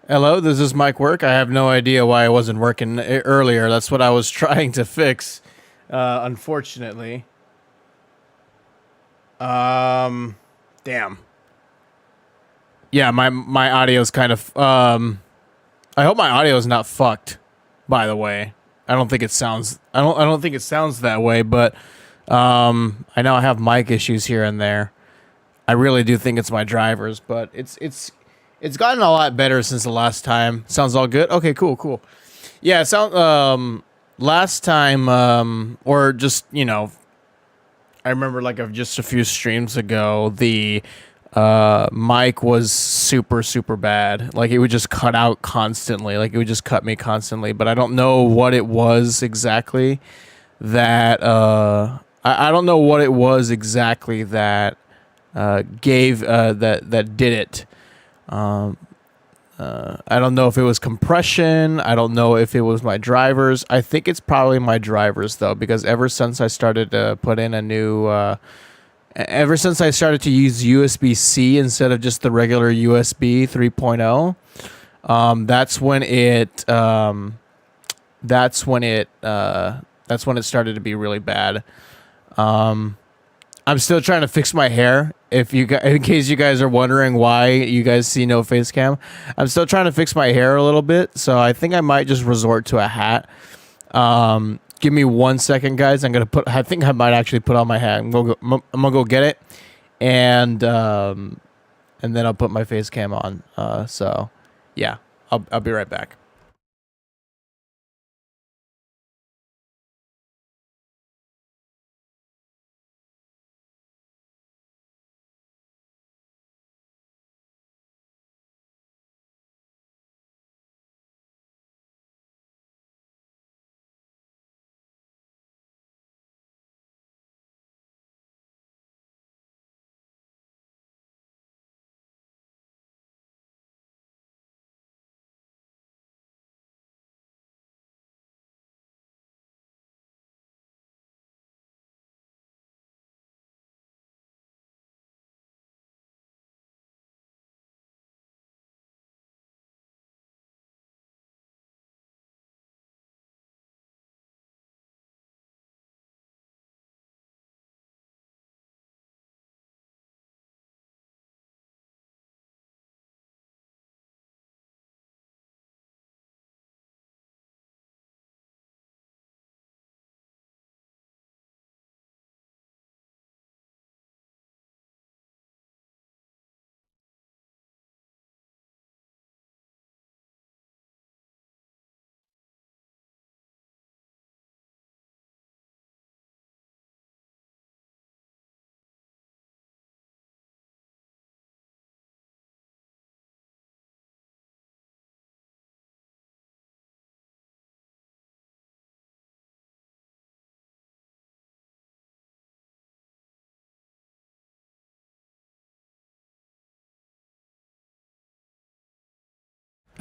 Hello, this is Mike Work. I have no idea why it wasn't working earlier. That's what I was trying to fix. Unfortunately. Um, damn. Yeah, my audio's kind of. I hope my audio is not fucked. By the way, I don't think it sounds. I don't think it sounds that way. But I know I have mic issues here and there. I really do think it's my drivers, but it's gotten a lot better since the last time. Sounds all good. Okay, cool. Yeah, it sound last time or just, I remember like of just a few streams ago, the mic was super bad. Like it would just cut out constantly. Like it would just cut me constantly, but I don't know what it was exactly that I don't know what it was exactly that gave that did it. I don't know if it was compression. I don't know if it was my drivers. I think it's probably my drivers though, because ever since I started to put in a new, ever since I started to use USB-C instead of just the regular USB 3.0, that's when it, that's when it started to be really bad. I'm still trying to fix my hair. If you in case you guys are wondering why you guys see no face cam, I'm still trying to fix my hair a little bit. So I think I might just resort to a hat. Give me 1 second, guys. I'm gonna put. I think I might actually put on my hat. I'm gonna go get it, and then I'll put my face cam on. So yeah, I'll be right back.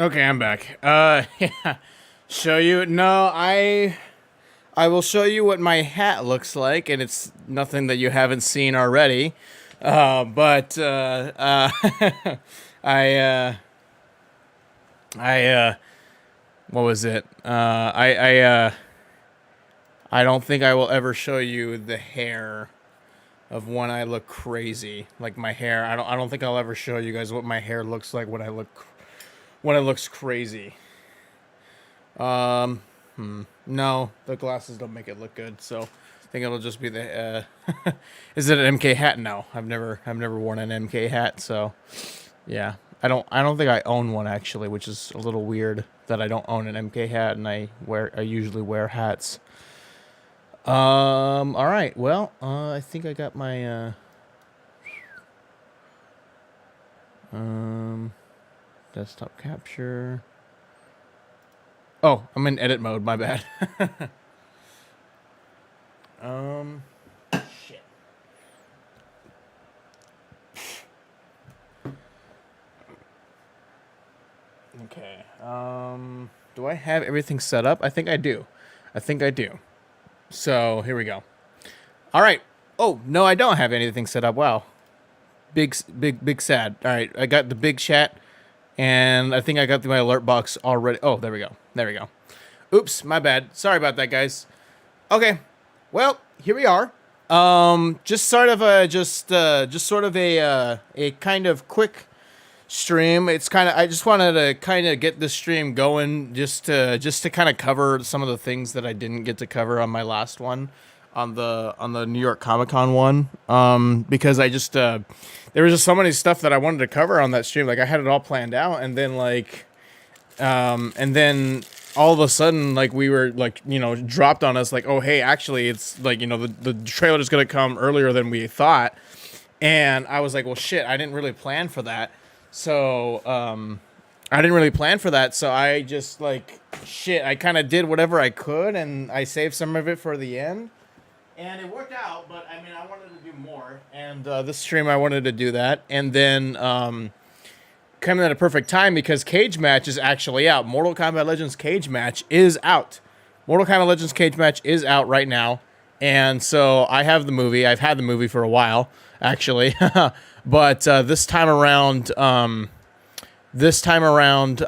Okay, I'm back. Yeah. Show you? No, I will show you what my hat looks like, and it's nothing that you haven't seen already. But I I what was it? I don't think I will ever show you the hair of when I look crazy, like my hair. I don't think I'll ever show you guys what my hair looks like when it looks crazy. No, the glasses don't make it look good. So I think it'll just be the. Is it an MK hat? No, I've never worn an MK hat. So yeah, I don't think I own one actually, which is a little weird that I don't own an MK hat and I usually wear hats. All right. Well, I think I got my um desktop capture. Oh, I'm in edit mode. My bad. um. Shit. Okay. Do I have everything set up? I think I do. I think I do. So here we go. All right. Oh no, I don't have anything set up. Wow. Big sad. All right, I got the big chat. And I think I got my alert box already. Oh, there we go. There we go. Oops, my bad. Sorry about that, guys. Okay, well, here we are. Just sort of a kind of quick stream. It's kind of, I just wanted to kind of get this stream going, just to kind of cover some of the things that I didn't get to cover on my last one, on the New York Comic Con one. Because I just there was just so many stuff that I wanted to cover on that stream. Like, I had it all planned out, and then and then all of a sudden, like, we were like, dropped on us like, oh hey, actually it's like, the trailer is gonna come earlier than we thought. And I was like, well shit, I didn't really plan for that. So so I just, like, shit, I kind of did whatever I could, and I saved some of it for the end. And it worked out, but I mean, I wanted to do more. And this stream, I wanted to do that. And then coming at a perfect time, because Cage Match is actually out. Mortal Kombat Legends Cage Match is out. Mortal Kombat Legends Cage Match is out right now. And so I have the movie. I've had the movie for a while, actually. But this time around,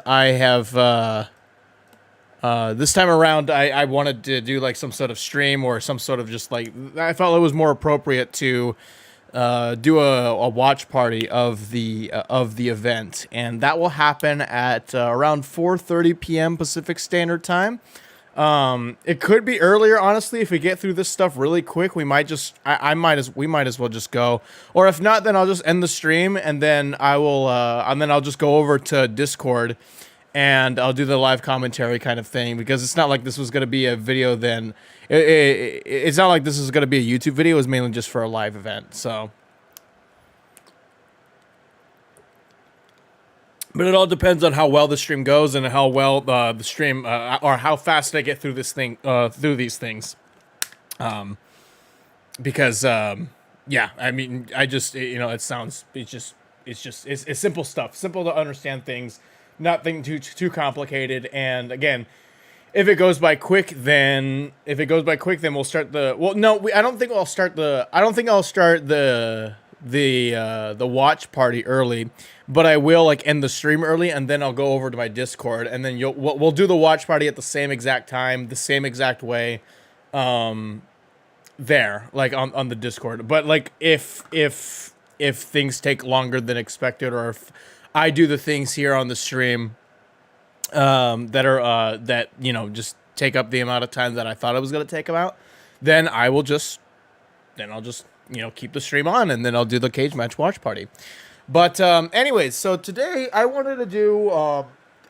I have... this time around, I wanted to do like some sort of stream or some sort of just like, I felt it was more appropriate to do a watch party of the event, and that will happen at around 4:30 p.m. Pacific Standard Time. It could be earlier, honestly. If we get through this stuff really quick, we might just we might as well just go. Or if not, then I'll just end the stream, and then I'll just go over to Discord. And I'll do the live commentary kind of thing, because it's not like this was going to be a video then. It's not like this is going to be a YouTube video. It was mainly just for a live event. So, but it all depends on how well the stream goes and how well the stream or how fast I get through this thing, through these things. Because yeah, I mean, I just, it's simple stuff, simple to understand things. Nothing too complicated. And again, if it goes by quick, then we'll start the. Well, no, I don't think I'll start the watch party early, but I will like end the stream early, and then I'll go over to my Discord, and then we'll do the watch party at the same exact time, the same exact way, there, like on the Discord. But like if things take longer than expected, or if I do the things here on the stream that just take up the amount of time that I thought it was going to take about, then I'll just keep the stream on, and then I'll do the Cage Match watch party. But anyways, so today I wanted to do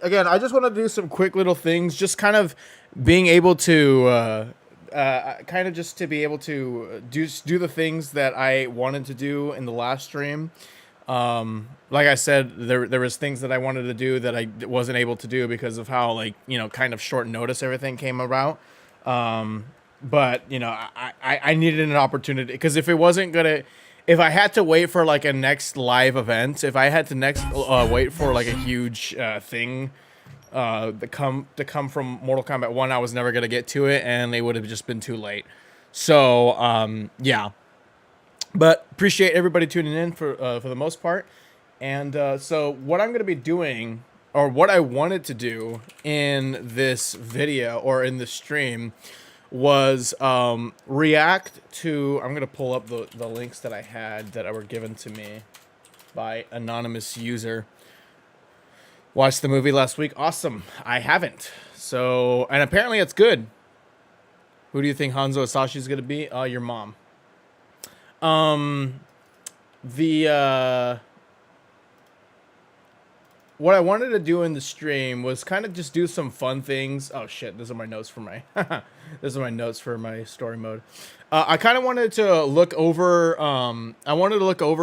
again, I just want to do some quick little things, just kind of being able to kind of just to be able to do the things that I wanted to do in the last stream. Like I said, there was things that I wanted to do that I wasn't able to do because of how, like, kind of short notice everything came about. But I needed an opportunity, because if I had to wait for like a next live event, if I had to wait for like a huge thing to come from Mortal Kombat 1, I was never gonna get to it, and it would have just been too late. So yeah. But appreciate everybody tuning in for the most part. And so what I'm going to be doing, or what I wanted to do in this video or in the stream, was react to, I'm going to pull up the links that I had that were given to me by anonymous user. Watched the movie last week. Awesome. I haven't. So, and apparently it's good. Who do you think Hanzo Asashi is going to be? Your mom. What I wanted to do in the stream was kind of just do some fun things. Oh shit, these are my notes for my story mode. I kind of wanted to look over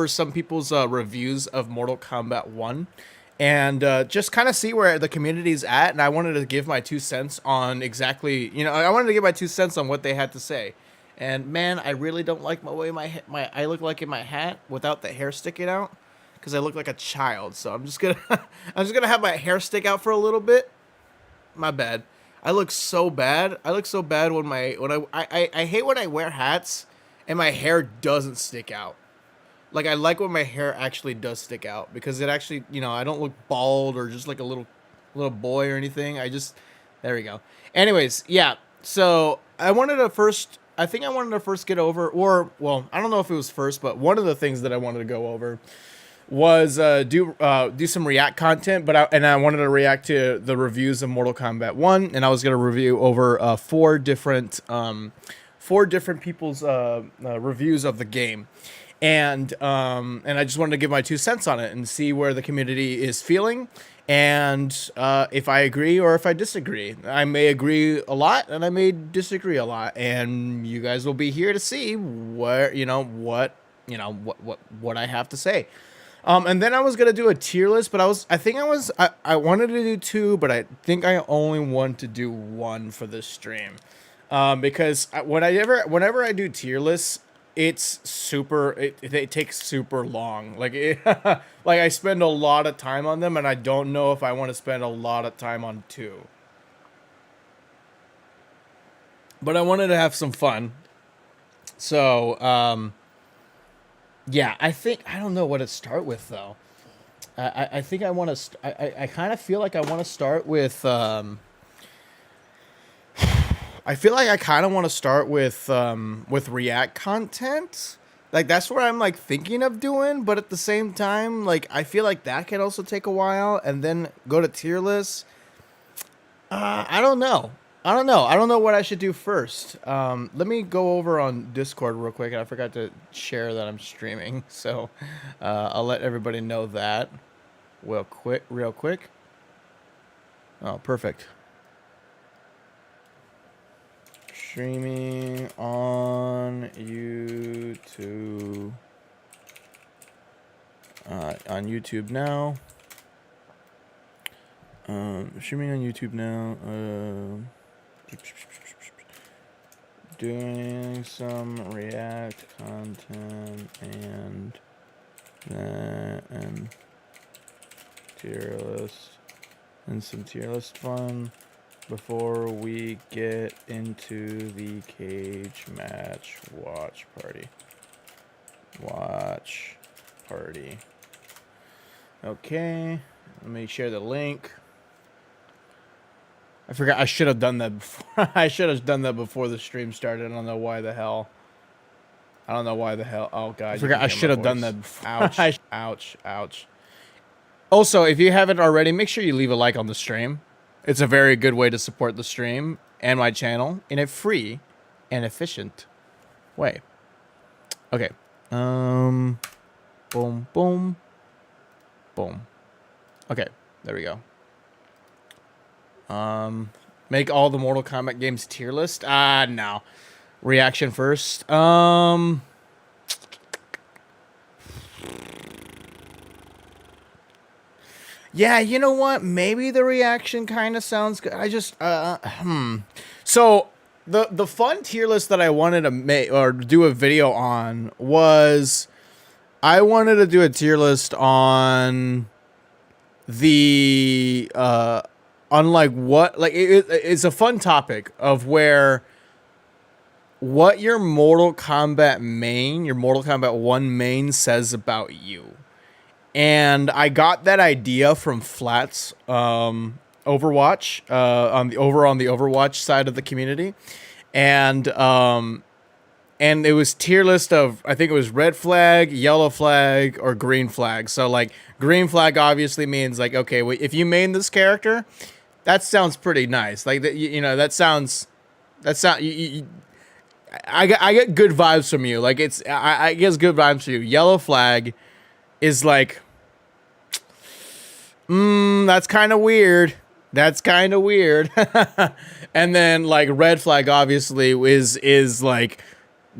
some people's reviews of Mortal Kombat 1, and just kind of see where the community's at, and I wanted to give my 2 cents on exactly, I wanted to give my 2 cents on what they had to say. And man, I really don't like my way I look like in my hat without the hair sticking out, because I look like a child. So I'm just gonna have my hair stick out for a little bit. My bad. I look so bad. I hate when I wear hats and my hair doesn't stick out. Like, I like when my hair actually does stick out because it actually, you know, I don't look bald or just like a little boy or anything. I just, there we go. Anyways, yeah. So I think I wanted to first get over, or well, I don't know if it was first, but one of the things that I wanted to go over was do some React content, but I wanted to react to the reviews of Mortal Kombat 1, and I was gonna review over four different people's reviews of the game. And I just wanted to give my 2 cents on it and see where the community is feeling, and if I agree or if I disagree. I may agree a lot and I may disagree a lot, and you guys will be here to see what I have to say. And then I was gonna do a tier list, but I wanted to do two, but I think I only want to do one for this stream, because whenever I do tier lists, it takes super long. Like like I spend a lot of time on them, and I don't know if I want to spend a lot of time on two. But I wanted to have some fun, so yeah, I don't know what to start with though. I think I want to. I kind of feel like I want to start with. I feel like I kind of want to start with React content. Like that's what I'm like thinking of doing, but at the same time, like I feel like that can also take a while, and then go to tier lists. I don't know. I don't know. I don't know what I should do first. Let me go over on Discord real quick. I forgot to share that I'm streaming, so I'll let everybody know that real quick. Oh, perfect. Streaming on YouTube. On YouTube now. Streaming on YouTube now. Doing some React content and tier list and some tier list fun before we get into the cage match watch party. Okay, let me share the link. I forgot I should have done that before. I should have done that before the stream started. I don't know why the hell. Oh god, I forgot I should have done that before. Ouch. Ouch. Also, if you haven't already, make sure you leave a like on the stream. It's a very good way to support the stream and my channel in a free and efficient way. Okay. Boom. Okay, there we go. Make all the Mortal Kombat games tier list? No. Reaction first. Yeah, you know what? Maybe the reaction kind of sounds good. I just, So, the fun tier list that I wanted to make or do a video on was, I wanted to do a tier list on the, it's a fun topic of what your Mortal Kombat 1 main says about you. And I got that idea from Flats Overwatch on the Overwatch side of the community, and it was tier list of, I think it was red flag, yellow flag, or green flag. So like green flag obviously means like, okay, if you main this character, that sounds pretty nice. Like that, I get good vibes from you. Like I get good vibes from you. Yellow flag is like, that's kind of weird. And then like red flag obviously is like,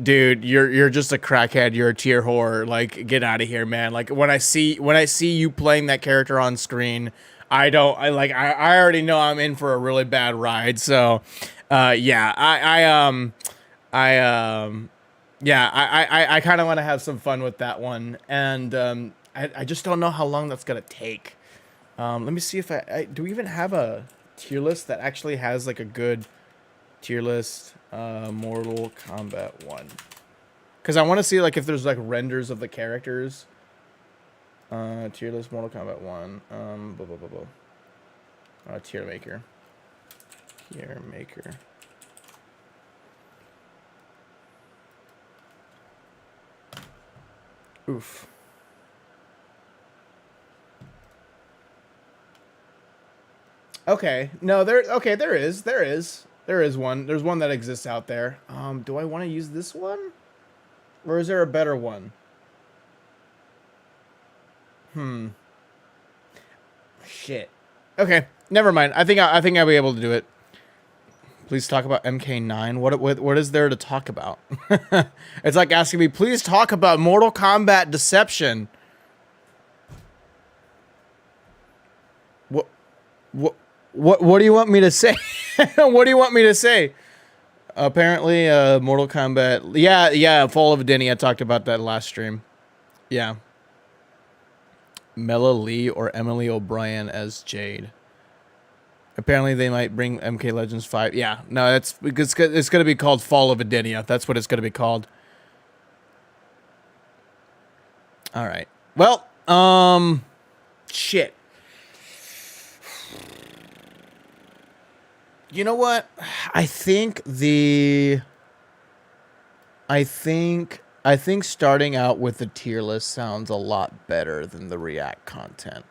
dude, you're just a crackhead. You're a tier whore. Like, get out of here, man. Like when I see you playing that character on screen, I already know I'm in for a really bad ride. So, yeah, I kind of want to have some fun with that one, and I just don't know how long that's gonna take. Let me see if do we even have a tier list that actually has like a good tier list. Mortal Kombat 1. Because I want to see like if there's like renders of the characters. Tier list Mortal Kombat 1. Blah, blah, blah, blah. Tier maker. Tier maker. Oof. Okay. No, there is one. There's one that exists out there. Do I want to use this one? Or is there a better one? Shit. Okay, never mind. I think I'll be able to do it. Please talk about MK9. What is there to talk about? It's like asking me, please talk about Mortal Kombat Deception. What do you want me to say? What do you want me to say? Apparently, Mortal Kombat. Yeah, Fall of Denny. I talked about that last stream. Yeah. Mela Lee or Emily O'Brien as Jade. Apparently, they might bring MK Legends 5. Yeah, no, that's because it's going to be called Fall of Edenia. That's what it's going to be called. All right. Well, shit. You know what? I think starting out with the tier list sounds a lot better than the React content.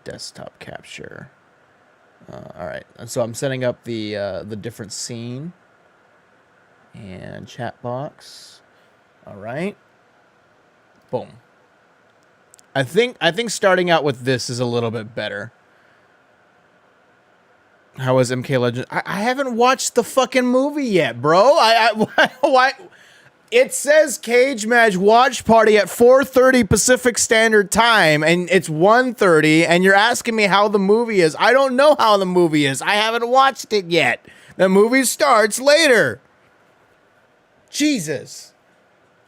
Desktop capture. All right, and so I'm setting up the different scene and chat box. All right, boom. I think starting out with this is a little bit better. How is MK Legends? I haven't watched the fucking movie yet, bro. Why? It says Cage Match Watch Party at 4:30 Pacific Standard Time, and it's 1:30, and you're asking me how the movie is. I don't know how the movie is. I haven't watched it yet. The movie starts later. Jesus.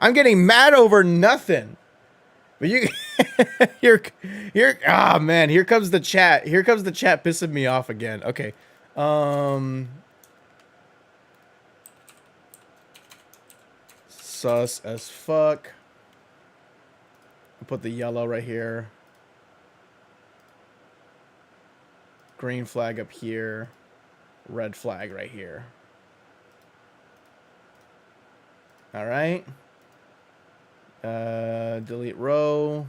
I'm getting mad over nothing. But oh man, here comes the chat. Here comes the chat pissing me off again. Okay. Sus as fuck. I'll put the yellow right here. Green flag up here. Red flag right here. All right. Delete row.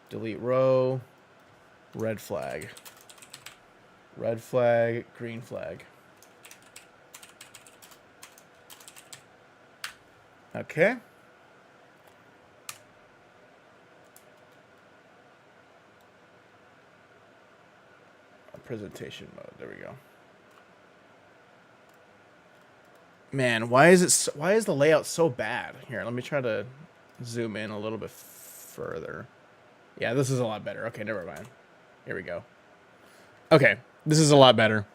Delete row. Red flag. Red flag. Green flag. Okay. Presentation mode. There we go. Man, why is the layout so bad? Here, let me try to zoom in a little bit further. Yeah, this is a lot better. Okay, never mind. Here we go. Okay, this is a lot better.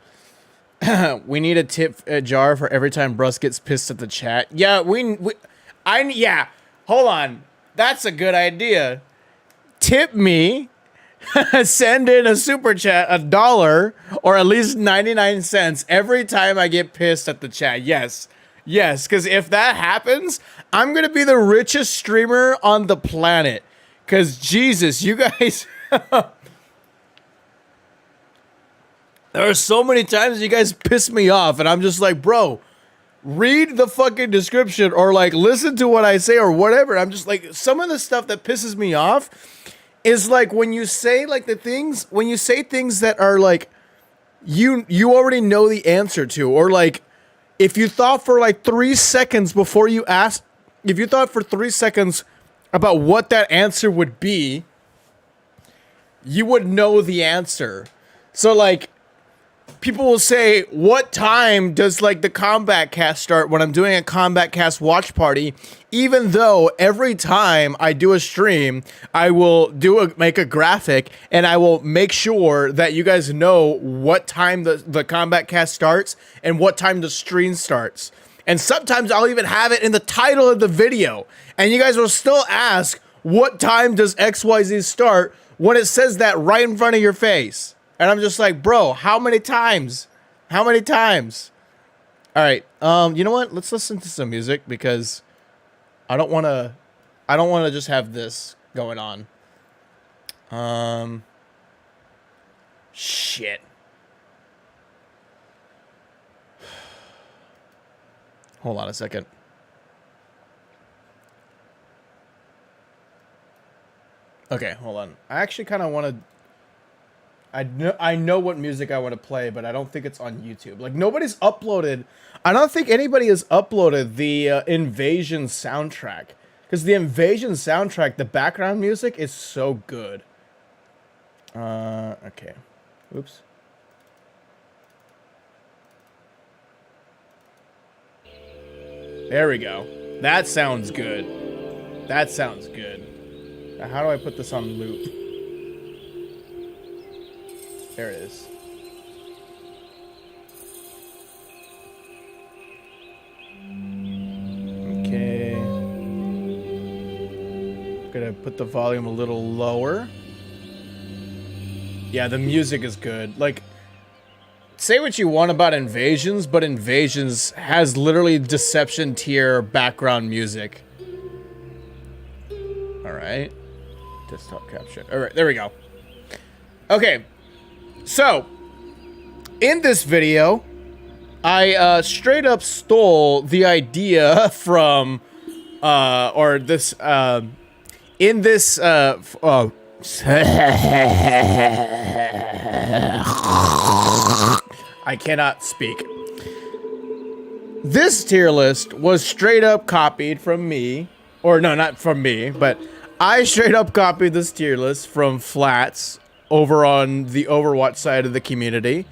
We need a tip jar for every time Bruss gets pissed at the chat. Yeah, yeah. Hold on. That's a good idea. Tip me. Send in a super chat, $1 or at least 99 cents every time I get pissed at the chat. Yes. Yes, because if that happens, I'm going to be the richest streamer on the planet. Because, Jesus, you guys... There are so many times you guys piss me off, and I'm just like, bro, read the fucking description or, like, listen to what I say or whatever. I'm just like, some of the stuff that pisses me off is, like, when you say, like, when you say things that are, like, you already know the answer to, or, like, if you thought for, like, 3 seconds before you asked, if you thought for 3 seconds about what that answer would be, you would know the answer. So, like, people will say, what time does, like, the Kombat Cast start when I'm doing a Kombat Cast watch party? Even though every time I do a stream, I will make a graphic and I will make sure that you guys know what time the Kombat Cast starts and what time the stream starts. And sometimes I'll even have it in the title of the video. And you guys will still ask, what time does XYZ start when it says that right in front of your face? And I'm just like, bro, how many times? How many times? All right. You know what? Let's listen to some music because I don't want to just have this going on. Shit. Hold on a second. Okay, hold on. I actually kind of want to... I know what music I want to play, but I don't think it's on YouTube. Like, nobody's uploaded... I don't think anybody has uploaded the Invasion soundtrack. Because the Invasion soundtrack, the background music is so good. Okay. Oops. There we go. That sounds good. That sounds good. Now, how do I put this on loop? There it is. Okay. I'm gonna put the volume a little lower. Yeah, the music is good. Like, say what you want about Invasions, but Invasions has literally Deception tier background music. Alright. Desktop capture. Alright, there we go. Okay. So, in this video, I straight up stole the idea from, in this, I cannot speak. This tier list was straight up copied from me, or no, not from me, but I straight up copied this tier list from Flats over on the Overwatch side of the community.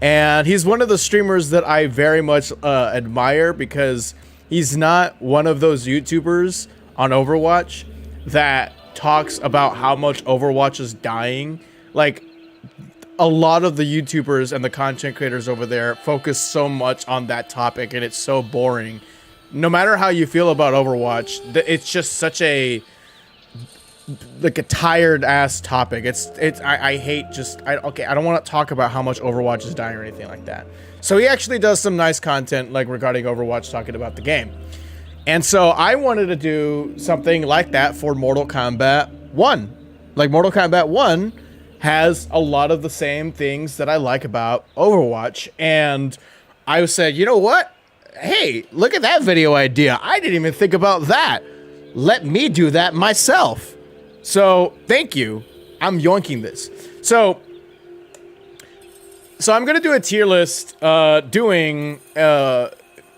And he's one of the streamers that I very much admire, because he's not one of those YouTubers on Overwatch that talks about how much Overwatch is dying. Like, a lot of the YouTubers and the content creators over there focus so much on that topic, and it's so boring. No matter how you feel about Overwatch, it's just such a, like, a tired ass topic. I hate just, I don't want to talk about how much Overwatch is dying or anything like that. So he actually does some nice content, like, regarding Overwatch, talking about the game. And so I wanted to do something like that for Mortal Kombat 1. Like, Mortal Kombat 1 has a lot of the same things that I like about Overwatch. And I said, you know what? Hey, look at that video idea. I didn't even think about that. Let me do that myself. So, thank you. I'm yoinking this. So I'm going to do a tier list,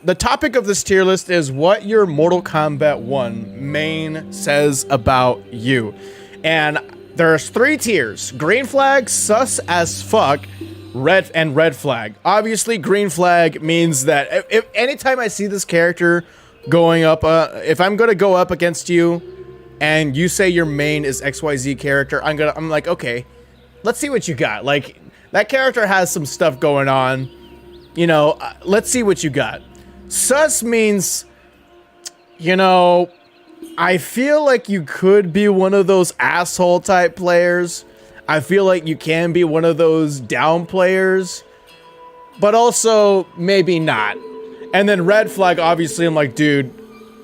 the topic of this tier list is what your Mortal Kombat 1 main says about you. And there's 3 tiers: green flag, sus as fuck, red flag. Obviously, green flag means that if anytime I see this character going up, if I'm gonna go up against you and you say your main is XYZ character, I'm like, okay, let's see what you got. Like, that character has some stuff going on, you know, let's see what you got. Sus means, you know, I feel like you could be one of those asshole type players. I feel like you can be one of those down players, but also maybe not. And then red flag, obviously, I'm like, dude,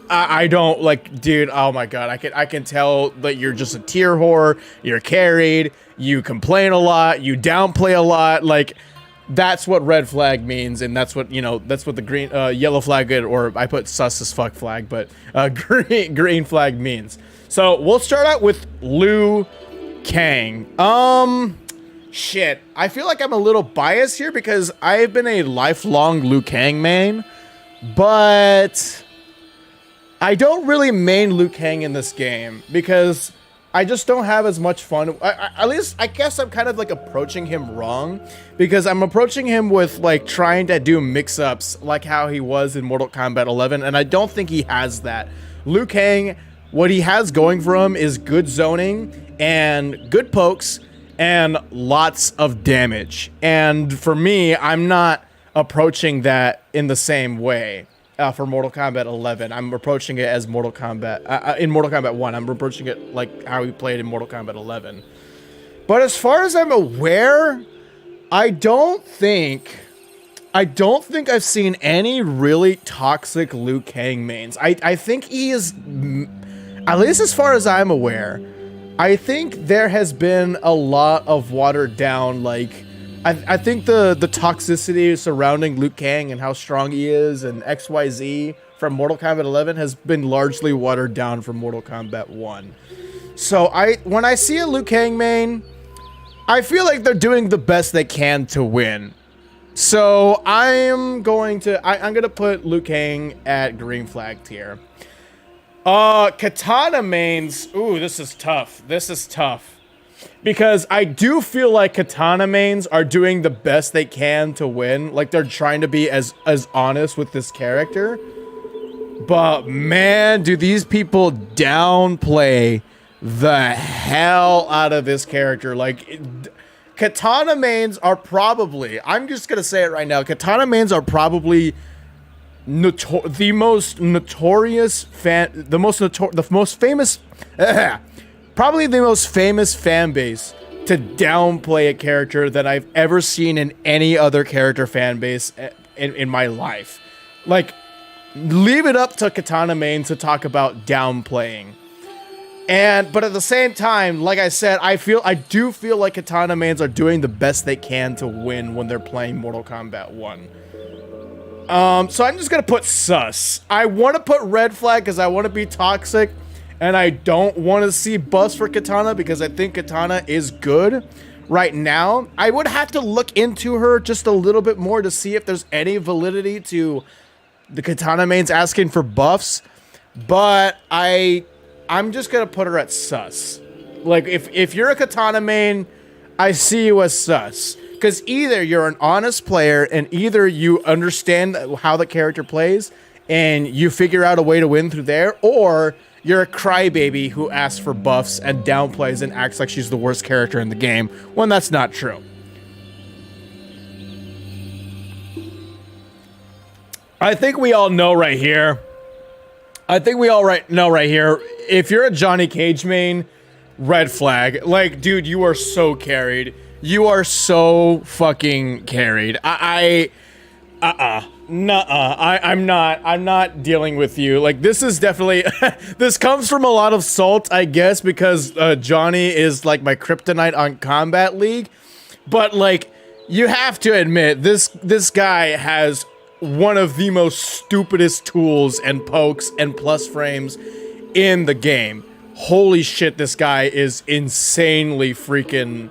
I don't like, dude, oh my god, I can tell that you're just a tier whore, you're carried, you complain a lot, you downplay a lot, like, that's what red flag means, and that's what, you know, that's what the green, yellow flag, or I put sus as fuck flag, but green flag means. So we'll start out with Liu Kang. Shit, I feel like I'm a little biased here because I've been a lifelong Liu Kang main, but I don't really main Liu Kang in this game because I just don't have as much fun. At least, I guess I'm kind of like approaching him wrong, because I'm approaching him with like trying to do mix-ups like how he was in Mortal Kombat 11, and I don't think he has that. Liu Kang, what he has going for him is good zoning and good pokes and lots of damage. And for me, I'm not approaching that in the same way. For Mortal Kombat 11, I'm approaching it as Mortal Kombat, in Mortal Kombat 1, I'm approaching it like how he played in Mortal Kombat 11. But as far as I'm aware, I don't think I don't think I've seen any really toxic Liu Kang mains. I think he is, at least as far as I'm aware, I think there has been a lot of watered down, like, I think the toxicity surrounding Liu Kang and how strong he is and XYZ from Mortal Kombat 11 has been largely watered down from Mortal Kombat 1. So when I see a Liu Kang main, I feel like they're doing the best they can to win. So I'm gonna put Liu Kang at green flag tier. Katana mains. Ooh, this is tough. This is tough. Because I do feel like Katana mains are doing the best they can to win. Like, they're trying to be as honest with this character. But, man, do these people downplay the hell out of this character. Like, Katana mains are probably, I'm just gonna say it right now, Katana mains are probably the most notorious probably the most famous fan base to downplay a character that I've ever seen in any other character fan base in my life. Like, leave it up to Katana mains to talk about downplaying. But at the same time, like I said, I do feel like Katana mains are doing the best they can to win when they're playing Mortal Kombat 1. So I'm just gonna put sus. I want to put red flag because I want to be toxic, and I don't want to see buffs for Katana because I think Katana is good right now. I would have to look into her just a little bit more to see if there's any validity to the Katana mains asking for buffs, but I'm just gonna put her at sus. Like, if you're a Katana main, I see you as sus. Because either you're an honest player and either you understand how the character plays and you figure out a way to win through there, or you're a crybaby who asks for buffs and downplays and acts like she's the worst character in the game, when that's not true. I think we all know right here. Know right here. If you're a Johnny Cage main, red flag. Like, dude, you are so carried. You are so fucking carried. I'm not dealing with you. Like, this is definitely, this comes from a lot of salt, I guess, because Johnny is like my kryptonite on Combat League. But like, you have to admit, this guy has one of the most stupidest tools and pokes and plus frames in the game. Holy shit, this guy is insanely freaking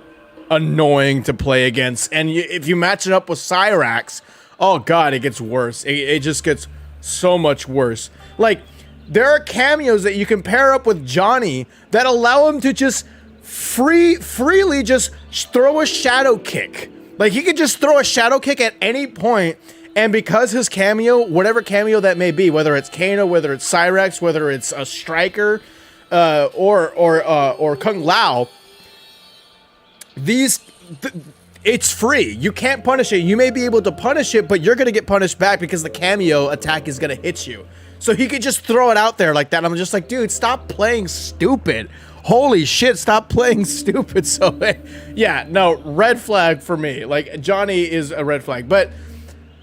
annoying to play against. And if you match it up with Cyrax, oh god, it gets worse. It just gets so much worse. Like, there are cameos that you can pair up with Johnny that allow him to just freely just throw a shadow kick. Like, he could just throw a shadow kick at any point, and because his cameo, whatever cameo that may be, whether it's Kano, whether it's Cyrax, whether it's a Striker, or Kung Lao, it's free. You can't punish it. You may be able to punish it, but you're gonna get punished back because the cameo attack is gonna hit you. So he could just throw it out there like that. I'm just like, dude, stop playing stupid. Holy shit, stop playing stupid. So, yeah, no, red flag for me. Like, Johnny is a red flag. But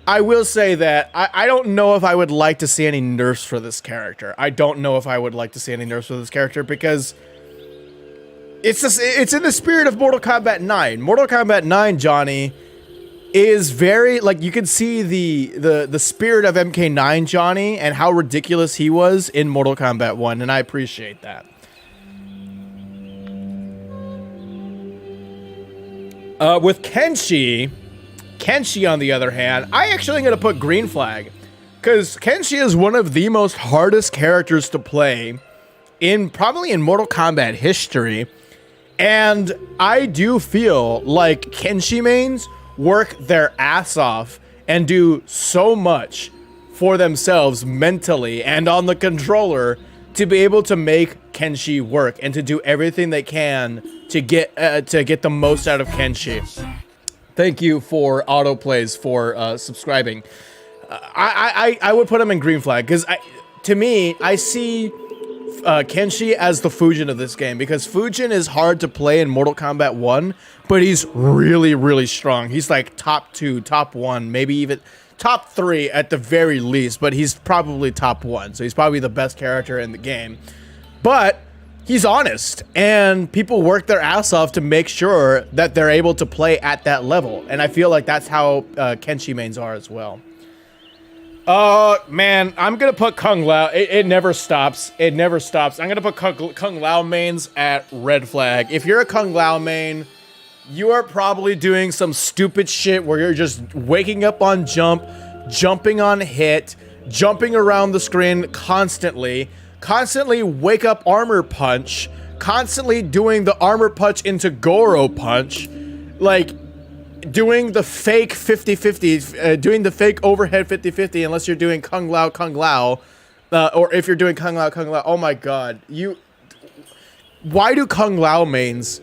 I will say that I don't know if I would like to see any nerfs for this character. I don't know if I would like to see any nerfs for this character because it's in the spirit of Mortal Kombat 9. Mortal Kombat 9 Johnny is very, like, you can see the spirit of MK9 Johnny and how ridiculous he was in Mortal Kombat 1, and I appreciate that. With Kenshi, on the other hand, I actually am going to put green flag because Kenshi is one of the most hardest characters to play probably in Mortal Kombat history. And I do feel like Kenshi mains work their ass off and do so much for themselves mentally and on the controller to be able to make Kenshi work and to do everything they can to get the most out of Kenshi. Thank you for autoplays for subscribing. I would put him in green flag because to me, I see Kenshi as the Fujin of this game, because Fujin is hard to play in Mortal Kombat 1, but he's really, really strong. He's like top 2, top 1, maybe even top 3 at the very least, but he's probably top 1, so he's probably the best character in the game. But he's honest, and people work their ass off to make sure that they're able to play at that level, and I feel like that's how Kenshi mains are as well. Man, I'm gonna put Kung Lao. It never stops. It never stops. I'm gonna put Kung Lao mains at red flag. If you're a Kung Lao main, you are probably doing some stupid shit where you're just waking up on jump, jumping on hit, jumping around the screen constantly wake up armor punch, constantly doing the armor punch into Goro punch, like doing the fake 50-50, doing the fake overhead 50-50, unless you're doing Kung Lao, or if you're doing Kung Lao, oh my god. Why do Kung Lao mains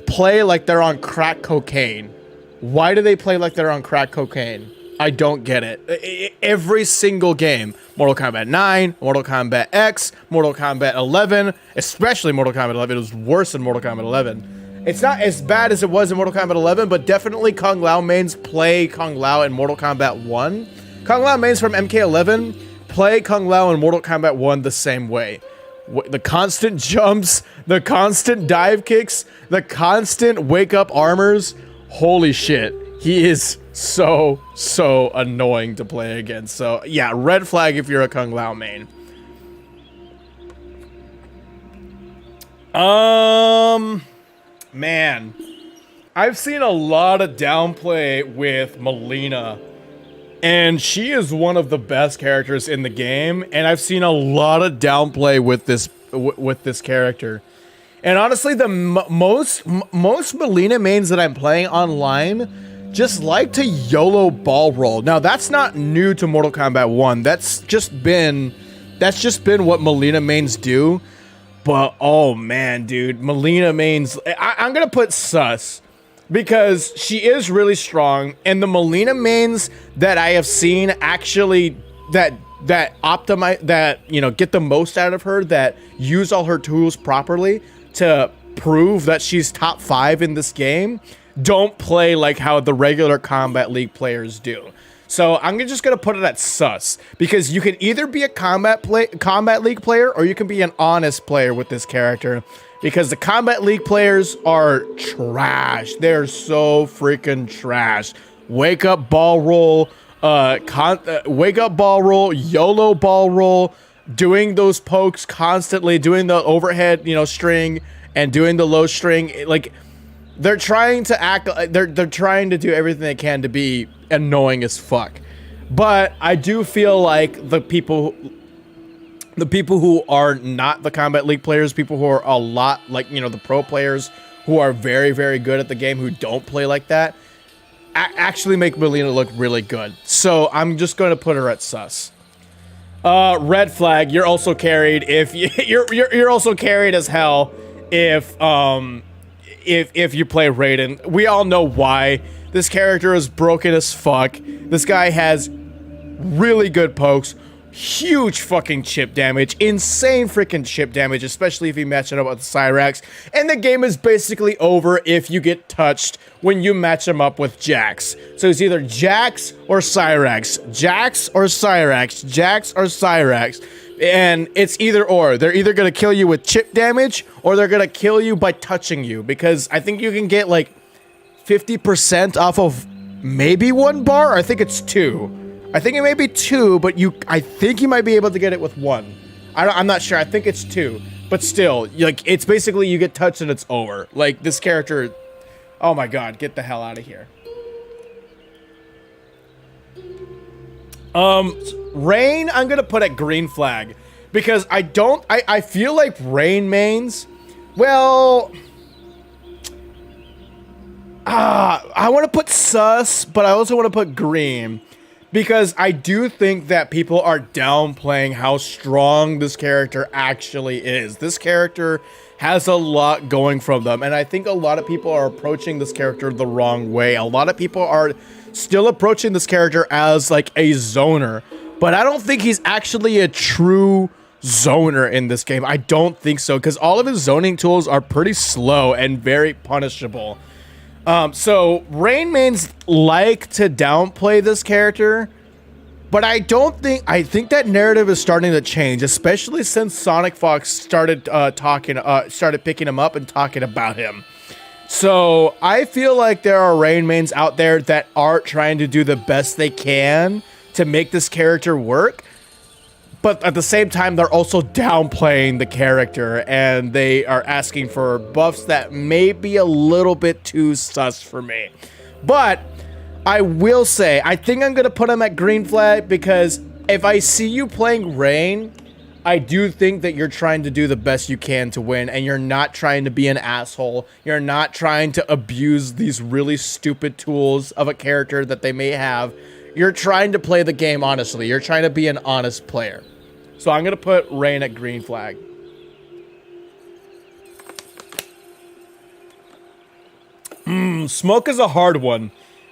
play like they're on crack cocaine? Why do they play like they're on crack cocaine? I don't get it. Every single game, Mortal Kombat 9, Mortal Kombat X, Mortal Kombat 11, especially Mortal Kombat 11, it was worse than Mortal Kombat 11. It's not as bad as it was in Mortal Kombat 11, but definitely Kung Lao mains play Kung Lao in Mortal Kombat 1. Kung Lao mains from MK11 play Kung Lao in Mortal Kombat 1 the same way. The constant jumps, the constant dive kicks, the constant wake up armors. Holy shit. He is so annoying to play against. So yeah, red flag if you're a Kung Lao main. Man, I've seen a lot of downplay with Melina, and she is one of the best characters in the game, and I've seen a lot of downplay with this character. And honestly, the most Melina mains that I'm playing online just like to YOLO ball roll. Now that's not new to Mortal Kombat 1. That's just been what Melina mains do. But oh man, dude, Melina mains, I'm gonna put sus, because she is really strong, and the Melina mains that I have seen actually that optimize, that, you know, get the most out of her, that use all her tools properly to prove that she's top 5 in this game, don't play like how the regular Combat League players do. So I'm just gonna put it at sus, because you can either be a Combat League player, or you can be an honest player with this character, because the Combat League players are trash. They're so freaking trash. Wake up ball roll, wake up ball roll, YOLO ball roll, doing those pokes constantly, doing the overhead, you know, string, and doing the low string. Like, they're trying to act, they're trying to do everything they can to be annoying as fuck. But I do feel like the people who are not the Combat League players, people who are a lot like, you know, the pro players who are very, very good at the game, who don't play like that, actually make Melina look really good. So I'm just going to put her at sus. Red flag, you're also carried if you're also carried as hell if you play Raiden. We all know why. This character is broken as fuck. This guy has really good pokes, huge fucking chip damage, insane freaking chip damage, especially if you match it up with Cyrax. And the game is basically over if you get touched when you match him up with Jax. So it's either Jax or Cyrax. Jax or Cyrax. Jax or Cyrax. And it's either or. They're either going to kill you with chip damage, or they're going to kill you by touching you. Because I think you can get like 50% off of maybe 1 bar. I think it's 2. I think it may be 2, but I think you might be able to get it with 1. I'm not sure. I think it's 2. But still, like, it's basically you get touched and it's over. Like, this character, oh my god, get the hell out of here. Rain, I'm gonna put at green flag, because I feel like Rain mains, well, I want to put sus, but I also want to put green, because I do think that people are downplaying how strong this character actually is. This character has a lot going from them, and I think a lot of people are approaching this character the wrong way. A lot of people are still approaching this character as like a zoner, but I don't think he's actually a true zoner in this game. I don't think so, because all of his zoning tools are pretty slow and very punishable. So Rain mains like to downplay this character, but I think that narrative is starting to change, especially since Sonic Fox started started picking him up and talking about him. So I feel like there are Rain mains out there that are trying to do the best they can to make this character work, but at the same time, they're also downplaying the character, and they are asking for buffs that may be a little bit too sus for me. But I will say, I think I'm going to put him at green flag, because if I see you playing Rain, I do think that you're trying to do the best you can to win, and you're not trying to be an asshole. You're not trying to abuse these really stupid tools of a character that they may have. You're trying to play the game honestly. You're trying to be an honest player. So I'm going to put Rain at green flag. Smoke is a hard one,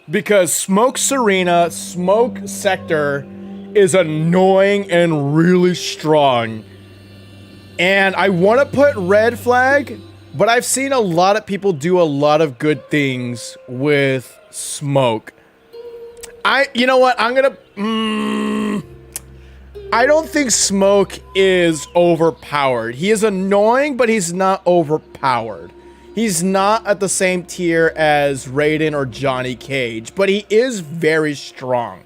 because Smoke Serena, Smoke Sector is annoying and really strong. And I want to put red flag, but I've seen a lot of people do a lot of good things with Smoke. You know what? I'm gonna... I don't think Smoke is overpowered. He is annoying, but he's not overpowered. He's not at the same tier as Raiden or Johnny Cage, but he is very strong.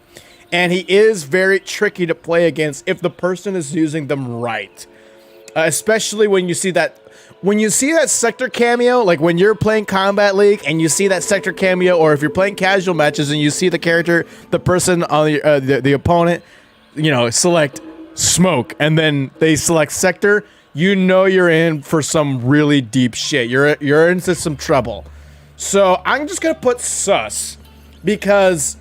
And he is very tricky to play against if the person is using them right. Especially when you see that... When you see that Sector cameo, like when you're playing Kombat League and you see that Sector cameo, or if you're playing casual matches and you see the character, the person on the opponent, you know, select Smoke and then they select Sector, you know you're in for some really deep shit. You're into some trouble. So I'm just gonna put sus, because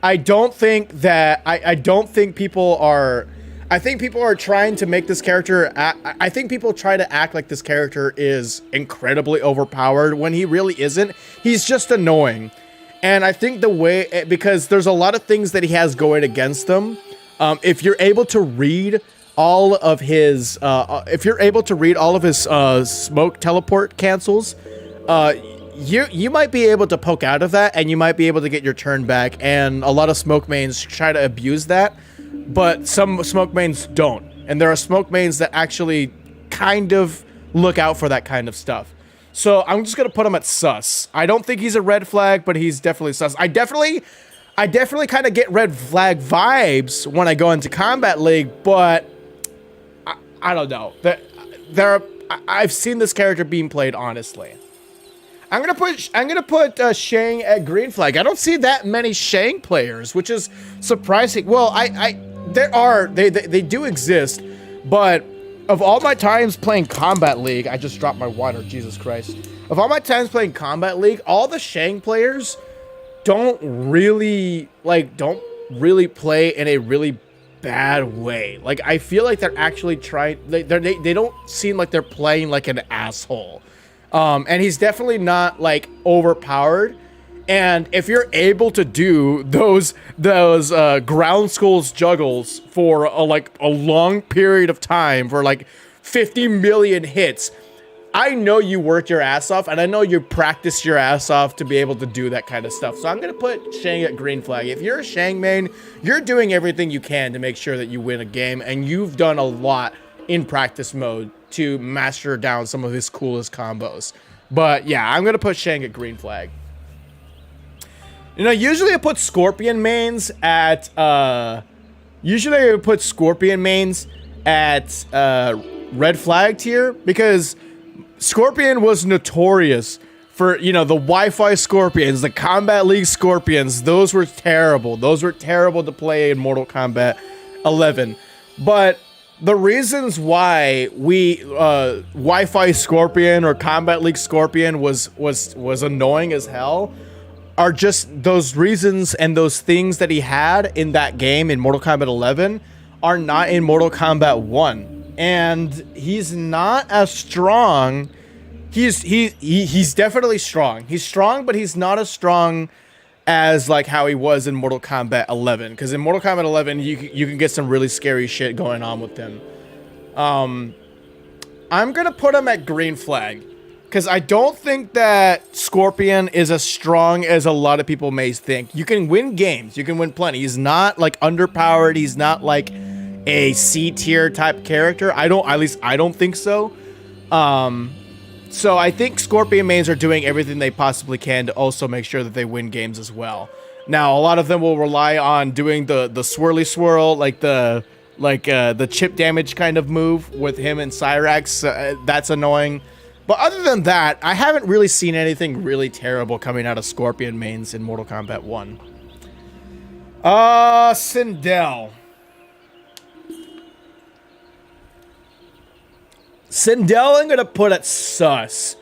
I don't think that I don't think people are. I think people are trying to make this character... I think people try to act like this character is incredibly overpowered when he really isn't. He's just annoying. And I think the way... Because there's a lot of things that he has going against him. If you're able to read all of his... smoke teleport cancels, you might be able to poke out of that, and you might be able to get your turn back. And a lot of Smoke mains try to abuse that. But some Smoke mains don't. And there are Smoke mains that actually kind of look out for that kind of stuff. So I'm just going to put him at sus. I don't think he's a red flag, but he's definitely sus. I definitely kind of get red flag vibes when I go into Kombat League, but I don't know. I've seen this character being played honestly. I'm gonna put Shang at green flag. I don't see that many Shang players, which is surprising. Well, they do exist, but of all my times playing Kombat League, I just dropped my water, Jesus Christ. Of all my times playing Kombat League, all the Shang players don't really play in a really bad way. Like, I feel like they're actually trying. They don't seem like they're playing like an asshole. And he's definitely not like overpowered. And if you're able to do those ground skulls juggles for a long period of time, for like 50 million hits, I know you worked your ass off, and I know you practiced your ass off to be able to do that kind of stuff. So I'm gonna put Shang at green flag. If you're a Shang main, you're doing everything you can to make sure that you win a game, and you've done a lot in practice mode to master down some of his coolest combos. But yeah, I'm gonna put Shang at green flag. You know, usually I put Scorpion mains at red flag tier, because Scorpion was notorious for, you know, the Wi-Fi Scorpions, the Kombat League Scorpions. Those were terrible. Those were terrible to play in Mortal Kombat 11. But the reasons why Wi-Fi Scorpion or Kombat League Scorpion was annoying as hell are just those reasons, and those things that he had in that game in Mortal Kombat 11 are not in Mortal Kombat 1. And he's not as strong. He's definitely strong. He's strong, but he's not as strong as like how he was in Mortal Kombat 11. Because in Mortal Kombat 11, you can get some really scary shit going on with him. I'm gonna put him at green flag. Because I don't think that Scorpion is as strong as a lot of people may think. You can win games. You can win plenty. He's not, like, underpowered. He's not, like, a C-tier type character. At least I don't think so. So I think Scorpion mains are doing everything they possibly can to also make sure that they win games as well. Now, a lot of them will rely on doing the swirly swirl, like the chip damage kind of move with him and Cyrax. That's annoying. But other than that, I haven't really seen anything really terrible coming out of Scorpion mains in Mortal Kombat 1. Sindel. Sindel I'm gonna put at sus.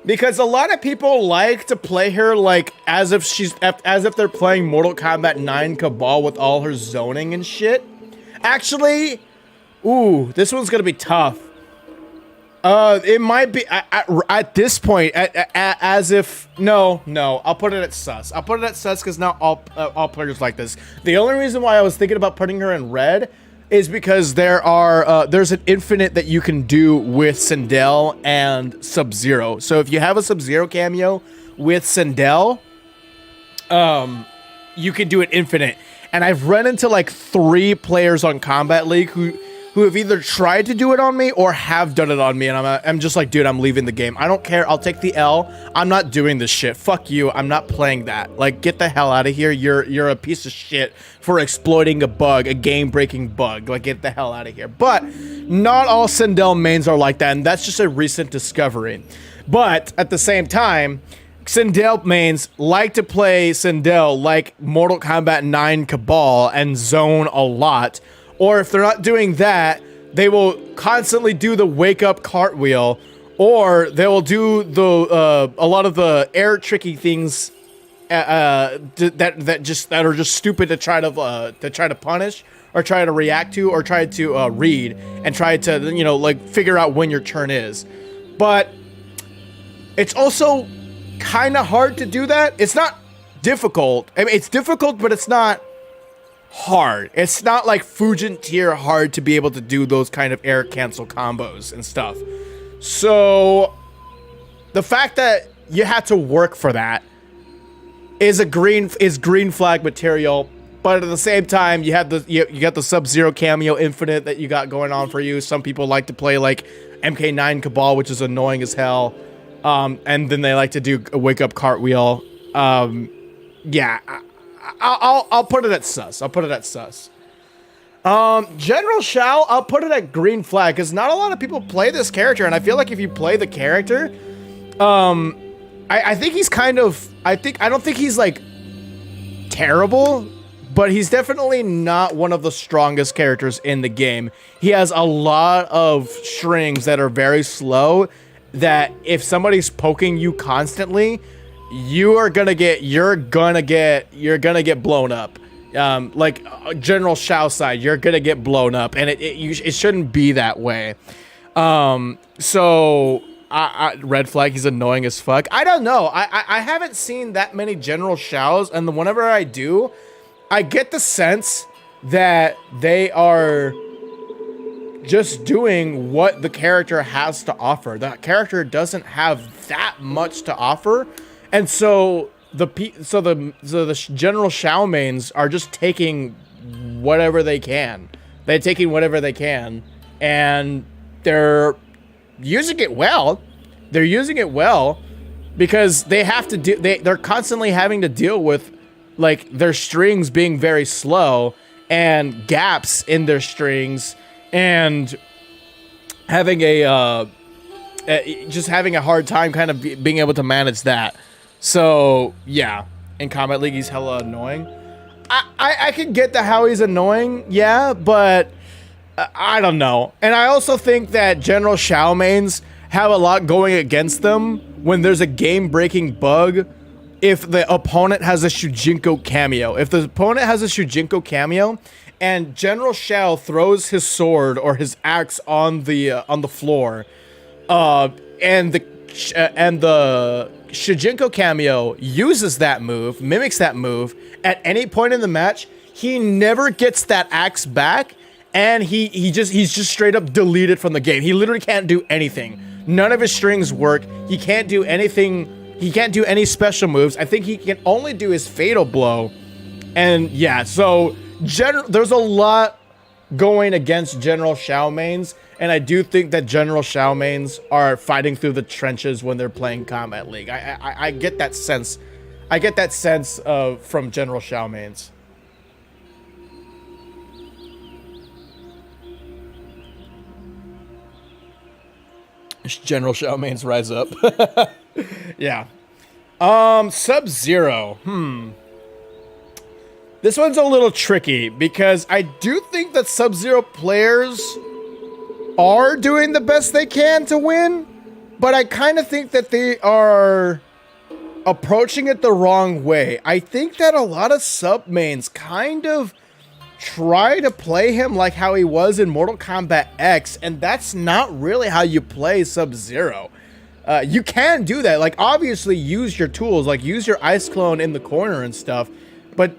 Because a lot of people like to play her like as if they're playing Mortal Kombat 9 Cabal with all her zoning and shit. Actually, ooh, this one's gonna be tough. It might be at this point, as if no. I'll put it at sus. I'll put it at sus because not all players like this. The only reason why I was thinking about putting her in red is because there's an infinite that you can do with Sindel and Sub-Zero. So if you have a Sub-Zero cameo with Sindel, you can do it infinite. And I've run into like 3 players on Combat League who have either tried to do it on me or have done it on me, and I'm just like, dude, I'm leaving the game. I don't care. I'll take the L. I'm not doing this shit. Fuck you. I'm not playing that. Like, get the hell out of here. You're a piece of shit for exploiting a bug, a game-breaking bug. Like, get the hell out of here. But not all Sindel mains are like that, and that's just a recent discovery. But at the same time, Sindel mains like to play Sindel like Mortal Kombat 9 Cabal and zone a lot. Or if they're not doing that, they will constantly do the wake up cartwheel, or they will do the a lot of the air tricky things that are just stupid to try to punish or try to react to or try to read and try to like figure out when your turn is. But it's also kind of hard to do that. It's not difficult. I mean, it's difficult, but it's not hard. It's not like Fujin tier hard to be able to do those kind of air cancel combos and stuff. So the fact that you had to work for that is green flag material. But at the same time, you got the Sub-Zero cameo infinite that you got going on for you. Some people like to play like MK9 Cabal, which is annoying as hell. And then they like to do a wake up cartwheel. Yeah. I'll put it at sus. General Shao, I'll put it at green flag because not a lot of people play this character, and I feel like if you play the character, I think he's kind of. I don't think he's like terrible, but he's definitely not one of the strongest characters in the game. He has a lot of strings that are very slow. That if somebody's poking you constantly, you're gonna get blown up. Like General Shao side, you're gonna get blown up, and it shouldn't be that way. So red flag, he's annoying as fuck. I don't know. I haven't seen that many General Shaos, and whenever I do, I get the sense that they are just doing what the character has to offer. The character doesn't have that much to offer. And so the General Shao mains are just taking whatever they can. They're taking whatever they can, and they're using it well. They're using it well because they have to do. They're constantly having to deal with like their strings being very slow and gaps in their strings and having just having a hard time kind of being able to manage that. So, yeah, in Combat League, he's hella annoying. I can get how he's annoying, yeah, but I don't know. And I also think that General Shao mains have a lot going against them when there's a game-breaking bug if the opponent has a Shujinko cameo. If the opponent has a Shujinko cameo and General Shao throws his sword or his axe on the floor, and the Shujinko cameo uses that move, mimics that move at any point in the match, he never gets that axe back, and he's just straight up deleted from the game. He literally can't do anything. None of his strings work. He can't do anything. He can't do any special moves. I think he can only do his fatal blow. And yeah, so there's a lot going against General Shao mains, and I do think that General Shao mains are fighting through the trenches when they're playing Kombat League. I get that sense. I get that sense from General Shao mains. General Shao mains rise up. Yeah. Sub-Zero. This one's a little tricky because I do think that Sub-Zero players are doing the best they can to win, but I kind of think that they are approaching it the wrong way. I think that a lot of sub mains kind of try to play him like how he was in Mortal Kombat X, and that's not really how you play Sub-Zero. You can do that. Like, obviously, use your tools. Like, use your Ice Clone in the corner and stuff. But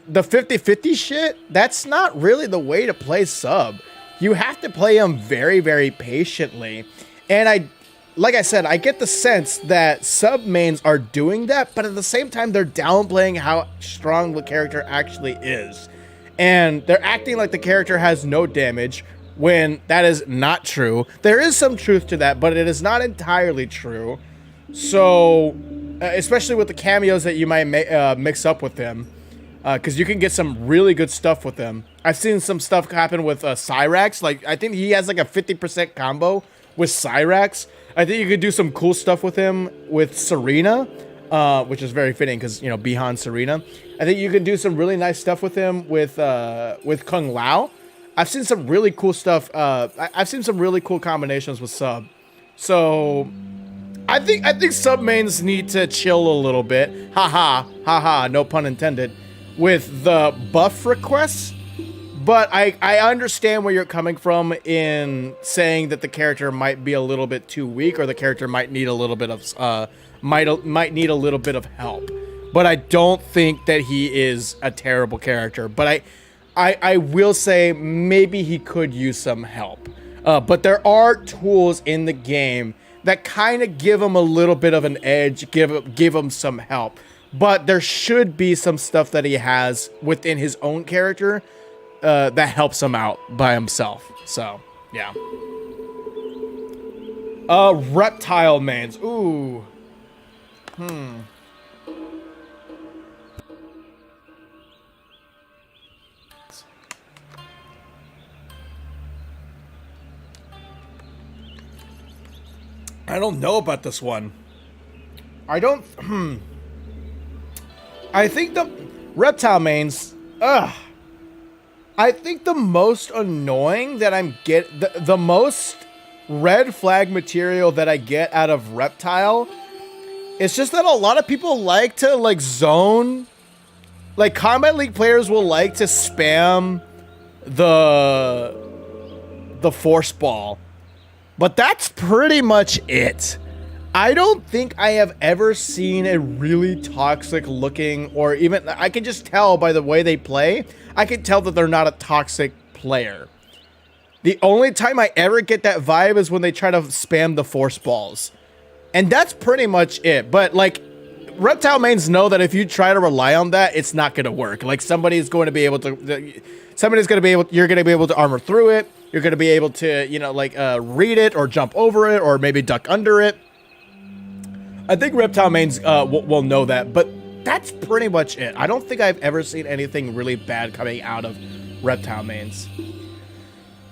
the 50-50 shit, that's not really the way to play Sub. You have to play him very, very patiently. And like I said, I get the sense that Sub mains are doing that, but at the same time, they're downplaying how strong the character actually is. And they're acting like the character has no damage, when that is not true. There is some truth to that, but it is not entirely true. So, especially with the cameos that you might mix up with him, because you can get some really good stuff with him. I've seen some stuff happen with Cyrax. Like, I think he has like a 50% combo with Cyrax. I think you could do some cool stuff with him with Serena, which is very fitting because, you know, Bihan Serena. I think you could do some really nice stuff with him with Kung Lao. I've seen some really cool stuff. I've seen some really cool combinations with Sub. So I think Sub mains need to chill a little bit. Haha, no pun intended, with the buff requests. But I understand where you're coming from in saying that the character might be a little bit too weak, or the character might need a little bit of might need a little bit of help. But I don't think that he is a terrible character. But I will say maybe he could use some help. But there are tools in the game that kind of give him a little bit of an edge, give him some help. But there should be some stuff that he has within his own character that helps him out by himself. So, yeah. Reptile mains. Ooh. I don't know about this one. I don't... I think the reptile mains... I think the most annoying that I'm the most red flag material that I get out of reptile, it's just that a lot of people like to like zone, like Kombat League players will like to spam the force ball, but that's pretty much it. I don't think I have ever seen a really toxic looking, or even, I can just tell by the way they play, I can tell that they're not a toxic player. The only time I ever get that vibe is when they try to spam the force balls. And that's pretty much it. But like, reptile mains know that if you try to rely on that, it's not going to work. Like, somebody's going to be able to, you're going to be able to armor through it. You're going to be able to, you know, like, read it or jump over it or maybe duck under it. I think reptile mains will know that, but that's pretty much it. I don't think I've ever seen anything really bad coming out of reptile mains.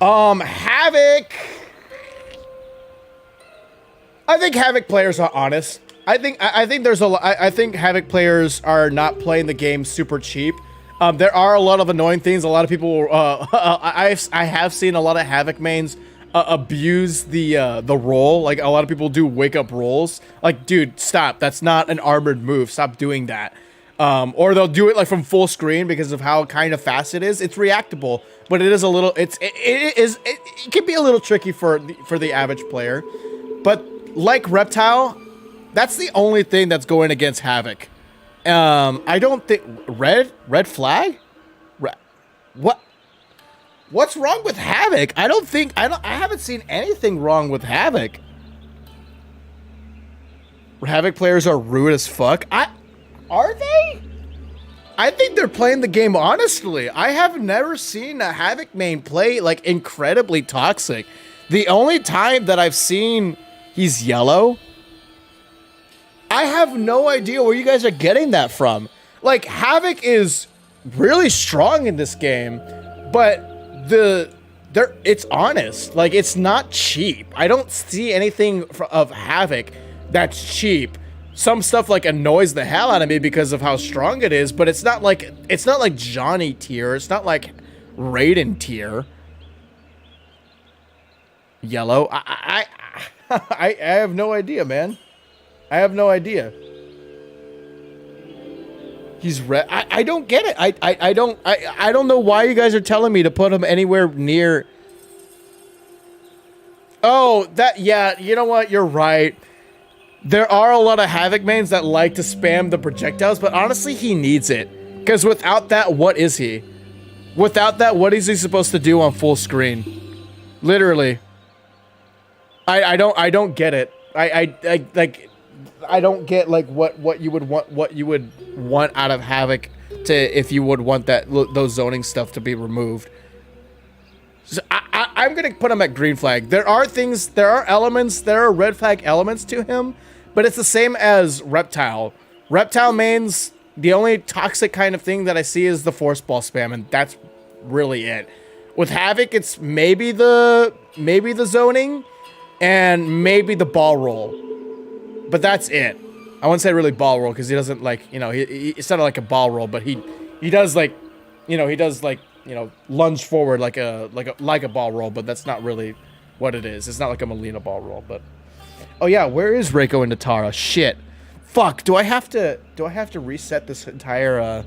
Havoc. I think Havoc players are honest. I think there's I think Havoc players are not playing the game super cheap. There are a lot of annoying things. A lot of people. I have seen a lot of Havoc mains abuse the roll. Like, a lot of people do wake up rolls. Like, dude, stop. That's not an armored move. Stop doing that. Or they'll do it like from full screen because of how kind of fast it is. It's reactable, but it is a little. It can be a little tricky for the average player. But like Reptile, that's the only thing that's going against Havoc. I don't think red flag. What? What's wrong with Havoc? I haven't seen anything wrong with Havoc. Havoc players are rude as fuck. Are they? I think they're playing the game honestly. I have never seen a Havoc main play like incredibly toxic. The only time that I've seen he's yellow, I have no idea where you guys are getting that from. Like, Havoc is really strong in this game, but it's honest. Like, it's not cheap. I don't see anything of Havoc that's cheap. Some stuff like annoys the hell out of me because of how strong it is, but it's not like Johnny tier. It's not like Raiden tier. Yellow. I have no idea, man. I have no idea. He's red. I don't get it. I don't know why you guys are telling me to put him anywhere near. Oh, yeah, you know what? You're right. There are a lot of Havoc mains that like to spam the projectiles, but honestly, he needs it. Because without that, what is he? Without that, what is he supposed to do on full screen? Literally. I don't get it. I don't get like what you would want out of Havoc if you would want those zoning stuff to be removed. So I'm gonna put him at green flag. There are elements, there are red flag elements to him, but it's the same as Reptile. Reptile mains, the only toxic kind of thing that I see is the force ball spam, and that's really it. With Havoc, it's maybe the zoning and maybe the ball roll, but that's it. I wouldn't say really ball roll because he doesn't like, it's not like a ball roll, but he does like, lunge forward like a ball roll, but that's not really what it is. It's not like a Molina ball roll, but oh yeah, where is Reiko and Natara? Shit. Fuck, do I have to reset this entire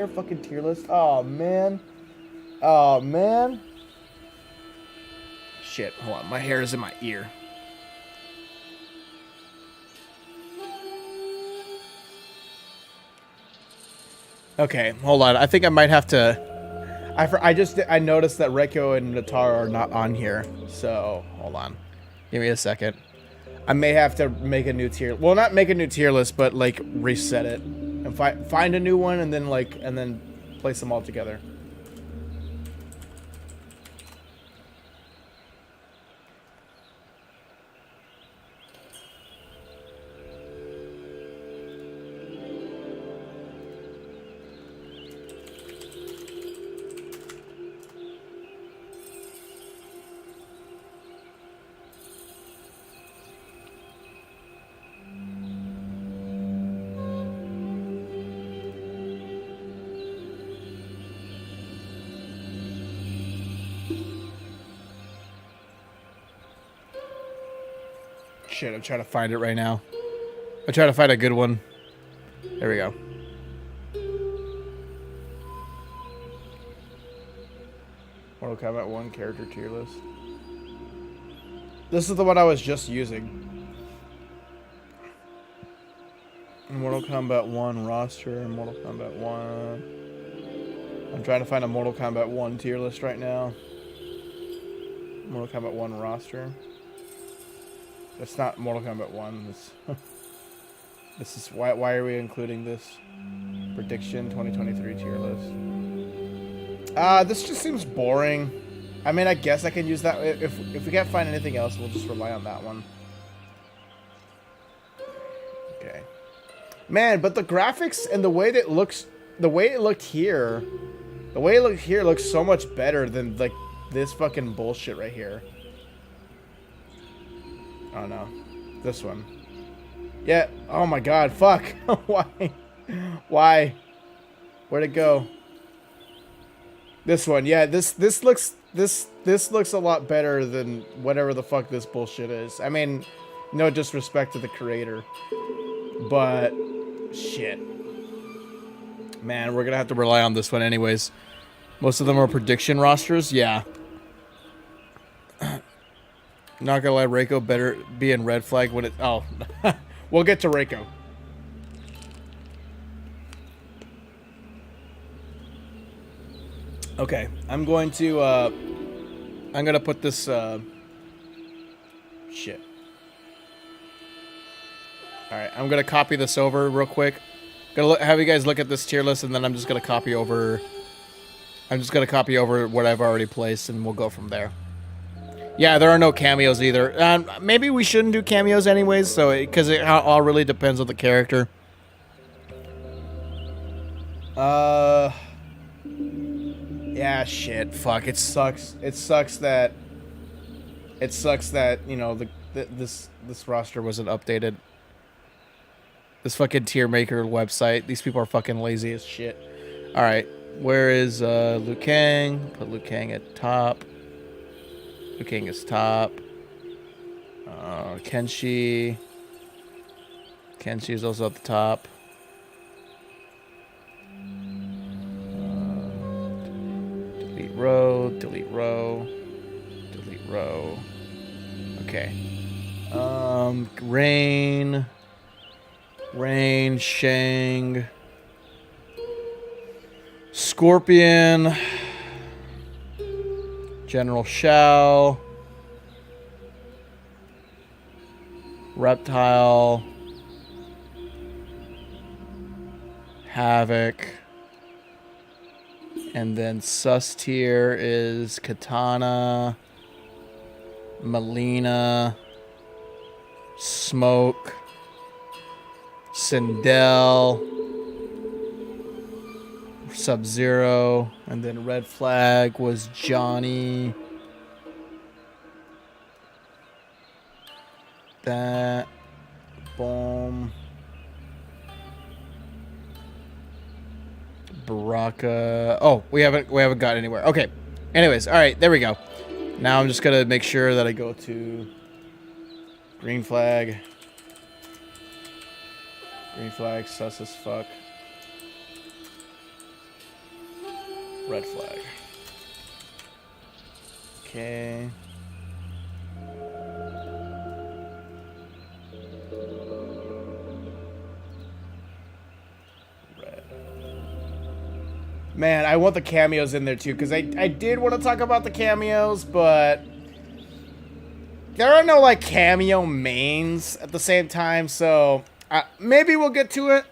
fucking tier list? Oh man. Oh man. Shit, hold on, my hair is in my ear. Okay, hold on. I think I might have to. I noticed that Reiko and Natara are not on here, so hold on. Give me a second. I may have to make a new tier. Well, not make a new tier list, but like reset it and find a new one, and then place them all together. Shit, I'm trying to find it right now. I'm trying to find a good one. There we go. Mortal Kombat 1 character tier list. This is the one I was just using. Mortal Kombat 1 roster, Mortal Kombat 1. I'm trying to find a Mortal Kombat 1 tier list right now. Mortal Kombat 1 roster. It's not Mortal Kombat 1. This is why are we including this? Prediction 2023 tier list. This just seems boring. I mean, I guess I can use that if we can't find anything else, we'll just rely on that one. Okay. Man, but the graphics and the way that it looks, the way it looked here looks so much better than like this fucking bullshit right here. Oh no, this one. Yeah. Oh my god. Fuck. Why? Why? Where'd it go? This one. Yeah. This looks a lot better than whatever the fuck this bullshit is. I mean, no disrespect to the creator, but shit. Man, we're gonna have to rely on this one anyways. Most of them are prediction rosters. Yeah. Not gonna lie, Reiko better be in red flag when it. Oh, we'll get to Reiko. Okay, I'm gonna put this shit. All right, I'm gonna copy this over real quick. Have you guys look at this tier list, and then I'm just gonna copy over. I'm just gonna copy over what I've already placed, and we'll go from there. Yeah, there are no cameos either. Maybe we shouldn't do cameos anyways, so because it all really depends on the character. Yeah, shit. Fuck. It sucks. It sucks that. You know this roster wasn't updated. This fucking tier maker website. These people are fucking lazy as shit. All right, where is Liu Kang? Put Liu Kang at top. Liu Kang is top. Kenshi. Kenshi is also at the top. Delete row. Delete row. Delete row. Okay. Rain, Shang, Scorpion, General Shao, Reptile, Havoc, and then sus tier is Katana, Melina, Smoke, Sindel, Sub-Zero, and then red flag was Johnny. That, boom. Baraka. Oh, we haven't got anywhere. Okay. Anyways, all right, there we go. Now I'm just gonna make sure that I go to green flag. Green flag, sus as fuck. Red flag. Okay. Red. Man, I want the cameos in there too, because I did want to talk about the cameos, but there are no like cameo mains at the same time, so maybe we'll get to it.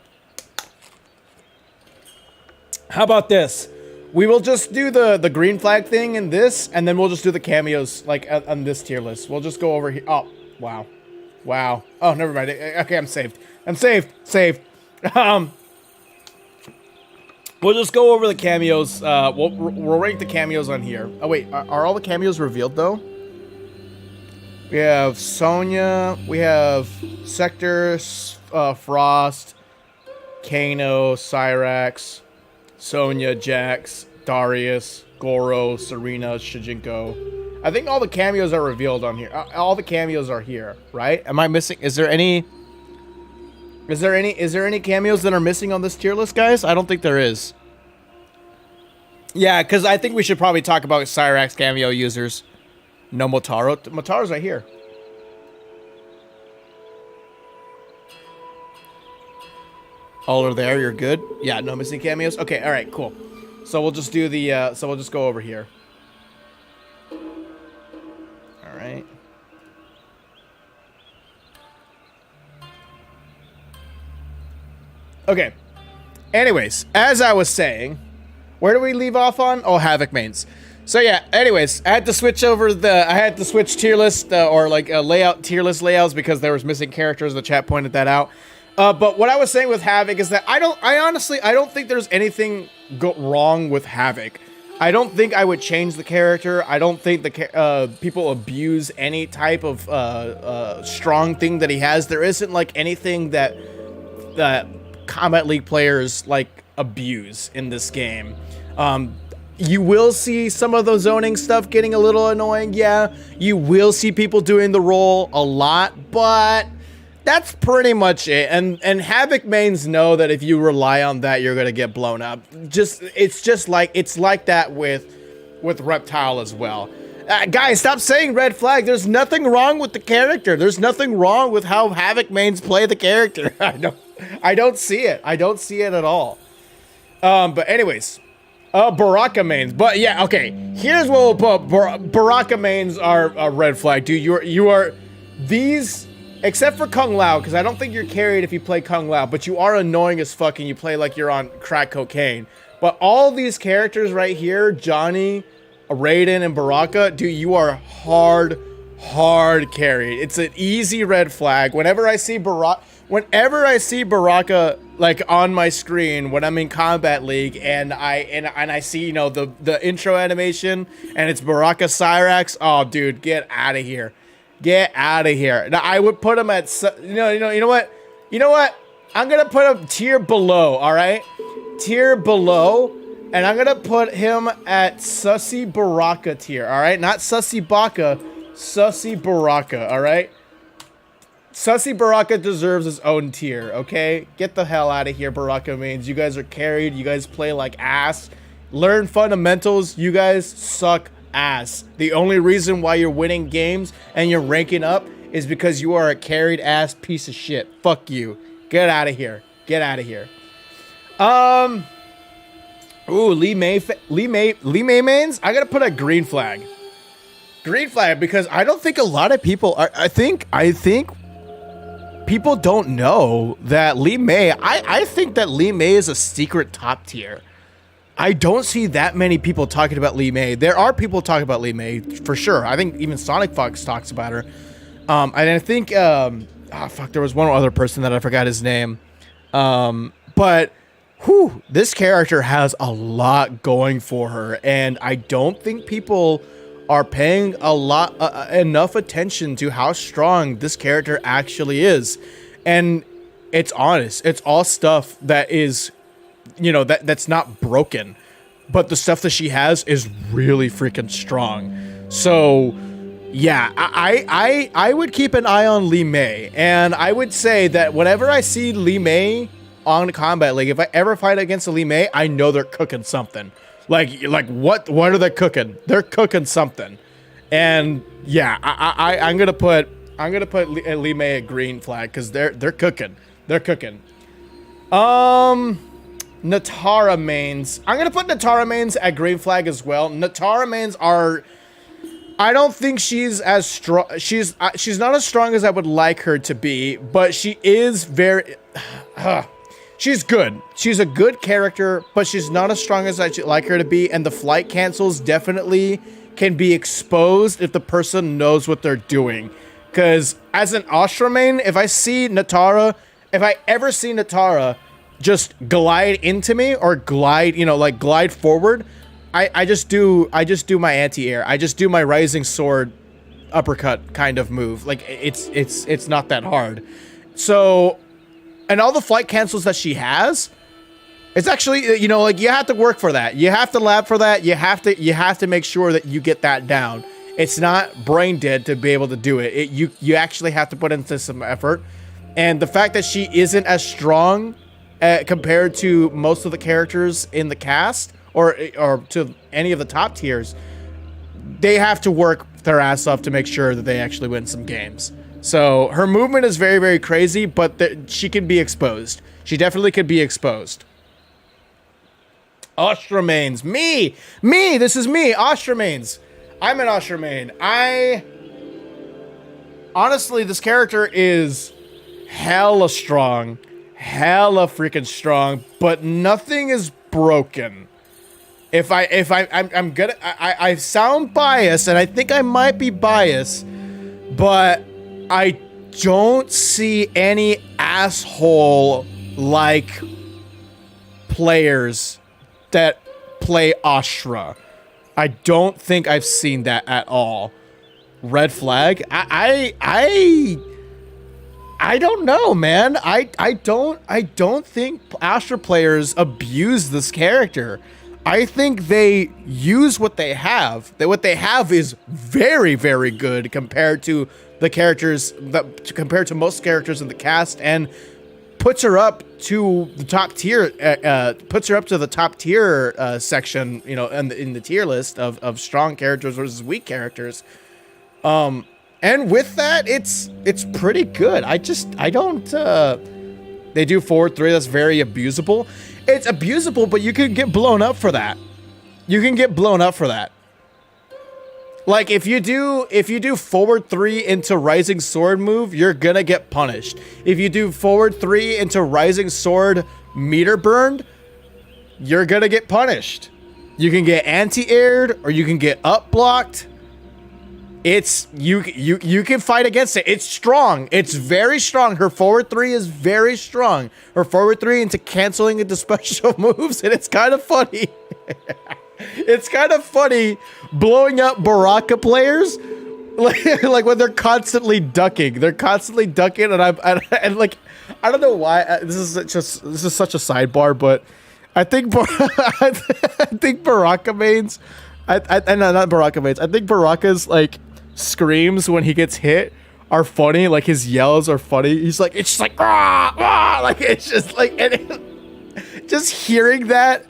How about this? We will just do the green flag thing in this, and then we'll just do the cameos like on this tier list. We'll just go over here. Oh, wow. Wow. Oh, never mind. Okay, I'm saved. I'm saved. Saved. We'll just go over the cameos. We'll rank the cameos on here. Oh, wait. Are all the cameos revealed, though? We have Sonya. We have Sector, Frost, Kano, Cyrax, Sonya, Jax, Darius, Goro, Serena, Shijinko. I think all the cameos are revealed on here. All the cameos are here, right? Am I missing? Is there any cameos that are missing on this tier list, guys? I don't think there is. Yeah, because I think we should probably talk about Cyrax cameo users. No Motaro. Motaro's right here. All are there. You're good. Yeah, no missing cameos. Okay. All right. Cool. So we'll just do the. So we'll just go over here. All right. Okay. Anyways, as I was saying, where do we leave off on? Oh, Havoc mains. So yeah, anyways, I had to switch tier list or like tier list layouts because there was missing characters. The chat pointed that out. But what I was saying with Havoc is that I honestly don't think there's anything wrong with Havoc. I don't think I would change the character. I don't think people abuse any type of strong thing that he has. There isn't like anything that Kombat League players like abuse in this game. You will see some of the zoning stuff getting a little annoying. Yeah, you will see people doing the role a lot, but that's pretty much it. And Havoc mains know that if you rely on that, you're gonna get blown up. It's like that with Reptile as well. Guys, stop saying red flag. There's nothing wrong with the character. There's nothing wrong with how Havoc mains play the character. I don't see it. I don't see it at all. But anyways, Baraka mains. But yeah, okay. Here's what we'll put. Baraka mains are a red flag, dude. You are these, except for Kung Lao, because I don't think you're carried if you play Kung Lao, but you are annoying as fuck and you play like you're on crack cocaine. But all these characters right here, Johnny, Raiden, and Baraka, dude, you are hard carried. It's an easy red flag. Whenever I see Baraka like on my screen when I'm in Combat League and I see, you know, the intro animation and it's Baraka Cyrax, oh dude, get out of here. Get out of here. Now I would put him at you know what? I'm going to put him tier below, all right? Tier below, and I'm going to put him at Sussy Baraka tier, all right? Not Sussy Baka, Sussy Baraka, all right? Sussy Baraka deserves his own tier, okay? Get the hell out of here, Baraka mains. You guys are carried. You guys play like ass. Learn fundamentals. You guys suck ass. The only reason why you're winning games and you're ranking up is because you are a carried ass piece of shit. Fuck you. Get out of here. Get out of here. Ooh, Lee May mains. I gotta put a green flag. Green flag, because I don't think a lot of people are. I think people don't know that Lee May. I think that Lee May is a secret top tier. I don't see that many people talking about Lee May. There are people talking about Lee May for sure. I think even Sonic Fox talks about her. And I think there was one other person that I forgot his name. But this character has a lot going for her, and I don't think people are paying enough attention to how strong this character actually is. And it's honest. It's all stuff that is, you know, that's not broken, but the stuff that she has is really freaking strong. So yeah, I would keep an eye on Lee May, and I would say that whenever I see Lee May on Combat League, if I ever fight against a Lee May, I know they're cooking something. Like what are they cooking? They're cooking something. And yeah, I'm gonna put Lee May a green flag because they're cooking. They're cooking. Natara mains. I'm gonna put Natara mains at green flag as well. Natara mains are. I don't think she's as strong. She's not as strong as I would like her to be, but she is very. She's good. She's a good character, but she's not as strong as I'd like her to be. And the flight cancels definitely can be exposed if the person knows what they're doing. Because as an Astra main, if I ever see Natara just glide into me or glide, glide forward, I just do my anti-air. I just do my rising sword uppercut kind of move. Like it's not that hard. So. And all the flight cancels that she has, it's actually, you have to work for that. You have to lab for that. You have to make sure that you get that down. It's not brain dead to be able to do it. You actually have to put into some effort. And the fact that she isn't as strong compared to most of the characters in the cast or to any of the top tiers, they have to work their ass off to make sure that they actually win some games. So her movement is very, very crazy, but she can be exposed. She definitely could be exposed. Astra mains. Me, this is me, Astra mains. I'm an Astra main. Honestly, this character is hella strong. Hella freaking strong, but nothing is broken. I sound biased, and I think I might be biased, but I don't see any asshole-like players that play Astra. I don't think I've seen that at all. Red flag? I don't know, man. I don't think Astra players abuse this character. I think they use what they have. What they have is very, very good compared to the characters compared to most characters in the cast, and puts her up to the top tier. Puts her up to the top tier section, in the tier list of strong characters versus weak characters. And with that, it's pretty good. I don't. They do 4-3. That's very abusable. It's abusable, but you could get blown up for that. You can get blown up for that. Like if you do forward 3 into rising sword move, you're gonna get punished. If you do forward 3 into rising sword meter burned, you're gonna get punished. You can get anti-aired or you can get up blocked. It's you can fight against it. It's strong. It's very strong. Her forward 3 is very strong. Her forward 3 into canceling into special moves, and it's kind of funny. It's kind of funny blowing up Baraka players, like when they're constantly ducking. They're constantly ducking, and like I don't know why. This is such a sidebar, but I think I think Baraka mains. No, not Baraka mains. I think Baraka's like screams when he gets hit are funny. Like his yells are funny. He's like, it's just like rah, rah, like it's just like, and just hearing that.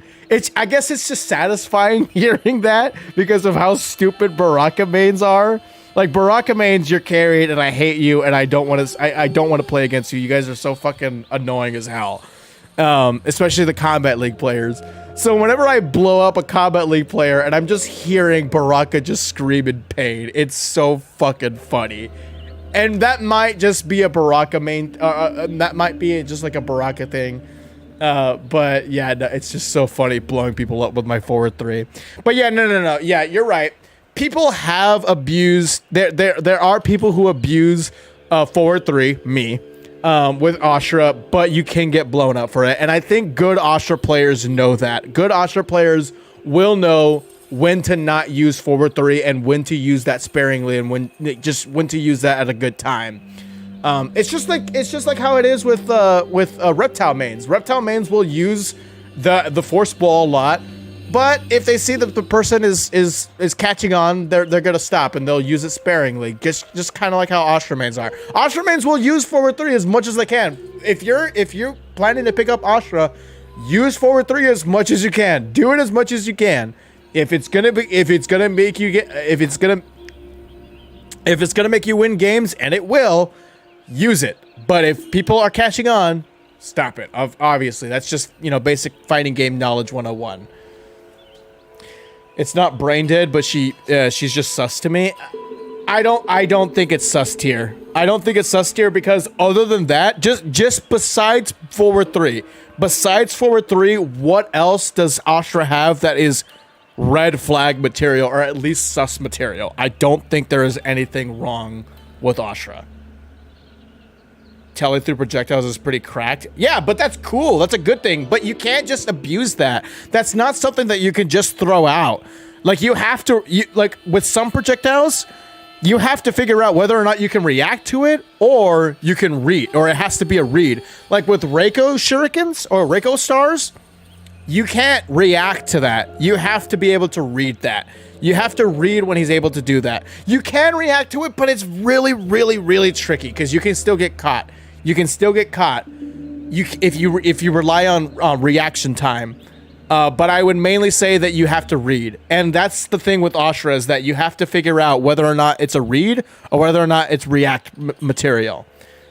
I guess it's just satisfying hearing that because of how stupid Baraka mains are. Like Baraka mains, you're carried, and I hate you, and I don't want to play against you. You guys are so fucking annoying as hell, especially the Kombat League players. So whenever I blow up a Kombat League player, and I'm just hearing Baraka just scream in pain, it's so fucking funny. And that might just be a Baraka main. That might be just like a Baraka thing. But yeah, no, it's just so funny blowing people up with my forward 3. But yeah, no. Yeah, you're right. People have abused. There are people who abuse forward 3, me, with Astra, but you can get blown up for it. And I think good Astra players know that. Good Astra players will know when to not use forward 3 and when to use that sparingly and when to use that at a good time. It's just like how it is with reptile mains. Reptile mains will use the force ball a lot, but if they see that the person is catching on, they're gonna stop and they'll use it sparingly. Just kind of like how Astra mains are. Astra mains will use forward 3 as much as they can. If you're planning to pick up Astra, use forward 3 as much as you can. Do it as much as you can. If it's gonna make you win games, and it will. Use it. But if people are catching on, stop it. Obviously, that's just, basic fighting game knowledge 101. It's not brain dead, but she's just sus to me. I don't think it's sus tier. I don't think it's sus tier because other than that, just besides forward 3, what else does Astra have that is red flag material or at least sus material? I don't think there is anything wrong with Astra. Telling through projectiles is pretty cracked. Yeah, but that's cool. That's a good thing. But you can't just abuse that. That's not something that you can just throw out. Like you have to, like with some projectiles, you have to figure out whether or not you can react to it or you can read, or it has to be a read. Like with Reiko shurikens or Reiko stars, you can't react to that. You have to be able to read that. You have to read when he's able to do that. You can react to it, but it's really, really, really tricky because you can still get caught. You can still get caught if you rely on reaction time. But I would mainly say that you have to read. And that's the thing with Astra is that you have to figure out whether or not it's a read or whether or not it's react material.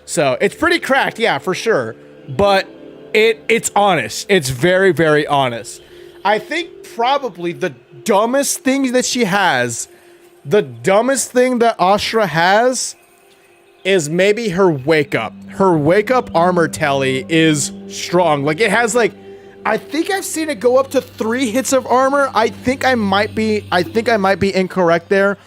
So it's pretty cracked, yeah, for sure. But it's honest. It's very, very honest. I think probably the dumbest thing that she has, the dumbest thing that Astra has is maybe her wake up. Her wake up armor tally is strong. Like it has like, I think I've seen it go up to 3 hits of armor. I think I might be incorrect there,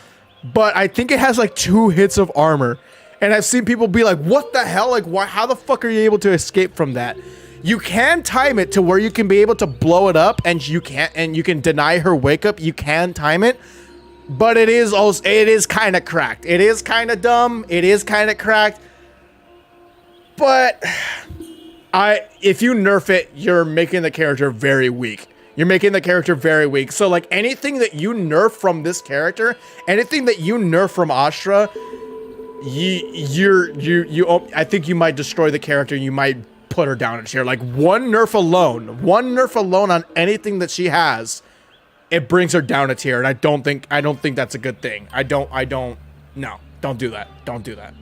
but I think it has like 2 hits of armor. And I've seen people be like, what the hell? Like why, how the fuck are you able to escape from that? You can time it to where you can be able to blow it up and you can deny her wake up. You can time it. But it is kind of cracked. It is kind of dumb. It is kind of cracked. But if you nerf it, you're making the character very weak. You're making the character very weak. So like anything that you nerf from this character, anything that you nerf from Astra, I think you might destroy the character. You might put her down a tier. Like one nerf alone on anything that she has, it brings her down a tier, and I don't think that's a good thing. No, don't do that. Don't do that.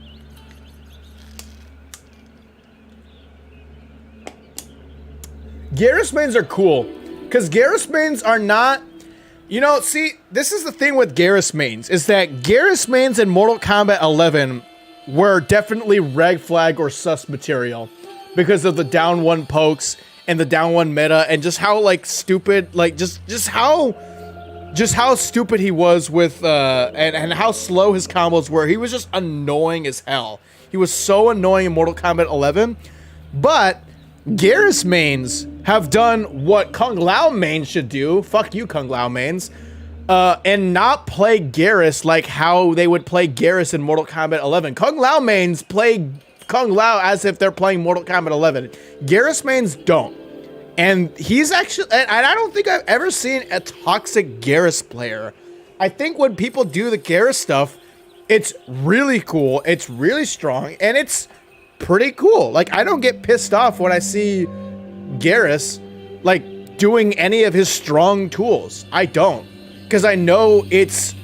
Garrus mains are cool, because Garrus mains are not, You know, see, this is the thing with Garrus mains, is that Garrus mains in Mortal Kombat 11 were definitely red flag or sus material because of the down one pokes and the down one meta and just how like stupid, like just how stupid he was with and how slow his combos were. He was just annoying as hell. He was so annoying in Mortal Kombat 11, but Garrus mains have done what Kung Lao mains should do. Fuck you, Kung Lao mains. And not play Garrus like how they would play Garrus in Mortal Kombat 11. Kung Lao mains play Kung Lao as if they're playing Mortal Kombat 11. Garrus mains don't. And he's actually, and I don't think I've ever seen a toxic Garrus player. I think when people do the Garrus stuff, it's really cool, it's really strong, and it's pretty cool. Like, I don't get pissed off when I see Garrus, like, doing any of his strong tools. I don't. Because I know it's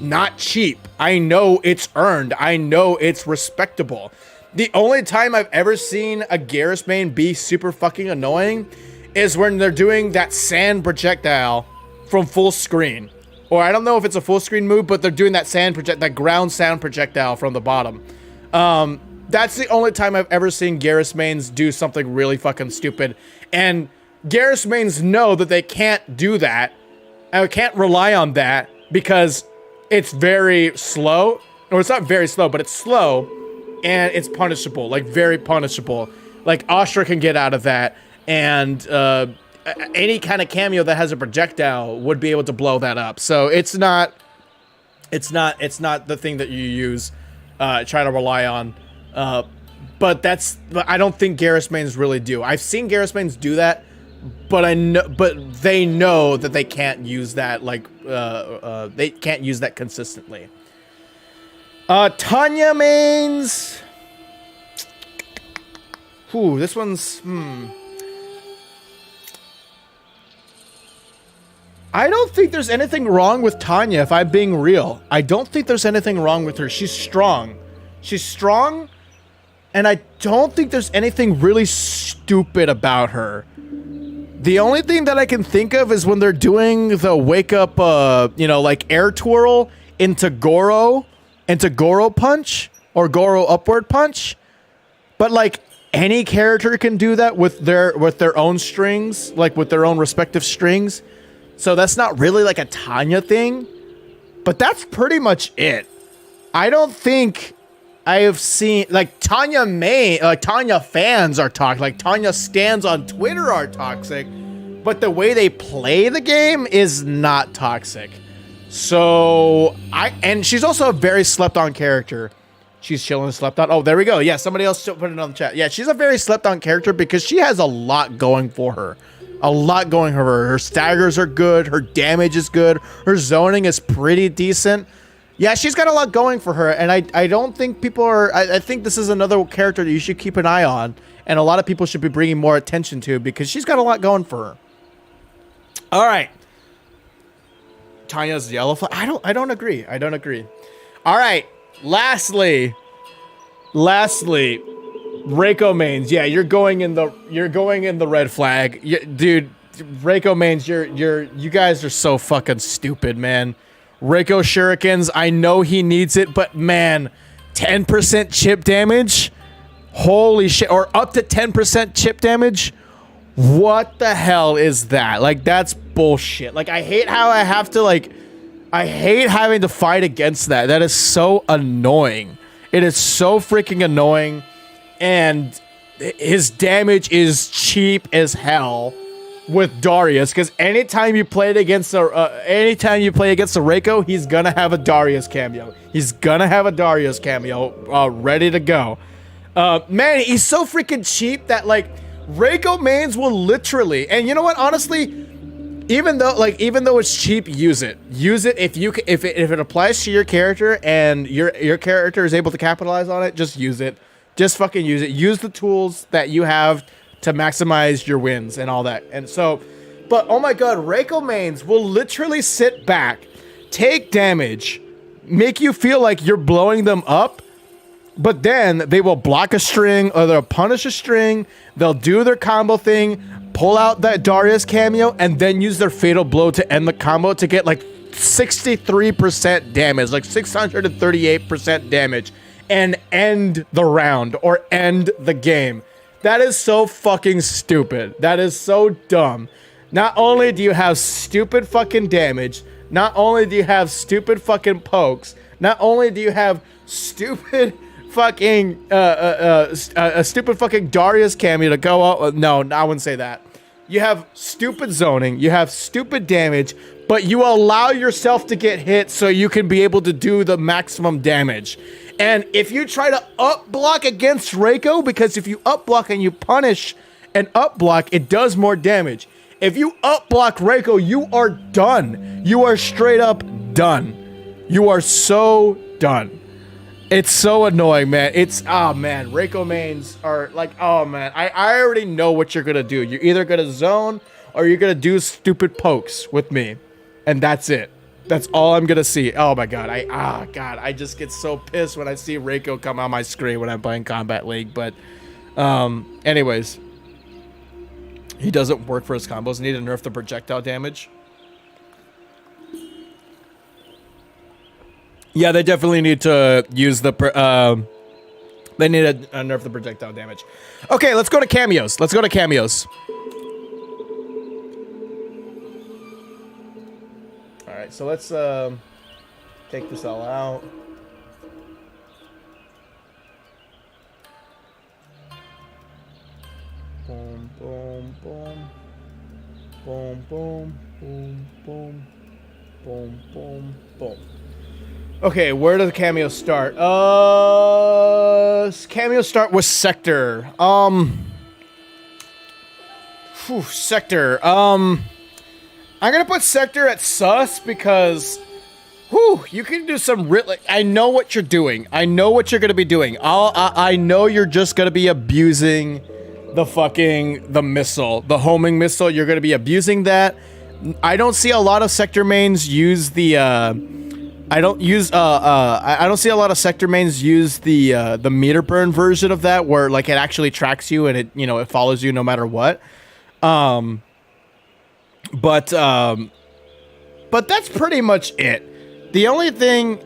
not cheap. I know it's earned. I know it's respectable. The only time I've ever seen a Garrus main be super fucking annoying is when they're doing that sand projectile from full screen. Or I don't know if it's a full screen move, but they're doing that ground sound projectile from the bottom. That's the only time I've ever seen Garrus mains do something really fucking stupid. And Garrus mains know that they can't do that. I can't rely on that because it's very slow. Or it's not very slow, but it's slow. And it's punishable. Like, very punishable. Like, Astra can get out of that. And any kind of Kameo that has a projectile would be able to blow that up. So it's not the thing that you use, try to rely on. But I don't think Garrus mains really do. I've seen Garrus mains do that, but they know that they can't use that, like, they can't use that consistently. Tanya mains. Ooh, this one's, I don't think there's anything wrong with Tanya, if I'm being real. I don't think there's anything wrong with her. She's strong. She's strong, and I don't think there's anything really stupid about her. The only thing that I can think of is when they're doing the wake up, like air twirl into Goro punch, or Goro upward punch. But like, any character can do that with their own strings, like with their own respective strings. So that's not really like a Tanya thing, but that's pretty much it. I don't think I have seen, like, Tanya fans are toxic, like Tanya stans on Twitter are toxic, but the way they play the game is not toxic. So and she's also a very slept on character. She's chilling and slept on. Oh, there we go. Yeah, somebody else put it on the chat. Yeah, she's a very slept on character because she has a lot going for her. A lot going for her. Her staggers are good. Her damage is good. Her zoning is pretty decent. Yeah, she's got a lot going for her. And I don't think people are... I think this is another character that you should keep an eye on. And a lot of people should be bringing more attention to because she's got a lot going for her. All right. Tanya's yellow flag. I don't agree. I don't agree. All right. Lastly, Reiko mains. Yeah, you're going in the red flag. Dude, Reiko mains, you guys are so fucking stupid, man. Reiko shurikens, I know he needs it, but man, 10% chip damage? Holy shit, or up to 10% chip damage? What the hell is that? Like, that's bullshit. Like, I hate how I have to, like, I hate having to fight against that. That is so annoying. It is so freaking annoying. And his damage is cheap as hell with Darius, because anytime you play against the Reiko, he's gonna have a Darius cameo. He's gonna have a Darius cameo ready to go. Man, he's so freaking cheap that, like, Reiko mains will literally, and you know what? Honestly, even though it's cheap, use it. Use it if it applies to your character and your character is able to capitalize on it. Just use it. Just fucking use it. Use the tools that you have to maximize your wins and all that. And so, but oh my god, Reiko mains will literally sit back, take damage, make you feel like you're blowing them up, but then they will block a string or they'll punish a string, they'll do their combo thing, pull out that Darius cameo, and then use their fatal blow to end the combo to get like 63% damage, like 638% damage, and end the round or end the game. That is so fucking stupid. That is so dumb. Not only do you have stupid fucking damage, not only do you have stupid fucking pokes, not only do you have stupid fucking a stupid fucking Darius cameo to go out. No, I wouldn't say that. You have stupid zoning, you have stupid damage, but you allow yourself to get hit so you can be able to do the maximum damage. And if you try to up block against Reiko, because if you up block and you punish an up block, it does more damage. If you up block Reiko, you are done. You are straight up done. You are so done. It's so annoying, man. Oh man, Reiko mains are like, oh man, I already know what you're gonna do. You're either gonna zone or you're gonna do stupid pokes with me, and that's it. That's all I'm gonna see. Oh my god, I just get so pissed when I see Reiko come on my screen when I'm playing Kombat League. But, anyways, he doesn't work for his combos. Need to nerf the projectile damage. Yeah, they definitely need to use the, they need to nerf the projectile damage. Okay, let's go to cameos. Let's go to cameos. Alright, so let's, take this all out. Boom, boom, boom. Boom, boom, boom, boom. Boom, boom, boom. Okay, where does the cameo start? Cameo start with Sector. Sector. I'm gonna put Sector at sus because, you can do some I know what you're doing. I know what you're gonna be doing. I know you're just gonna be abusing the missile, the homing missile. You're gonna be abusing that. I don't see a lot of Sector mains use the, I don't see a lot of Sector mains use the meter burn version of that, where like it actually tracks you and it follows you no matter what. But that's pretty much it. The only thing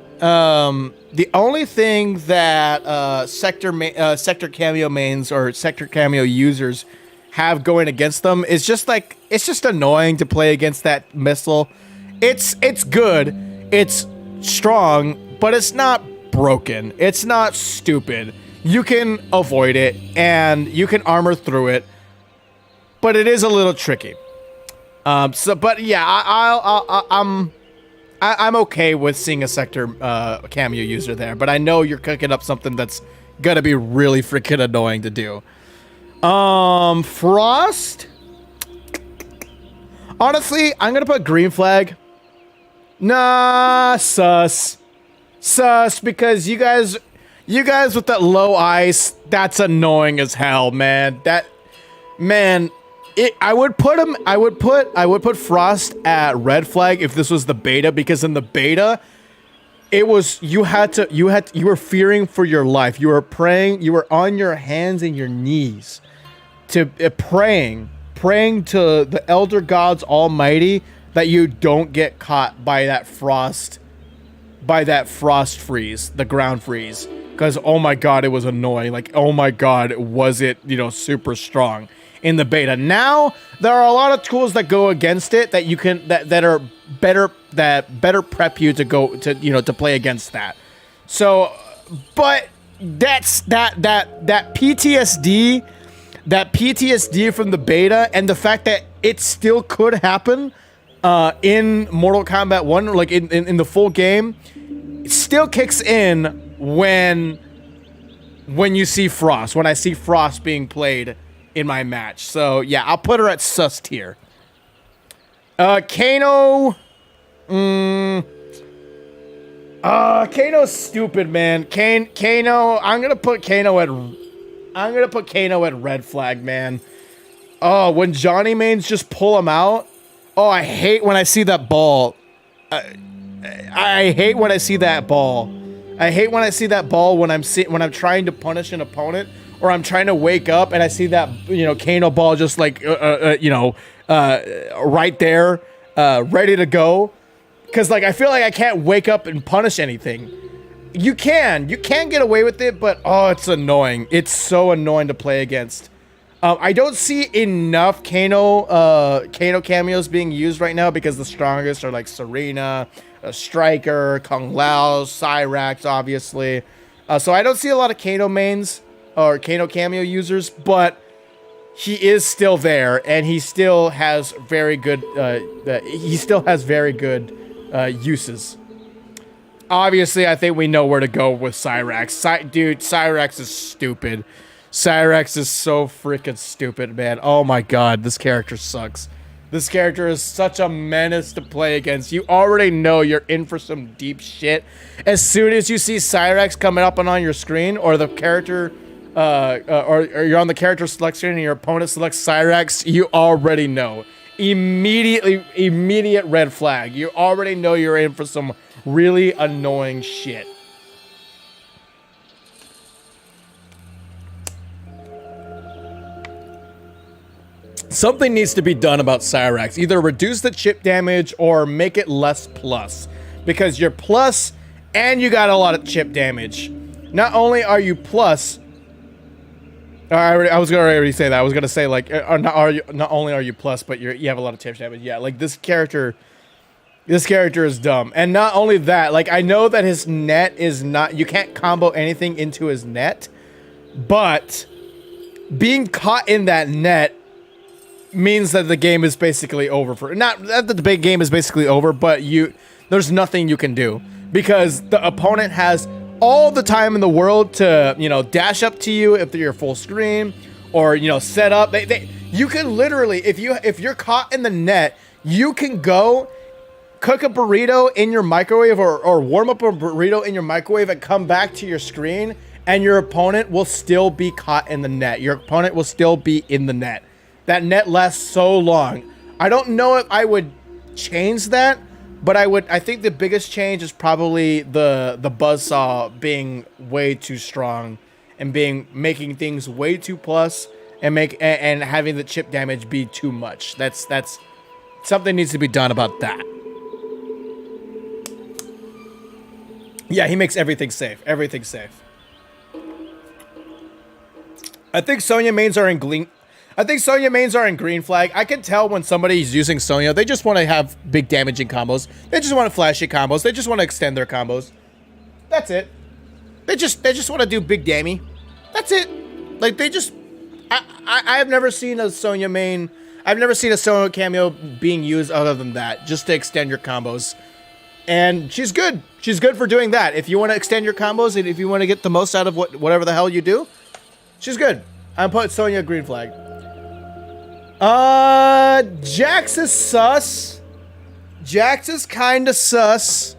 that Sector cameo mains or Sector cameo users have going against them is just like, it's just annoying to play against that missile. It's good. It's strong, but it's not broken. It's not stupid. You can avoid it and you can armor through it, but it is a little tricky. But yeah, I'm okay with seeing a Sector cameo user there, but I know you're cooking up something that's gonna be really freaking annoying to do. Frost. Honestly, I'm gonna put green flag. Nah, sus, because you guys with that low ice, that's annoying as hell, man. I would put Frost at red flag if this was the beta, because in the beta, it was, you were fearing for your life. You were praying, you were on your hands and your knees to praying to the Elder Gods Almighty that you don't get caught by that frost freeze, the ground freeze. Because, oh my god, it was annoying. Like, oh my god, was it, super strong in the beta. Now, there are a lot of tools that go against it that you can, that are better, that better prep you to go to, to play against that. So, but that's, that PTSD from the beta, and the fact that it still could happen in Mortal Kombat 1, like in the full game, it still kicks in when you see Frost, when I see Frost being played in my match. So yeah, I'll put her at sus tier. Kano, Kano's stupid, man. Kano, I'm gonna put Kano at red flag, man. Oh, when Johnny mains just pull him out. Oh, I hate when I see that ball. I hate when I see that ball. I hate when I see that ball when I'm trying to punish an opponent, or I'm trying to wake up and I see that, you know, Kano ball just like, right there, ready to go. Cause like, I feel like I can't wake up and punish anything. You can get away with it, but oh, it's annoying. It's so annoying to play against. I don't see enough Kano cameos being used right now because the strongest are like Serena, Striker, Kung Lao, Cyrax, obviously. So I don't see a lot of Kano mains or Kano cameo users, but he is still there, and he still has very good. Uses. Obviously, I think we know where to go with Cyrax. Dude, Cyrax is stupid. Cyrax is so freaking stupid, man. Oh my god, this character sucks. This character is such a menace to play against. You already know you're in for some deep shit. As soon as you see Cyrax coming up and on your screen, or the character, or you're on the character select screen and your opponent selects Cyrax, you already know. Immediate red flag. You already know you're in for some really annoying shit. Something needs to be done about Cyrax. Either reduce the chip damage or make it less plus. Because you're plus and you got a lot of chip damage. Not only are you plus... I was gonna already say that. I was gonna say like, not only are you plus, but you have a lot of chip damage. Yeah, like this character is dumb. And not only that, like I know that his net is not... You can't combo anything into his net. But being caught in that net means that the game is basically over for... Not that the big game is basically over, but there's nothing you can do. Because the opponent has all the time in the world to, you know, dash up to you if you're full screen, or, you know, set up. You can literally, if you're caught in the net, you can go cook a burrito in your microwave or warm up a burrito in your microwave and come back to your screen, and your opponent will still be caught in the net. Your opponent will still be in the net. That net lasts so long. I don't know if I would change that, but I think the biggest change is probably the buzzsaw being way too strong and making things way too plus and having the chip damage be too much. That's something needs to be done about that. Yeah, he makes everything safe. Everything safe. I think Sonya mains are in green. I think Sonya mains are in green flag. I can tell when somebody's using Sonya, they just want to have big damaging combos. They just want to flashy combos. They just want to extend their combos. That's it. They just want to do big dammy. That's it. Like they just... I have never seen a Sonya main... I've never seen a Sonya cameo being used other than that, just to extend your combos. And she's good. She's good for doing that. If you want to extend your combos and if you want to get the most out of whatever the hell you do, she's good. I'm putting Sonya green flag. Jax is sus. Jax is kinda sus.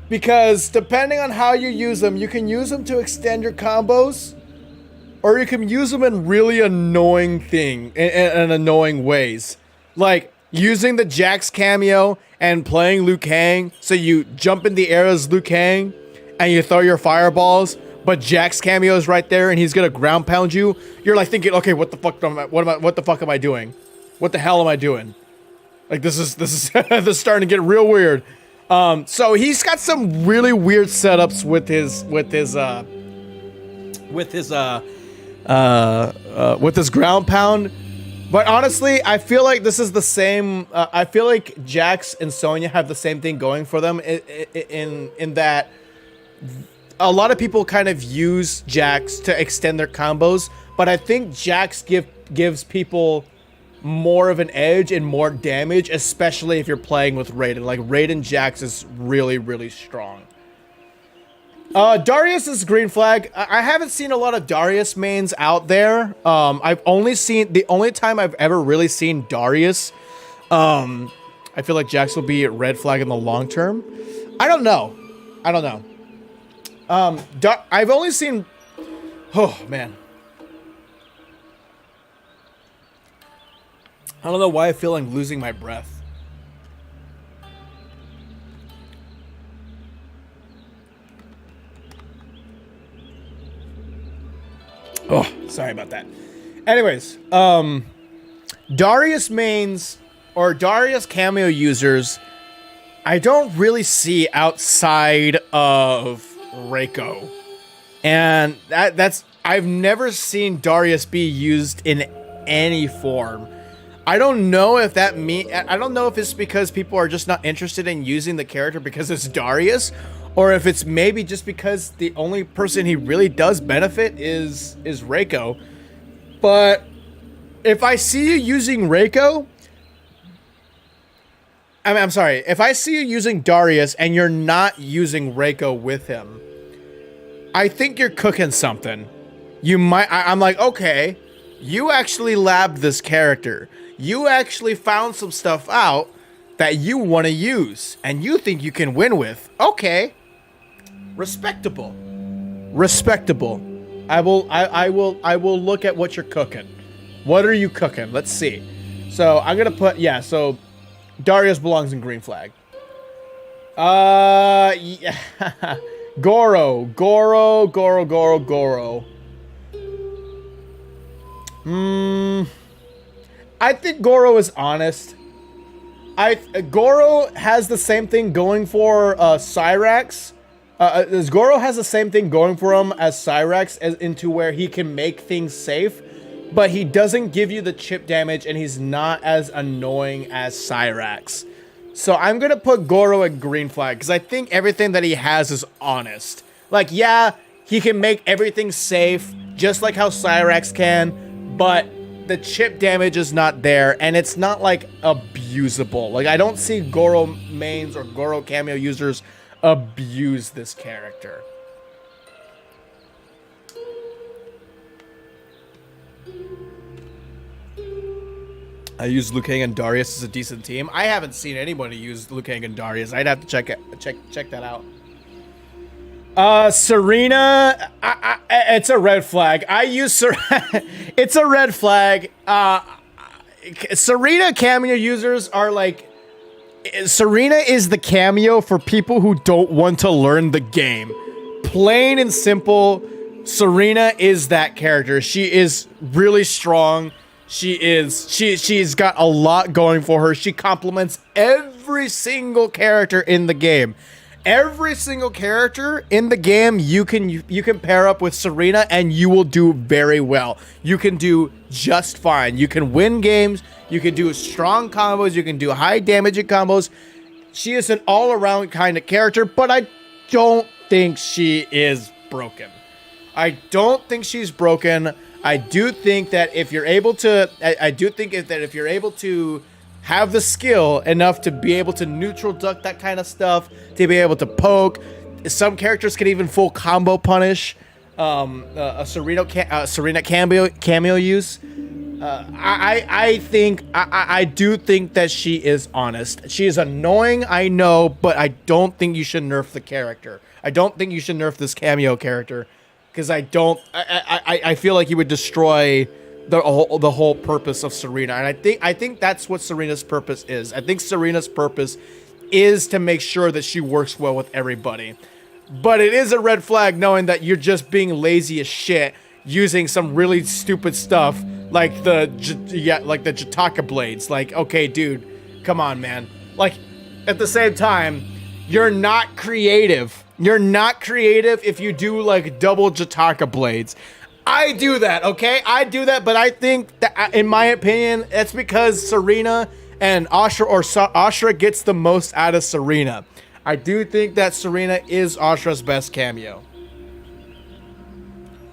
Because depending on how you use them, you can use them to extend your combos, or you can use them in really annoying in annoying ways. Like using the Jax cameo and playing Liu Kang, so you jump in the air as Liu Kang and you throw your fireballs, but Jax cameo is right there and he's gonna ground pound you. You're like thinking, okay, what the fuck am I doing? What the hell am I doing? Like this is this is starting to get real weird. So he's got some really weird setups with his ground pound. But honestly, I feel like this is the same. I feel like Jax and Sonya have the same thing going for them in that a lot of people kind of use Jax to extend their combos, but I think Jax gives people more of an edge and more damage, especially if you're playing with Raiden. Like Raiden Jax is really, really strong. Darius is green flag. I haven't seen a lot of Darius mains out there. I've only seen, the only time I've ever really seen Darius, I feel like Jax will be red flag in the long term. I don't know. I've only seen, oh man. I don't know why I feel like losing my breath. Oh, sorry about that. Anyways, Darius mains or Darius Kameo users, I don't really see outside of Reiko. And that's I've never seen Darius be used in any form. I don't know if I don't know if it's because people are just not interested in using the character because it's Darius, or if it's maybe just because the only person he really does benefit is Reiko. But if I see you using Reiko, I'm sorry, if I see you using Darius and you're not using Reiko with him, I think you're cooking something. You might, I'm like, okay, you actually labbed this character. You actually found some stuff out that you want to use and you think you can win with. Okay. Respectable. Respectable. I will look at what you're cooking. What are you cooking? Let's see. So I'm going to put, yeah, so Darius belongs in green flag. Yeah. Goro. I think Goro is honest. Goro has the same thing going for Cyrax. Goro has the same thing going for him as Cyrax, as into where he can make things safe, but he doesn't give you the chip damage, and he's not as annoying as Cyrax. So I'm gonna put Goro at green flag because I think everything that he has is honest. Like, yeah, he can make everything safe, just like how Cyrax can, but the chip damage is not there, and it's not like abusable. Like, I don't see Goro mains or Goro Kameo users abuse this character. I use Liu Kang and Darius as a decent team. I haven't seen anybody use Liu Kang and Darius. I'd have to check that out. Serena, it's a red flag. It's a red flag. Serena Kameo users are like, Serena is the Kameo for people who don't want to learn the game. Plain and simple, Serena is that character. She is really strong. She's got a lot going for her. She complements every single character in the game. Every single character in the game you can pair up with Serena and you will do very well. You can do just fine. You can win games. You can do strong combos. You can do high damaging combos. She is an all-around kind of character, but I don't think she is broken. I don't think she's broken. I do think that if you're able to, if you're able to have the skill enough to be able to neutral duck that kind of stuff, to be able to poke. Some characters can even full combo punish. A Serena Kameo use. I do think that she is honest. She is annoying, I know, but I don't think you should nerf the character. I don't think you should nerf this Kameo character because I feel like you would destroy the whole purpose of Serena, and I think that's what Serena's purpose is. I think Serena's purpose is to make sure that she works well with everybody. But it is a red flag knowing that you're just being lazy as shit, using some really stupid stuff like the Jataka blades. Like, okay, dude, come on, man. Like, at the same time, you're not creative. You're not creative if you do like double Jataka blades. I do that, okay? I do that, but I think that, in my opinion, it's because Serena and Ashra gets the most out of Serena. I do think that Serena is Ashra's best Kameo.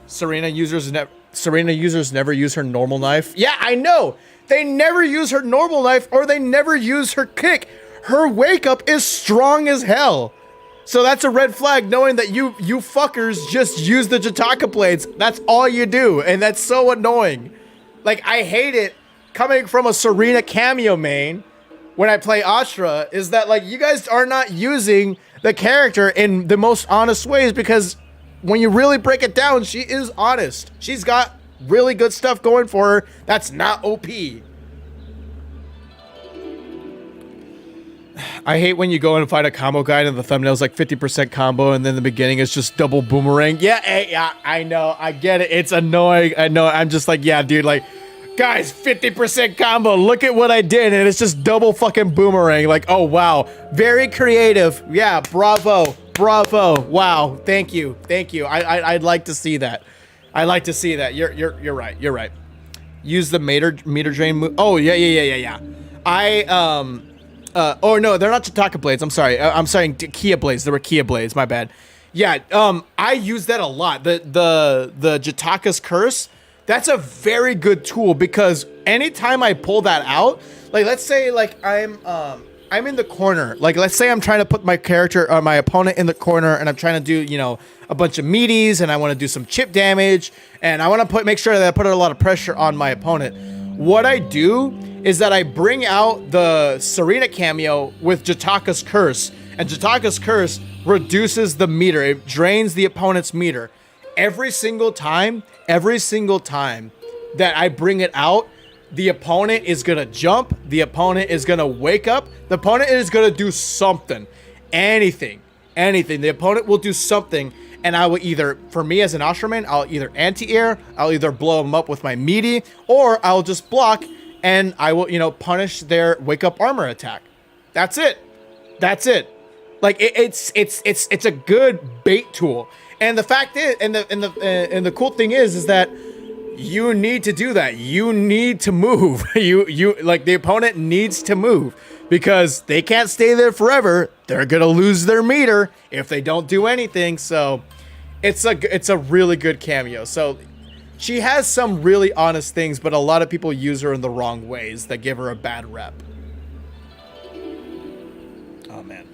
Serena users never use her normal knife. Yeah, I know. They never use her normal knife, or they never use her kick. Her wake up is strong as hell. So that's a red flag, knowing that you fuckers just use the Jataka blades. That's all you do, and that's so annoying. Like, I hate it coming from a Serena Kameo main when I play Ashra, is that, like, you guys are not using the character in the most honest ways, because when you really break it down, she is honest. She's got really good stuff going for her that's not OP. I hate when you go and find a combo guide and the thumbnail's like 50% combo and then the beginning is just double boomerang. Yeah, I know. I get it. It's annoying. I know. I'm just like, yeah, dude, like, guys, 50% combo. Look at what I did. And it's just double fucking boomerang. Like, oh, wow. Very creative. Yeah, bravo. Bravo. Wow. Thank you. Thank you. I'd like to see that. I'd like to see that. You're right. You're right. Use the meter drain move. Oh, yeah. Oh no, they're not Jataka blades. I'm sorry. I'm sorry, Kia blades. They were Kia blades. My bad. Yeah. I use that a lot. The Jataka's curse. That's a very good tool because anytime I pull that out, like let's say like I'm in the corner. Like let's say I'm trying to put my character or my opponent in the corner, and I'm trying to do a bunch of meaties, and I want to do some chip damage, and I want to make sure that I put a lot of pressure on my opponent. What I do is that I bring out the Serena Kameo with Jataka's Curse, and Jataka's Curse reduces the meter. It drains the opponent's meter. Every single time that I bring it out, the opponent is going to jump, the opponent is going to wake up, the opponent is going to do something. Anything. The opponent will do something, and I will either, for me as an Ashraman, I'll either anti-air, I'll either blow them up with my meaty, or I'll just block, and I will, punish their wake-up armor attack. That's it. Like, it's a good bait tool. And the fact is, and the cool thing is that you need to do that. You need to move. You like the opponent needs to move because they can't stay there forever. They're gonna lose their meter if they don't do anything. So it's a really good cameo. So she has some really honest things, but a lot of people use her in the wrong ways that give her a bad rep. Oh man,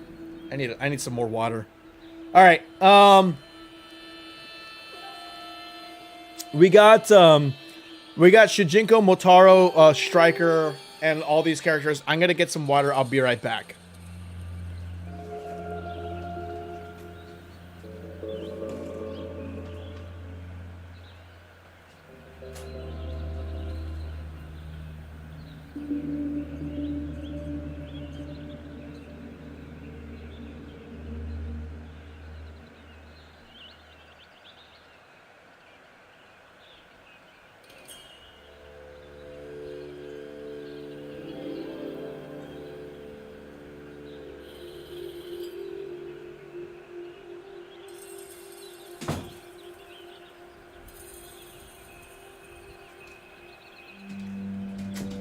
I need some more water. All right. We got Shujinko, Motaro, Striker, and all these characters. I'm gonna get some water. I'll be right back.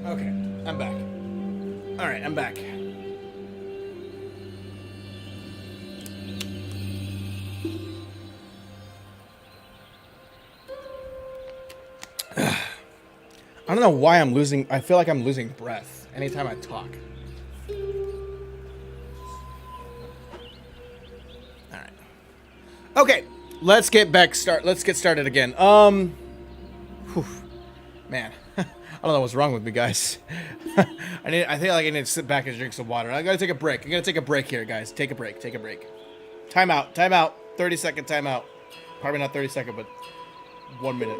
Okay, I'm back. All right, I'm back. I don't know why I feel like I'm losing breath anytime I talk. All right. Okay, let's get started again. Whew, man. I don't know what's wrong with me, guys. I feel like I need to sit back and drink some water. I gotta take a break. I'm gonna take a break here, guys. Take a break. Time out. 30-second timeout. Probably not 30-second, but 1 minute.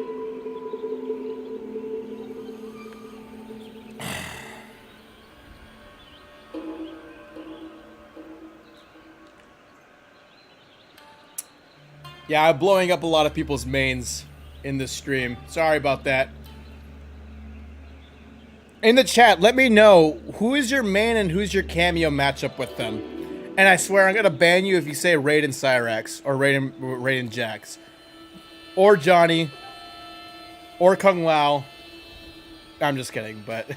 Yeah, I'm blowing up a lot of people's mains in this stream. Sorry about that. In the chat, let me know who is your main and who's your cameo matchup with them. And I swear I'm gonna ban you if you say Raiden Cyrax or Raiden Jax. Or Johnny. Or Kung Lao. I'm just kidding, but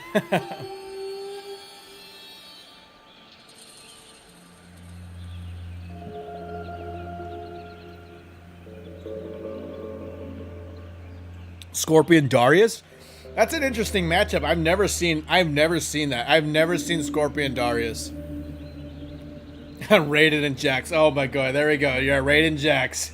Scorpion Darius? That's an interesting matchup. I've never seen that. I've never seen Scorpion Darius. Raiden and Jax. Oh my god, there we go. You're Raiden Jax.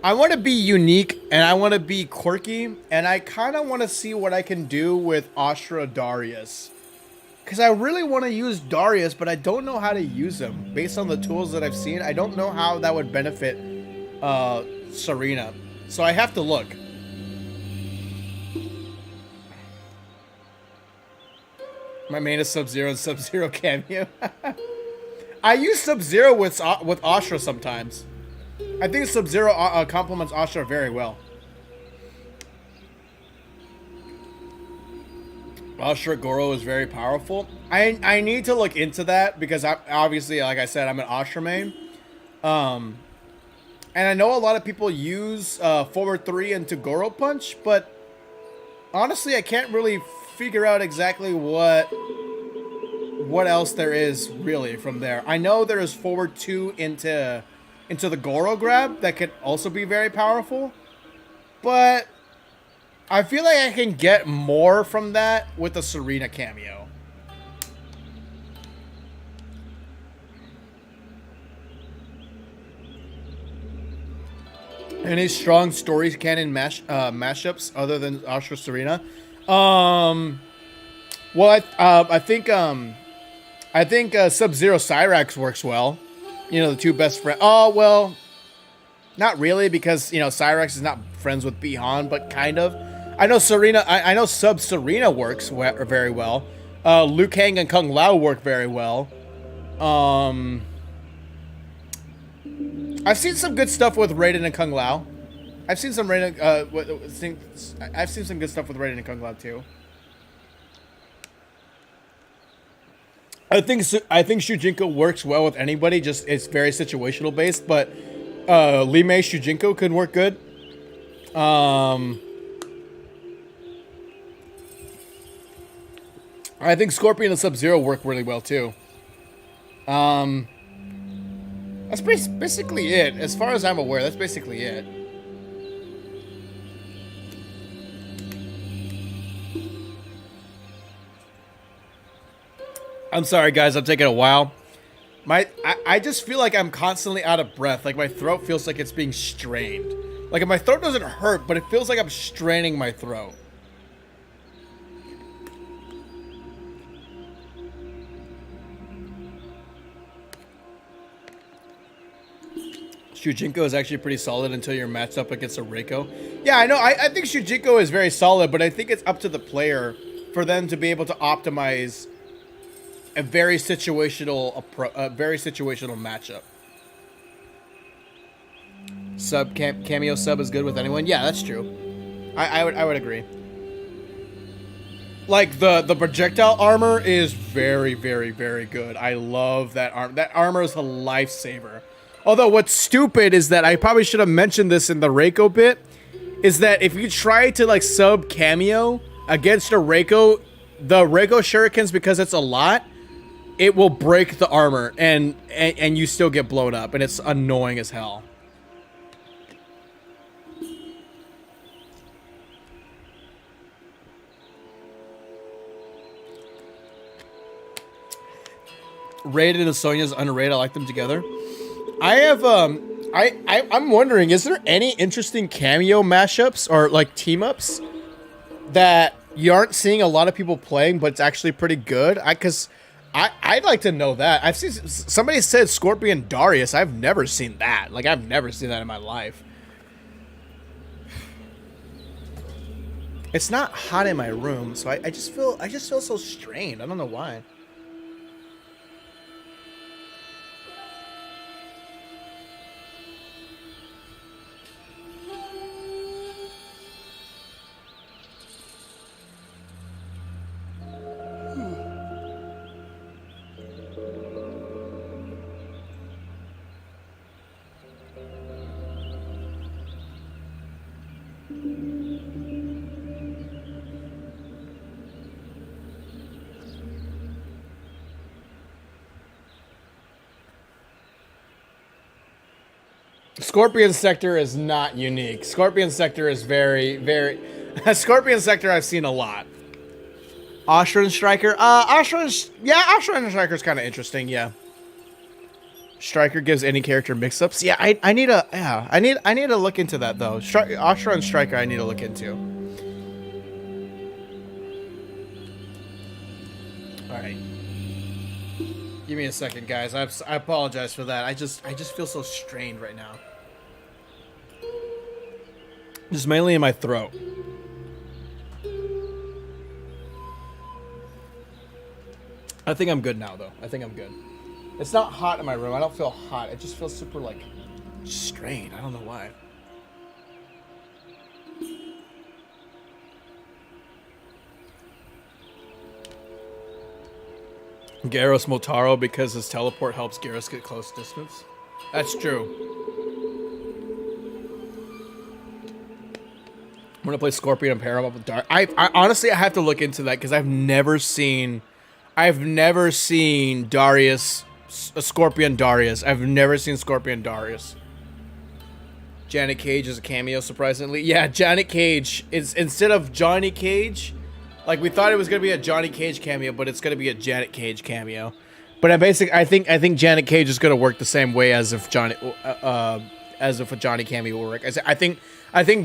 I want to be unique and I want to be quirky and I kind of want to see what I can do with Ashra Darius. Because I really want to use Darius, but I don't know how to use him. Based on the tools that I've seen, I don't know how that would benefit Serena. So I have to look. My main is Sub-Zero and Sub-Zero Kameo. I use Sub-Zero with Astra sometimes. I think Sub-Zero complements Astra very well. Astra Goro is very powerful. I need to look into that because obviously, like I said, I'm an Astra main. And I know a lot of people use forward 3 into Goro Punch, but honestly, I can't really figure out exactly what else there is really from there. I know there is forward 2 into the Goro grab that could also be very powerful, but I feel like I can get more from that with the Serena Kameo. Any strong story canon mashups other than Astra Serena? Well, I think Sub-Zero Cyrax works well. You know, the two best friends. Oh well, not really, because you know Cyrax is not friends with Bihan, but kind of. I know Serena. I know Sub Serena works very well. Liu Kang and Kung Lao work very well. I've seen some good stuff with Raiden and Kung Lao. I've seen some Raiden. I've seen some good stuff with Raiden and Kung Lao too. I think Shujinko works well with anybody. Just it's very situational based, but Lee Mei Shujinko could work good. I think Scorpion and Sub-Zero work really well too. That's basically it. As far as I'm aware, that's basically it. I'm sorry, guys. I'm taking a while. I just feel like I'm constantly out of breath. Like my throat feels like it's being strained. Like my throat doesn't hurt, but it feels like I'm straining my throat. Shujinko is actually pretty solid until you're matched up against a Reiko. Yeah, I know. I think Shujinko is very solid, but I think it's up to the player for them to be able to optimize a very situational matchup. Kameo sub is good with anyone. Yeah, that's true. I would agree. Like the projectile armor is very, very, very good. I love that armor. That armor is a lifesaver. Although what's stupid is that I probably should have mentioned this in the Reiko bit, is that if you try to like sub Kameo against a Reiko, the Reiko shurikens, because it's a lot, it will break the armor and you still get blown up, and it's annoying as hell. Raiden and Sonya's underrated. I like them together. I have I'm wondering, is there any interesting Kameo mashups or like team ups that you aren't seeing a lot of people playing, but it's actually pretty good? I'd like to know that. I've seen somebody said Scorpion Darius. I've never seen that. Like I've never seen that in my life. It's not hot in my room, so I just feel so strained. I don't know why. Scorpion Sector is not unique. Scorpion Sector is very, very... Scorpion Sector I've seen a lot. Astra and Striker? Astra and Striker is kind of interesting, yeah. Striker gives any character mix-ups? Yeah, I need to look into that, though. Astra and Striker I need to look into. Alright, right. Give me a second, guys. I apologize for that. I just feel so strained right now. Just mainly in my throat. I think I'm good now, though. I think I'm good. It's not hot in my room. I don't feel hot. It just feels super, like, strained. I don't know why. Gyros Motaro because his teleport helps Gyros get close distance. That's true. I'm gonna play Scorpion and pair him up with Dark. I honestly I have to look into that because I've never seen Darius, Scorpion Darius. I've never seen Scorpion Darius. Janet Cage is a cameo, surprisingly. Yeah, Janet Cage is instead of Johnny Cage. Like, we thought it was gonna be a Johnny Cage cameo, but it's gonna be a Janet Cage cameo. But I think Janet Cage is gonna work the same way as if a Johnny cameo will work. I think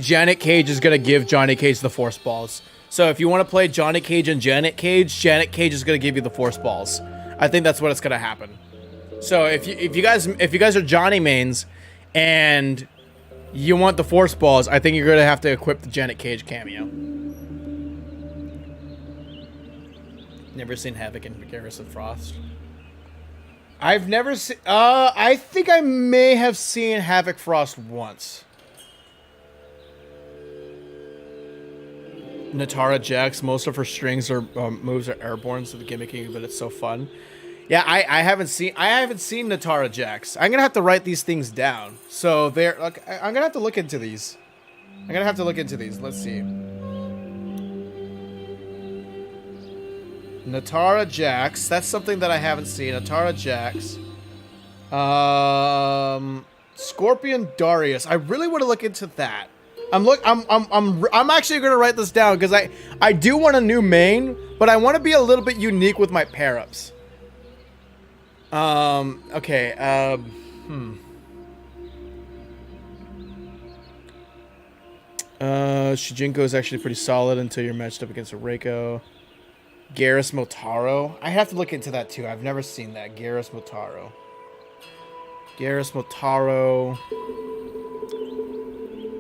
Janet Cage is gonna give Johnny Cage the Force Balls. So if you want to play Johnny Cage and Janet Cage is gonna give you the Force Balls. I think that's what's gonna happen. So if you guys are Johnny mains and you want the Force Balls, I think you're gonna have to equip the Janet Cage cameo. Never seen Havoc and Garrus and Frost. I've never seen. I think I may have seen Havoc Frost once. Natara Jax. Most of her strings or moves are airborne, so the gimmicking, but it's so fun. Yeah, I haven't seen Natara Jax. I'm gonna have to write these things down. So they're like, I'm gonna have to look into these. Let's see. Natara Jax. That's something that I haven't seen. Natara Jax. Scorpion Darius. I really want to look into that. I'm actually gonna write this down because I do want a new main, but I want to be a little bit unique with my pair-ups. Okay. Shujinko is actually pretty solid until you're matched up against a Reiko. Garrus Motaro. I have to look into that too. I've never seen that. Garrus Motaro.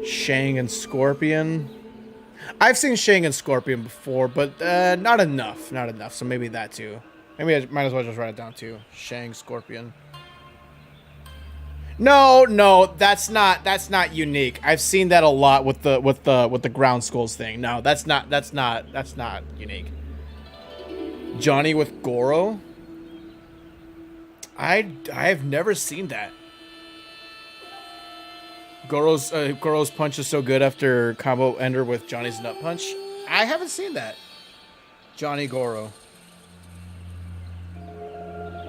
Shang and Scorpion. I've seen Shang and Scorpion before, but not enough. Not enough. So maybe that too. Maybe I might as well just write it down too. Shang, Scorpion. No, that's not unique. I've seen that a lot with the ground skulls thing. No, that's not unique. Johnny with Goro. I've never seen that. Goro's punch is so good after combo ender with Johnny's nut punch. I haven't seen that. Johnny Goro.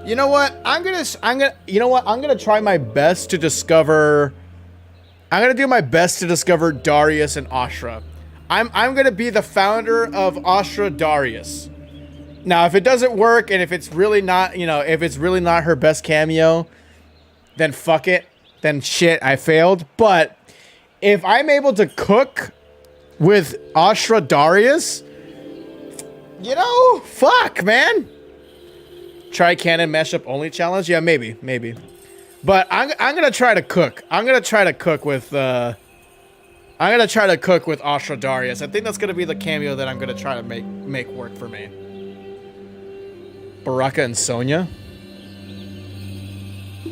You know what? I'm gonna try my best to discover. I'm gonna do my best to discover Darius and Ashra. I'm gonna be the founder of Ashra Darius. Now, if it doesn't work and if it's really not, if it's really not her best cameo, then fuck it. Then shit, I failed. But if I'm able to cook with Ashra Darius, fuck, man. Try canon mashup only challenge? Yeah, maybe. But I'm gonna try to cook. I'm gonna try to cook with Ashra Darius. I think that's gonna be the cameo that I'm gonna try to make work for me. Baraka and Sonya.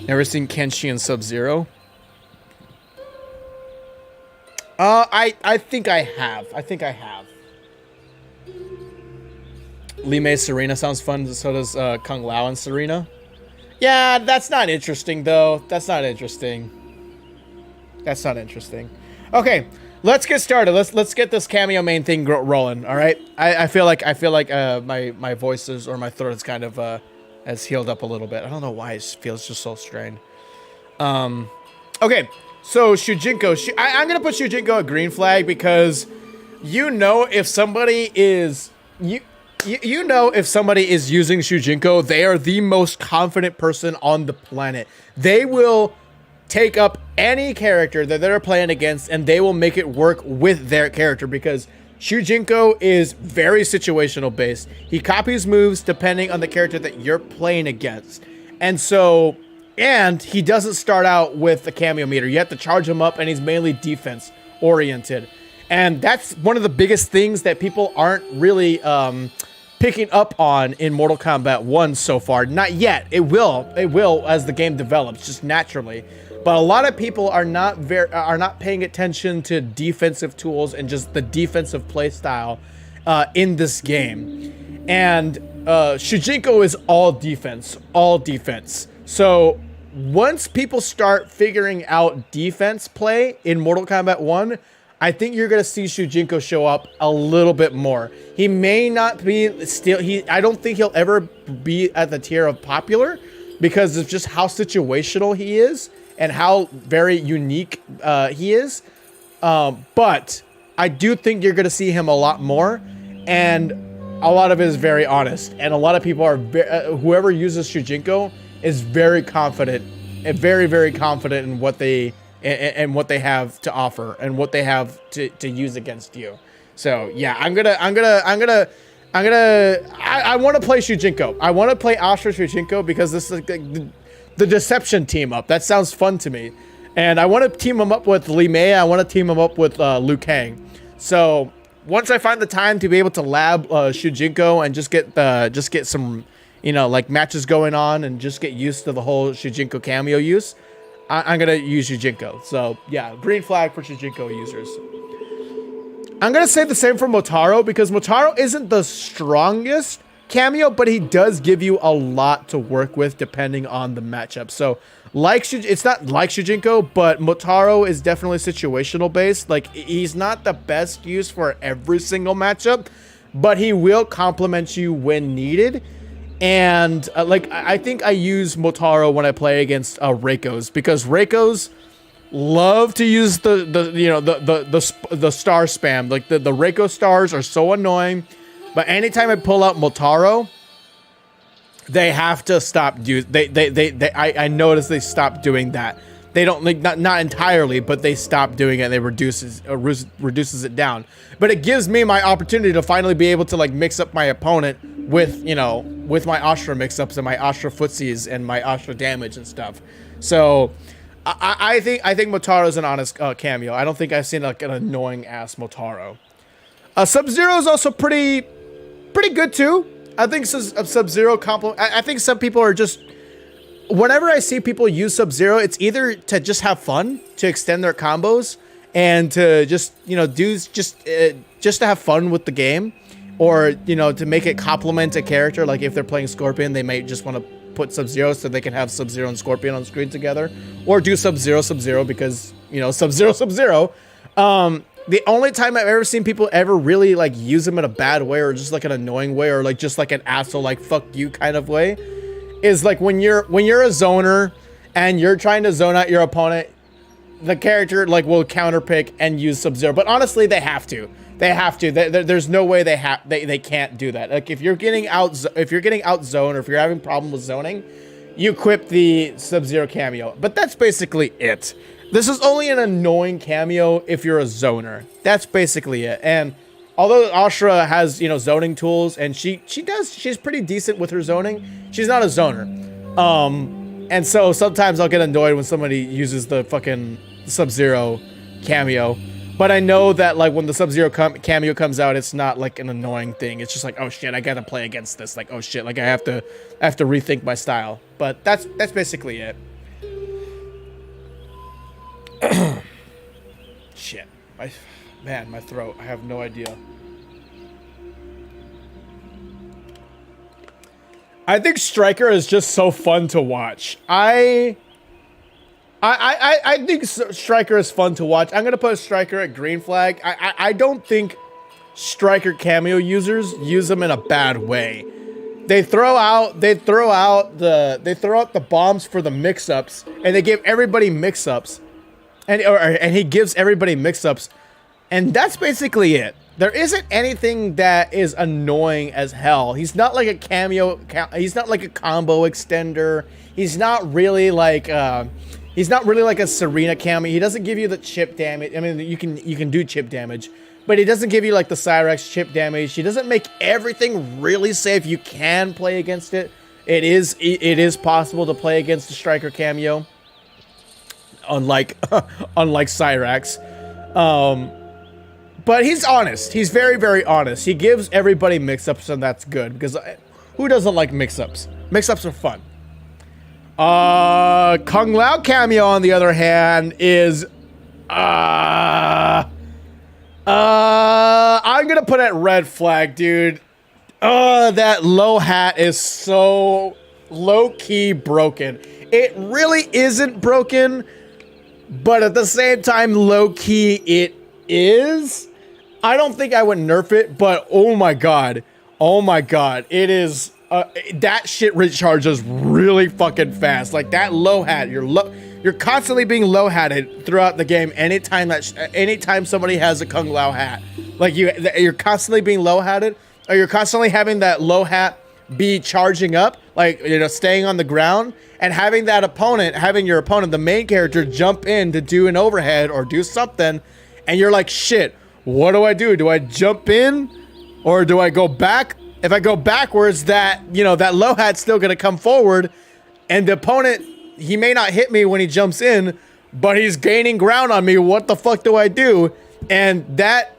Never seen Kenshi and Sub-Zero. I think I have. Lee Mei Serena sounds fun. So does Kung Lao and Serena. Yeah, that's not interesting though. That's not interesting. Okay, let's get started. Let's get this cameo main thing rolling. All right. I feel like my voices or my throat is kind of has healed up a little bit. I don't know why it feels just so strained. Okay, so Shujinko. I'm gonna put Shujinko a green flag because if somebody is if somebody is using Shujinko, they are the most confident person on the planet. They will take up any character that they're playing against and they will make it work with their character because Shujinko is very situational based. He copies moves depending on the character that you're playing against. And he doesn't start out with a Kameo meter. You have to charge him up, and he's mainly defense oriented. And that's one of the biggest things that people aren't really picking up on in Mortal Kombat 1 so far. Not yet. It will as the game develops, just naturally. But a lot of people are not paying attention to defensive tools and just the defensive playstyle in this game. And Shujinko is all defense. So once people start figuring out defense play in Mortal Kombat 1, I think you're going to see Shujinko show up a little bit more. He may not be I don't think he'll ever be at the tier of popular because of just how situational he is and how very unique he is. But I do think you're going to see him a lot more, and a lot of it is very honest. And a lot of people are, whoever uses Shujinko is very confident and very, very confident in what they have to offer and what they have to use against you. So yeah, I want to play Shujinko. I want to play Astra Shujinko because this is the Deception team up. That sounds fun to me. And I want to team him up with Li Mei. I want to team him up with Liu Kang. So once I find the time to be able to lab Shujinko and just get some, like matches going on and just get used to the whole Shujinko Kameo use, I'm going to use Shujinko. So yeah, green flag for Shujinko users. I'm going to say the same for Motaro because Motaro isn't the strongest Kameo, but he does give you a lot to work with depending on the matchup. So it's not like Shujinko, but Motaro is definitely situational based. Like, he's not the best use for every single matchup, but he will complement you when needed. And I think I use Motaro when I play against Reikos, because Reikos love to use the star spam. Like the Reiko stars are so annoying. But anytime I pull out Motaro, they have to stop. I notice they stop doing that. They don't, like, not entirely, but they stop doing it. And they reduces it down. But it gives me my opportunity to finally be able to, like, mix up my opponent with my Astra mix-ups and my Astra footsies and my Astra damage and stuff. So I think Motaro is an honest Kameo. I don't think I've seen like an annoying ass Motaro. Sub-Zero is also pretty good too. I think Sub-Zero I think some people are just, whenever I see people use Sub-Zero, it's either to just have fun, to extend their combos, and to just just to have fun with the game, or to make it complement a character. Like if they're playing Scorpion, they might just want to put Sub-Zero so they can have Sub-Zero and Scorpion on screen together, or do Sub-Zero because Sub-Zero. The only time I've ever seen people ever really like use them in a bad way, or just like an annoying way, or like just like an asshole, like fuck you kind of way, is like when you're a zoner and you're trying to zone out your opponent, the character like will counter pick and use Sub-Zero. But honestly, they have to. There's no way they can't do that. Like if you're getting out zoned, or if you're having problem with zoning, you equip the Sub-Zero Kameo. But that's basically it. This is only an annoying Kameo if you're a zoner. That's basically it. And although Astra has, zoning tools, and she's pretty decent with her zoning, she's not a zoner. And so sometimes I'll get annoyed when somebody uses the fucking Sub-Zero Kameo. But I know that like when the Sub-Zero Kameo comes out, it's not like an annoying thing. It's just like, oh shit, I gotta play against this. Like, oh shit, like I have to rethink my style. But that's basically it. Shit, my throat. I have no idea. I think Striker is just so fun to watch. I think Striker is fun to watch. I'm gonna put Striker at green flag. I don't think Striker Kameo users use them in a bad way. They throw out the bombs for the mix-ups, and they give everybody mix-ups. And he gives everybody mix-ups, and that's basically it. There isn't anything that is annoying as hell. He's not like a Kameo. He's not like a combo extender. He's not really like He's not really like a Serena Cameo. He doesn't give you the chip damage. I mean, you can do chip damage, but he doesn't give you like the Cyrax chip damage. He doesn't make everything really safe. You can play against it. It is possible to play against the Striker Cameo. Unlike Cyrax. But he's honest. He's very, very honest. He gives everybody mix-ups, and that's good, because who doesn't like mix-ups? Mix-ups are fun. Kung Lao Cameo, on the other hand, is I'm gonna put it red flag, dude. That low hat is so low-key broken. It really isn't broken, but at the same time, low-key it is. I don't think I would nerf it, but oh my god, it is. That shit recharges really fucking fast. Like that low hat, you're constantly being low hatted throughout the game. Anytime somebody has a Kung Lao hat, like you're constantly being low hatted, or you're constantly having that low hat be charging up, like staying on the ground, and having your opponent, the main character, jump in to do an overhead or do something, and you're like, shit, what do I do? Do I jump in, or do I go back? If I go backwards, that low hat's still gonna come forward, and the opponent, he may not hit me when he jumps in, but he's gaining ground on me. What the fuck do I do? And that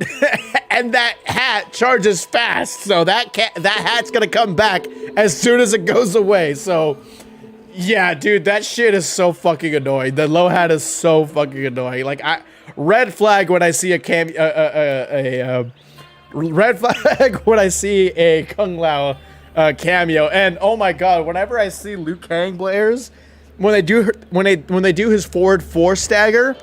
and that hat charges fast, so that hat's gonna come back as soon as it goes away. So yeah, dude, that shit is so fucking annoying. The low hat is so fucking annoying. Like red flag when I see red flag when I see a Kung Lao cameo. And oh my god, whenever I see Liu Kang players, when they do his forward 4 stagger,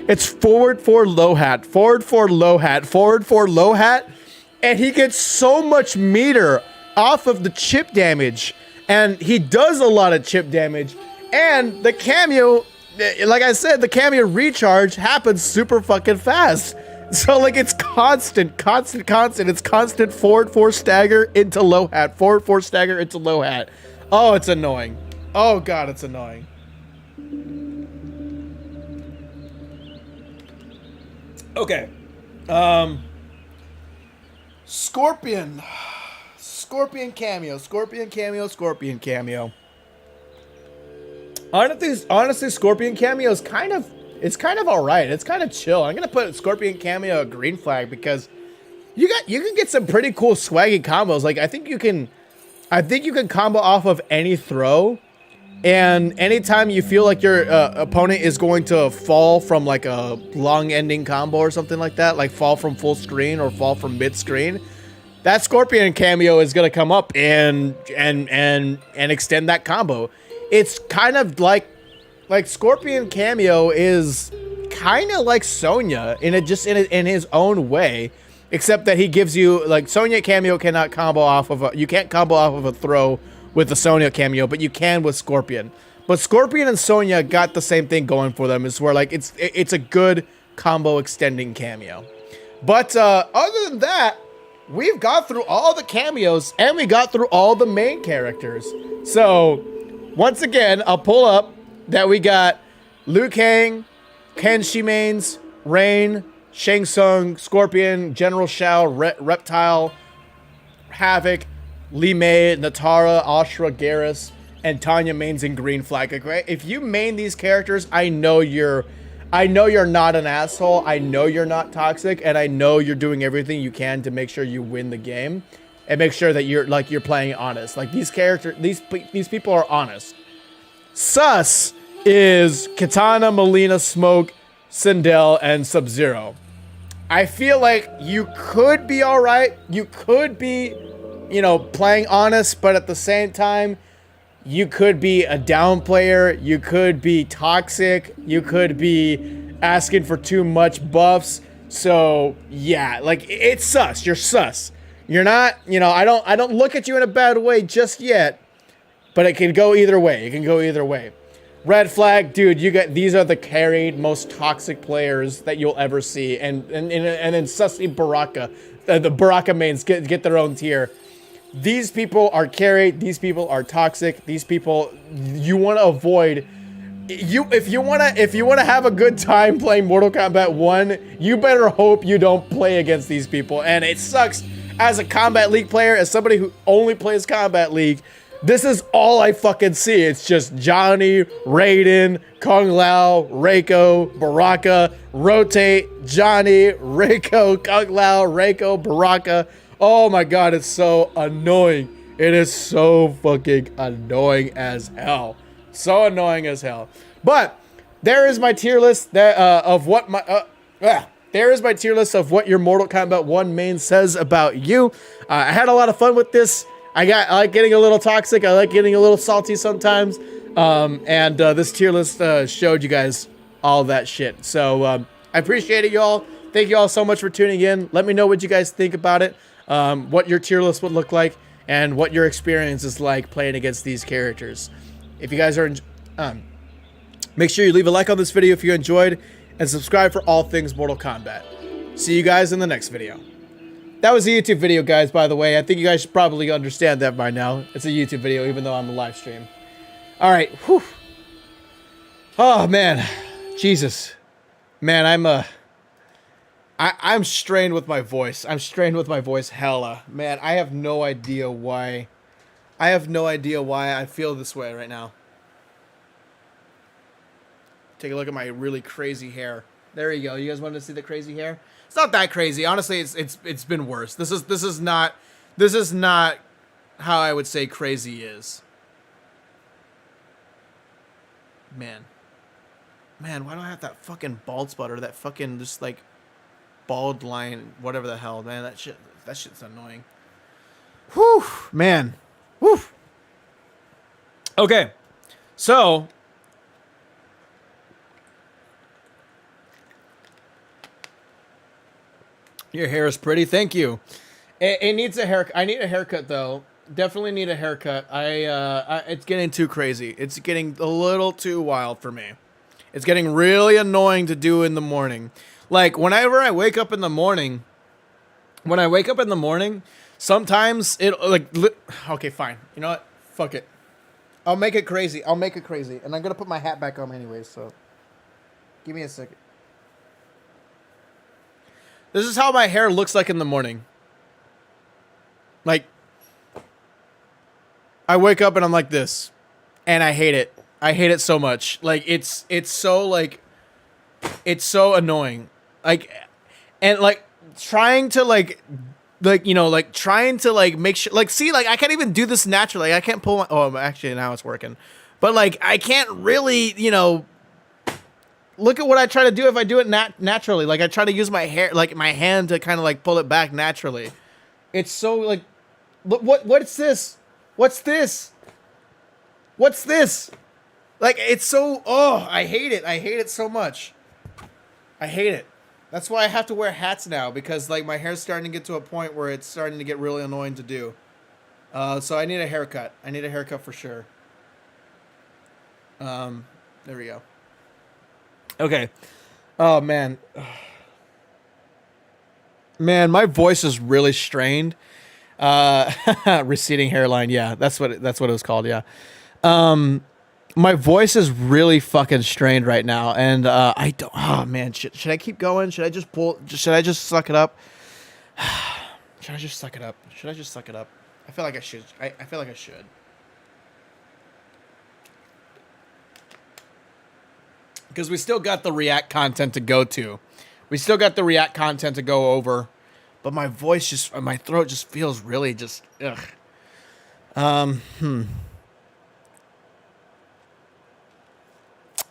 it's forward 4 low hat, forward 4 low hat, forward 4 low hat, and he gets so much meter off of the chip damage, and he does a lot of chip damage, and the cameo, like I said, the cameo recharge happens super fucking fast. So like it's constant. It's constant forward 4 stagger into low hat, forward 4 stagger into low hat. Oh, it's annoying. Oh god, it's annoying. Okay. Scorpion cameo. Honestly, Scorpion cameo is kind of alright. It's kind of chill. I'm gonna put Scorpion cameo a green flag because you can get some pretty cool swaggy combos. Like I think you can combo off of any throw, and anytime you feel like your opponent is going to fall from like a long ending combo or something like that, like fall from full screen or fall from mid screen, that Scorpion cameo is gonna come up and extend that combo. It's kind of like Scorpion cameo is kind of like Sonya in his own way, except that he gives you, like, Sonya cameo cannot combo off of you can't combo off of a throw with the Sonya cameo, but you can with Scorpion. But Scorpion and Sonya got the same thing going for them, is where like it's a good combo extending cameo. But other than that, we've got through all the cameos and we got through all the main characters. So once again, I'll pull up that we got Liu Kang, Ken Shimanes, Rain, Shang Tsung, Scorpion, General Shao, Reptile, Havoc, Li Mei, Natara, Ashra, Garrus, and Tanya mains in green flag. Okay? If you main these characters, I know you're not an asshole. I know you're not toxic, and I know you're doing everything you can to make sure you win the game and make sure that you're playing honest. Like these people are honest. Sus is Kitana, Melina, Smoke, Sindel, and Sub-Zero. I feel like you could be alright. You could be, playing honest, but at the same time, you could be a down player. You could be toxic. You could be asking for too much buffs. So, yeah, like, it's sus. You're sus. You're not, I don't look at you in a bad way just yet, but it can go either way. Red flag, dude, these are the carried, most toxic players that you'll ever see. And then Sussy Baraka, the Baraka mains get their own tier. These people are carried, these people are toxic, these people, you want to avoid if you wanna have a good time playing Mortal Kombat 1, you better hope you don't play against these people. And it sucks as a Combat League player, as somebody who only plays Combat League. This is all I fucking see. It's just Johnny, Raiden, Kung Lao, Reiko, Baraka, rotate, Johnny, Reiko, Kung Lao, Reiko, Baraka. Oh my god, it's so annoying. It is so fucking annoying as hell. So annoying as hell. But there is my tier list of what my there is my tier list of what your Mortal Kombat 1 main says about you. I had a lot of fun with this. I like getting a little toxic. I like getting a little salty sometimes. This tier list showed you guys all that shit. So I appreciate it, y'all. Thank you all so much for tuning in. Let me know what you guys think about it, what your tier list would look like, and what your experience is like playing against these characters. If you guys are, make sure you leave a like on this video if you enjoyed, and subscribe for all things Mortal Kombat. See you guys in the next video. That was a YouTube video, guys, by the way. I think you guys should probably understand that by now. It's a YouTube video, even though I'm a live stream. All right. Whew. Oh, man. Jesus. Man, I'm strained with my voice. I'm strained with my voice hella. Man, I have no idea why. I have no idea why I feel this way right now. Take a look at my really crazy hair. There you go. You guys wanted to see the crazy hair? It's not that crazy. Honestly, it's been worse. This is not how I would say crazy is. Man, why do I have that fucking bald spot or that fucking just like bald line, whatever the hell, man? That shit's annoying. Whew, man. Whew. Okay, so. Your hair is pretty. Thank you. It needs a haircut. I need a haircut though. Definitely need a haircut. It's getting too crazy. It's getting a little too wild for me. It's getting really annoying to do in the morning. Like whenever I wake up in the morning, sometimes it like, okay, fine. You know what? Fuck it. I'll make it crazy. And I'm going to put my hat back on anyways. So give me a second. This is how my hair looks like in the morning. Like, I wake up and I'm like this, and I hate it. I hate it so much. Like, it's so annoying. Like, and like trying to trying to make sure, like, see, like I can't even do this naturally. I can't pull my, oh, actually now it's working, but like I can't really, look at what I try to do if I do it naturally. Like I try to use my hair, like my hand to kind of like pull it back naturally. It's so like, what's this? What's this? What's this? Like it's so, oh, I hate it. I hate it so much. I hate it. That's why I have to wear hats now, because like my hair's starting to get to a point where it's starting to get really annoying to do. So I need a haircut. I need a haircut for sure. There we go. Okay. Oh, man. Man, my voice is really strained. Receding hairline. Yeah, that's what it was called. Yeah. My voice is really fucking strained right now. And I don't. Oh, man. Should I keep going? Should I just pull? Should I just suck it up? Should I just suck it up? Should I just suck it up? I feel like I should. I feel like I should. Because we still got the React content to go to. We still got the React content to go over. But my voice just, my throat just feels really just, ugh.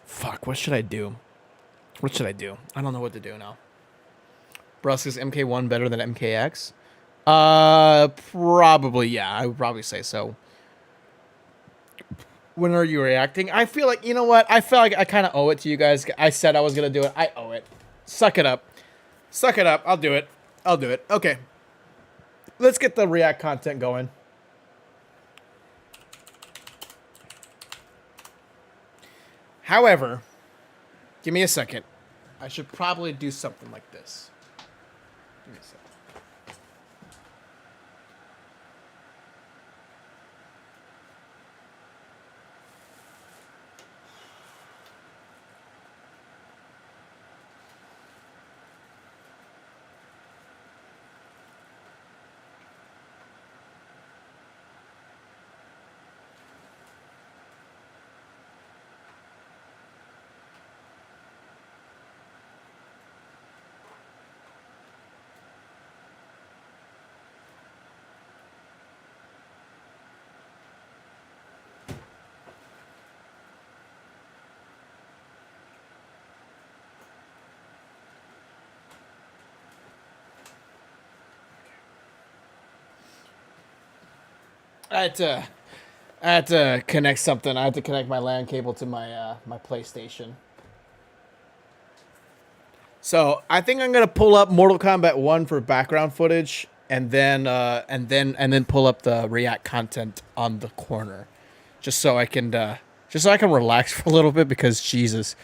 Fuck, what should I do? What should I do? I don't know what to do now. Brusque, is MK1 better than MKX? Probably, yeah. I would probably say so. When are you reacting? I feel like, you know what? I feel like I kind of owe it to you guys. I said I was going to do it. I owe it. Suck it up. Suck it up. I'll do it. I'll do it. Okay. Let's get the React content going. However, give me a second. I should probably do something like this. Give me a second. I had to connect something. I had to connect my LAN cable to my my PlayStation. So I think I'm gonna pull up Mortal Kombat 1 for background footage, and then pull up the React content on the corner, just so I can relax for a little bit, because Jesus,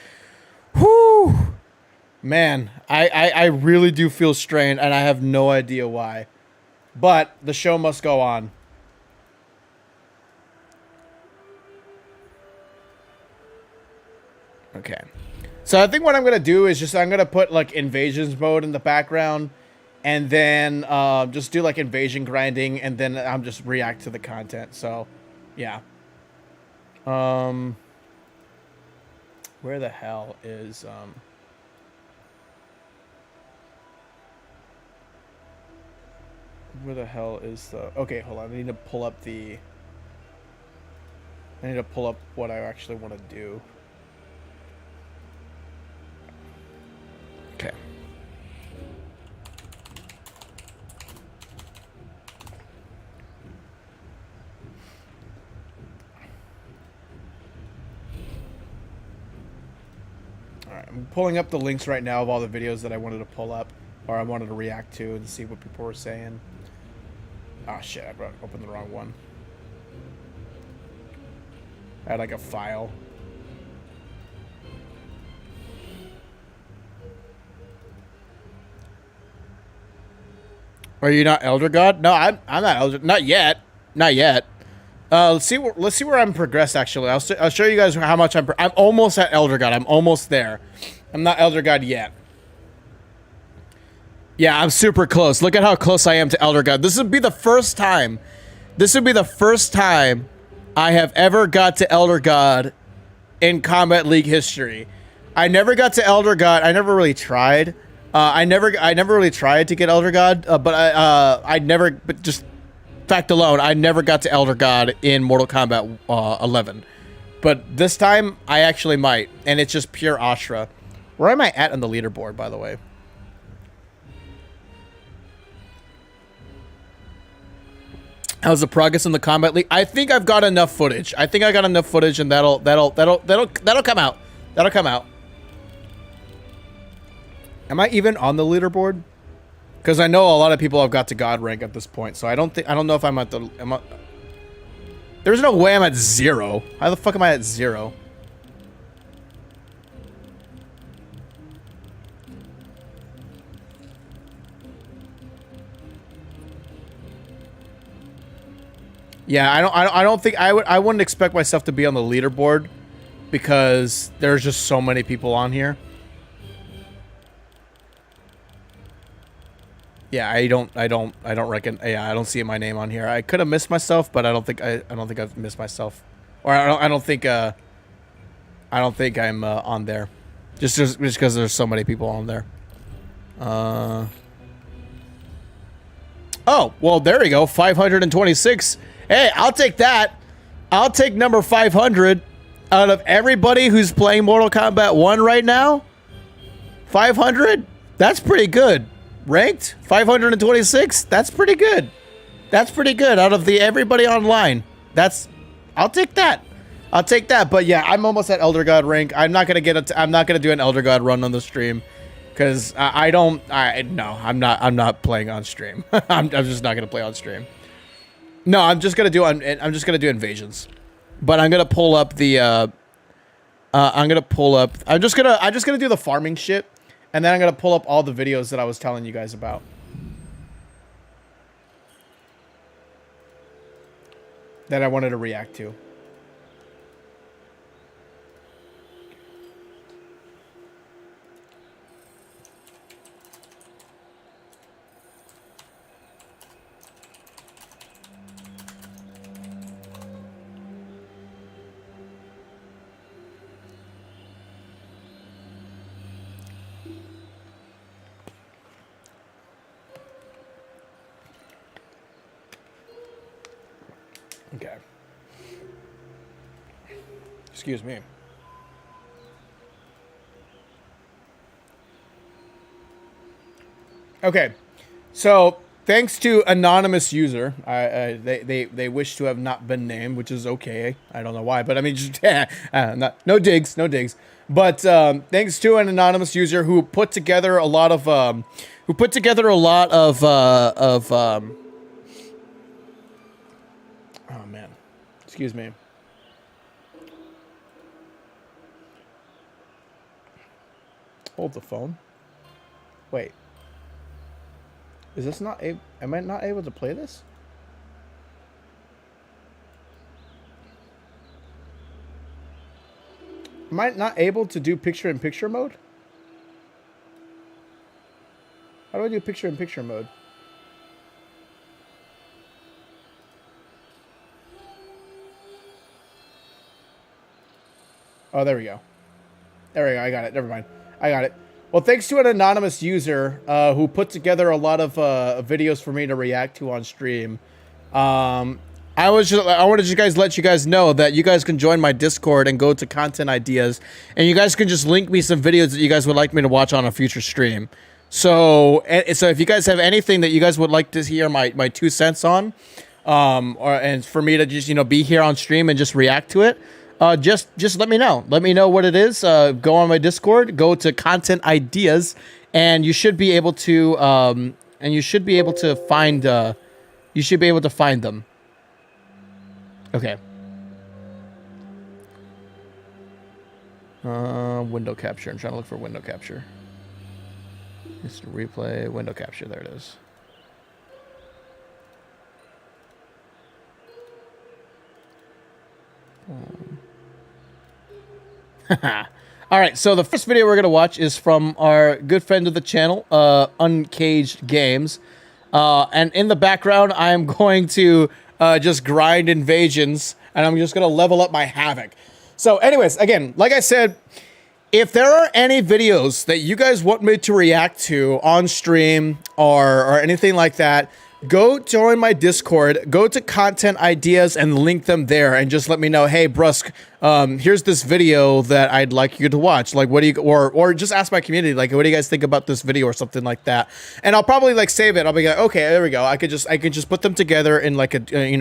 whoo, man, I really do feel strained, and I have no idea why, but the show must go on. Okay. So I think what I'm going to do is I'm going to put like invasions mode in the background, and then just do like invasion grinding, and then I'm just react to the content. So, yeah. Where the hell is where the hell is the... Okay, hold on. I need to pull up what I actually want to do. Okay. Alright, I'm pulling up the links right now of all the videos that I wanted to pull up, or I wanted to react to, and see what people were saying. Oh shit, I opened the wrong one. I had like a file. Are you not Elder God? No, I'm not Elder. Not yet. Not yet. Let's see where I'm progressed. Actually, I'll show you guys how much I'm almost at Elder God. I'm almost there. I'm not Elder God yet. Yeah, I'm super close. Look at how close I am to Elder God. This would be the first time. This would be the first time I have ever got to Elder God in Kombat League history. I never got to Elder God. I never really tried. I never really tried to get Elder God, but just fact alone, I never got to Elder God in Mortal Kombat 11. But this time, I actually might, and it's just pure Ashra. Where am I at on the leaderboard, by the way? How's the progress in the Kombat League? I think I've got enough footage. I think I got enough footage, and that'll come out. That'll come out. Am I even on the leaderboard? Because I know a lot of people have got to God rank at this point, so I don't know if I'm at the... There's no way I'm at 0. How the fuck am I at 0? Yeah, I don't think I wouldn't expect myself to be on the leaderboard, because there's just so many people on here. Yeah, I don't reckon. Yeah, I don't see my name on here. I could have missed myself, but I don't think I've missed myself, or I don't think I'm on there, just because there's so many people on there. Oh, well, there we go. 526. Hey, I'll take that. I'll take number 500 out of everybody who's playing Mortal Kombat 1 right now. 500. That's pretty good. Ranked 526. That's pretty good. That's pretty good out of everybody online. I'll take that. I'll take that. But yeah, I'm almost at Elder God rank. I'm not gonna do an Elder God run on the stream, because no, I'm not playing on stream. I'm just not gonna play on stream. No, I'm just gonna do invasions. But I'm gonna pull up the I'm just gonna do the farming shit. And then I'm going to pull up all the videos that I was telling you guys about. That I wanted to react to. Okay. Excuse me. Okay. So, thanks to anonymous user, they wish to have not been named, which is okay. I don't know why, but I mean, just no digs, no digs. But thanks to an anonymous user who put together a lot of oh man, excuse me. Hold the phone. Wait. Is this not a? Am I not able to play this? Am I not able to do picture-in-picture mode? How do I do picture-in-picture mode? Oh, there we go. There we go. I got it. Never mind. I got it. Well, thanks to an anonymous user who put together a lot of videos for me to react to on stream. I wanted you guys let you guys know that you guys can join my Discord and go to content ideas, and you guys can just link me some videos that you guys would like me to watch on a future stream. So if you guys have anything that you guys would like to hear my 2 cents on, and for me to just be here on stream and just react to it, just let me know. Let me know what it is. Go on my Discord, go to content ideas, and you should be able to find them. Okay. Window capture. I'm trying to look for window capture. Just replay window capture. There it is. All right, so the first video we're going to watch is from our good friend of the channel, Uncaged Games. And in the background, I am going to just grind invasions, and I'm just going to level up my Havoc. So anyways, again, like I said, if there are any videos that you guys want me to react to on stream or anything like that, go join my Discord, go to content ideas and link them there, and just let me know, hey, Brusque, here's this video that I'd like you to watch. Like, what do you, or just ask my community, like, what do you guys think about this video or something like that? And I'll probably like save it. I'll be like, okay, there we go. I could just put them together in like a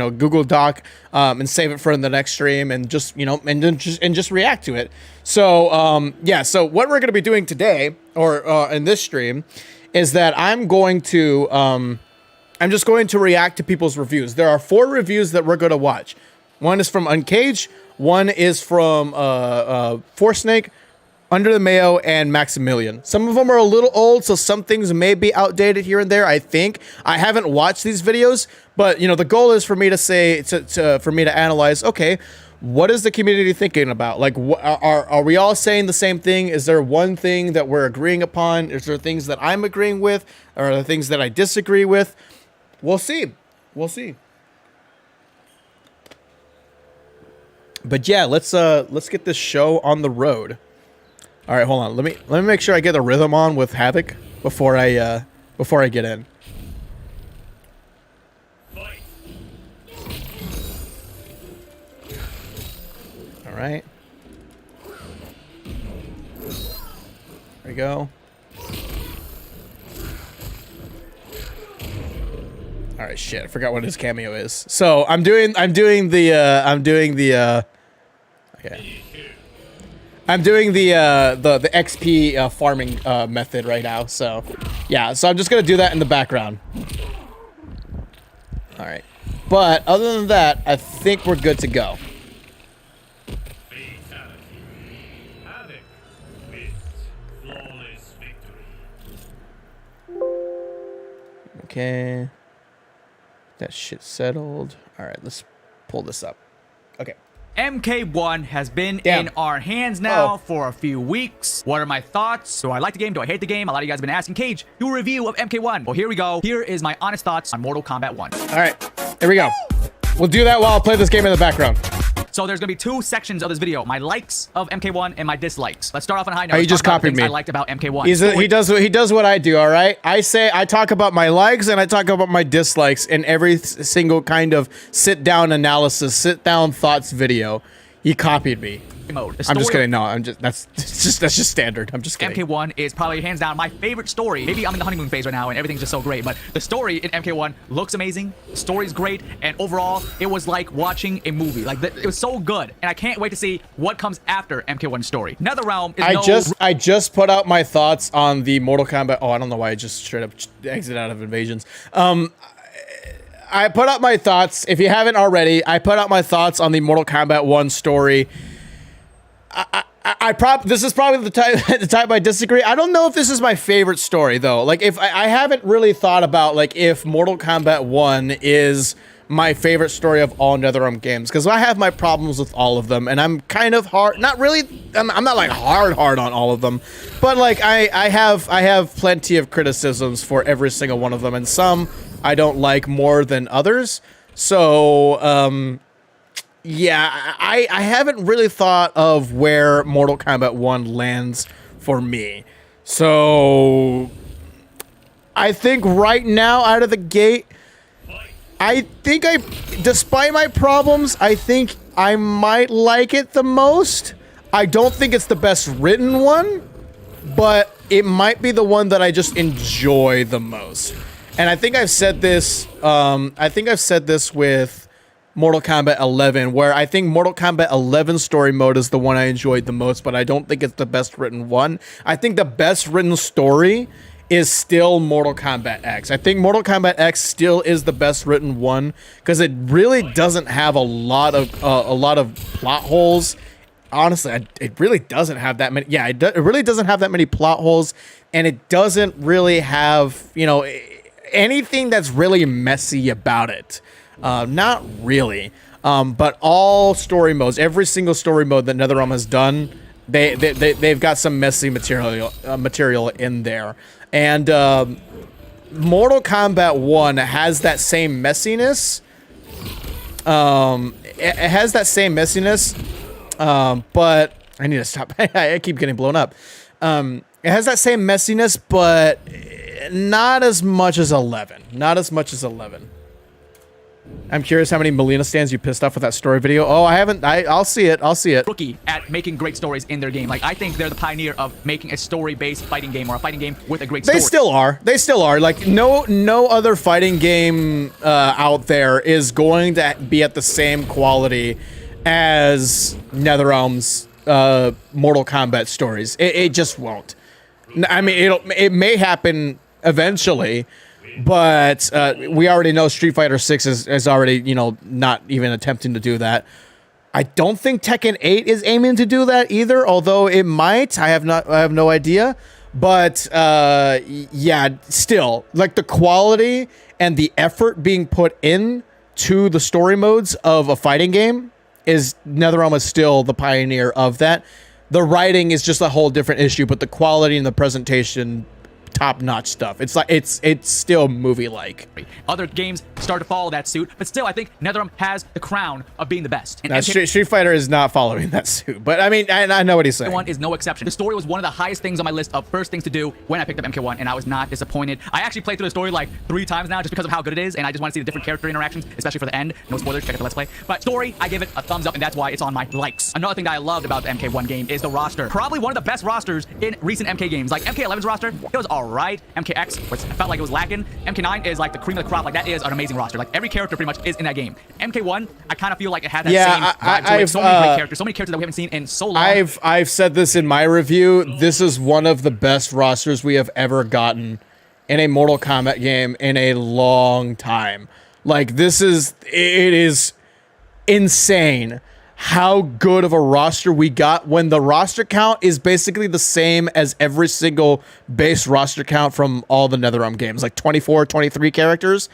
Google Doc, and save it for the next stream, and just and just react to it. So yeah. So what we're gonna be doing today, or in this stream, is that I'm just going to react to people's reviews. There are 4 reviews that we're going to watch. One is from Uncaged, one is from Forsnake, Under the Mayo, and Maximilian. Some of them are a little old, so some things may be outdated here and there, I think. I haven't watched these videos, but the goal is for me to say, for me to analyze, okay, what is the community thinking about? Like, are we all saying the same thing? Is there one thing that we're agreeing upon? Is there things that I'm agreeing with? Or are there things that I disagree with? We'll see. We'll see. But yeah, let's get this show on the road. All right, hold on. Let me make sure I get a rhythm on with Havoc before I get in. All right. There we go. All right, shit. I forgot what his cameo is. So I'm doing the XP farming method right now. So yeah, so I'm just gonna do that in the background. All right, but other than that, I think we're good to go. Okay. That shit settled. All right, let's pull this up. Okay. MK1 has been in our hands now for a few weeks. What are my thoughts? Do I like the game? Do I hate the game? A lot of you guys have been asking, Cage, do a review of MK1. Well, here we go. Here is my honest thoughts on Mortal Kombat 1. All right, here we go. We'll do that while I play this game in the background. So there's gonna be 2 sections of this video: my likes of MK1 and my dislikes. Let's start off on a high note. Oh, you just copied me. I liked about MK1. He does what I do. All right. I talk about my likes and I talk about my dislikes in every single kind of sit down analysis, sit down thoughts video. He copied me. Mode. I'm just kidding. No, that's just standard. I'm just kidding. MK1 is probably hands down my favorite story. Maybe I'm in the honeymoon phase right now and everything's just so great, but the story in MK1 looks amazing. The story's great, and overall, it was like watching a movie. Like it was so good, and I can't wait to see what comes after MK1 story. NetherRealm is I just put out my thoughts on the Mortal Kombat. Oh, I don't know why I just straight up exit out of Invasions. I put out my thoughts. If you haven't already, I put out my thoughts on the Mortal Kombat 1 story. This is probably the type I disagree. I don't know if this is my favorite story though. Like if I haven't really thought about like if Mortal Kombat 1 is my favorite story of all NetherRealm games, because I have my problems with all of them, and I'm kind of hard. Not really. I'm not like hard on all of them, but like I have plenty of criticisms for every single one of them, and some I don't like more than others. So yeah, I haven't really thought of where Mortal Kombat 1 lands for me. So I think right now out of the gate, despite my problems, I think I might like it the most. I don't think it's the best written one, but it might be the one that I just enjoy the most. And I think I've said this, with Mortal Kombat 11, where I think Mortal Kombat 11 story mode is the one I enjoyed the most, but I don't think it's the best written one. I think the best written story is still Mortal Kombat X. I think Mortal Kombat X still is the best written one because it really doesn't have a lot of plot holes. Honestly, it really doesn't have that many. Yeah, it really doesn't have that many plot holes, and it doesn't really have, you know, anything that's really messy about it. Not really. But all story modes, every single story mode that NetherRealm has done, they've got some messy material in there. And Mortal Kombat 1 has that same messiness. It has that same messiness, but I need to stop. I keep getting blown up. It has that same messiness, but not as much as 11. Not as much as 11. I'm curious how many Melina stands you pissed off with that story video. Oh, I haven't. I'll see it. I'll see it. Rookie at making great stories in their game. Like, I think they're the pioneer of making a story-based fighting game, or a fighting game with a great story. They still are. They still are. Like, no other fighting game out there is going to be at the same quality as NetherRealm's Mortal Kombat stories. It just won't. I mean, it may happen eventually, but we already know Street Fighter 6 is already, you know, not even attempting to do that. I don't think Tekken 8 is aiming to do that either, although it might. I have no idea. But yeah, still, like, the quality and the effort being put in to the story modes of a fighting game is NetherRealm is still the pioneer of that. The writing is just a whole different issue, but the quality and the presentation, top-notch stuff. It's like it's still movie-like. Other games start to follow that suit, but still, I think NetherRealm has the crown of being the best. And Street Fighter is not following that suit, but I mean, I know what he's saying. MK1 is no exception. The story was one of the highest things on my list of first things to do when I picked up MK1, and I was not disappointed. I actually played through the story like 3 times now just because of how good it is, and I just want to see the different character interactions, especially for the end. No spoilers, check out the Let's Play. But story, I give it a thumbs up, and that's why it's on my likes. Another thing that I loved about the MK1 game is the roster. Probably one of the best rosters in recent MK games. Like, MK11's roster, it was alright. MKX, which I felt like it was lacking. MK9 is like the cream of the crop. Like, that is an amazing roster. Like, every character pretty much is in that game. MK1, I kind of feel like it had that same vibe to it. So many great characters. So many characters that we haven't seen in so long. I've said this in my review. This is one of the best rosters we have ever gotten in a Mortal Kombat game in a long time. Like, it is insane how good of a roster we got when the roster count is basically the same as every single base roster count from all the NetherRealm games, like 24, 23 characters.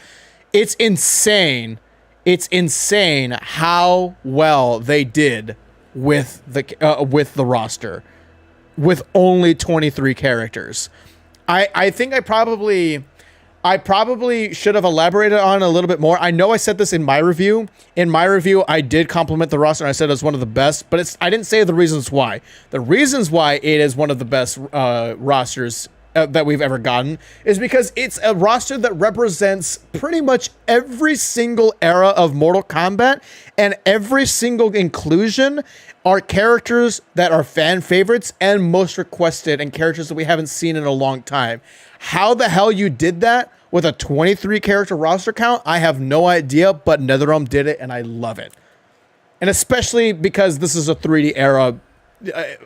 It's insane. It's insane how well they did with the roster with only 23 characters. I think I probably should have elaborated on it a little bit more. I know I said this in my review. In my review, I did compliment the roster, and I said it was one of the best, but I didn't say the reasons why. The reasons why it is one of the best rosters that we've ever gotten, is because it's a roster that represents pretty much every single era of Mortal Kombat, and every single inclusion are characters that are fan favorites and most requested, and characters that we haven't seen in a long time. How the hell you did that with a 23 character roster count, I have no idea, but NetherRealm did it, and I love it. And especially because this is a 3D era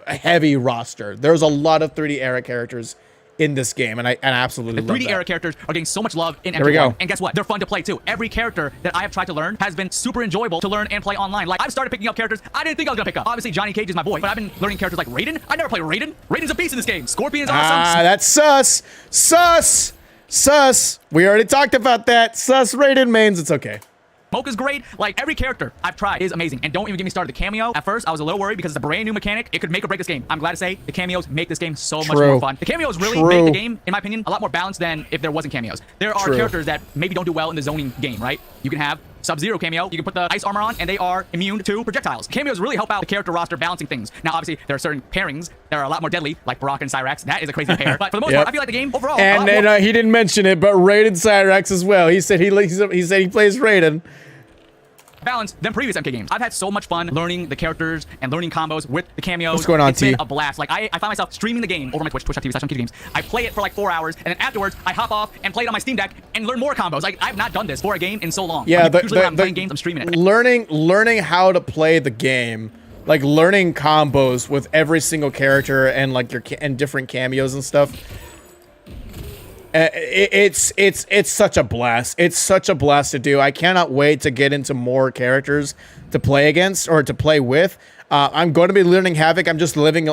heavy roster. There's a lot of 3D era characters in this game, and I absolutely love that. The 3D era characters are getting so much love in There we MK1. go. And guess what? They're fun to play too. Every character that I have tried to learn has been super enjoyable to learn and play online. Like, I've started picking up characters I didn't think I was gonna pick up. Obviously, Johnny Cage is my boy, but I've been learning characters like Raiden. I never played Raiden. Raiden's a beast in this game. Scorpion is awesome. That's sus. Sus. We already talked about that. Sus Raiden mains. It's okay. Mocha's great. Like, every character I've tried is amazing. And don't even get me started. The Kameo, at first, I was a little worried because it's a brand new mechanic. It could make or break this game. I'm glad to say the cameos make this game so much more fun. The cameos really make the game, in my opinion, a lot more balanced than if there wasn't cameos. There are characters that maybe don't do well in the zoning game, right? You can have Sub-Zero cameo, you can put the ice armor on, and they are immune to projectiles. Cameos really help out the character roster balancing things. Now, obviously, there are certain pairings that are a lot more deadly, like Brock and Cyrax. That is a crazy pair. But for the most part, I feel like the game overall. And he didn't mention it, but Raiden Cyrax as well. He said he plays Raiden. Balance than previous MK games. I've had so much fun learning the characters and learning combos with the cameos. What's going on, It's been a blast. Like, I find myself streaming the game over my twitch.tv/games. I play it for like 4 hours, and then afterwards, I hop off and play it on my Steam Deck and learn more combos. Like, I've not done this for a game in so long. Yeah, usually when I'm playing games, I'm streaming it. Learning how to play the game, like learning combos with every single character and like and different cameos and stuff. It's such a blast. It's such a blast to do. I cannot wait to get into more characters to play against or to play with. I'm going to be learning Havoc. I'm just leveling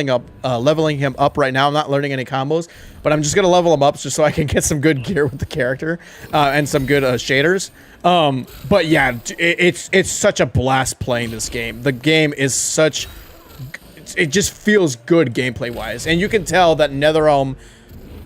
him up right now. I'm not learning any combos, but I'm just going to level him up just so I can get some good gear with the character and some good shaders. But yeah, it's such a blast playing this game. The game is such... It just feels good gameplay wise, and you can tell that NetherRealm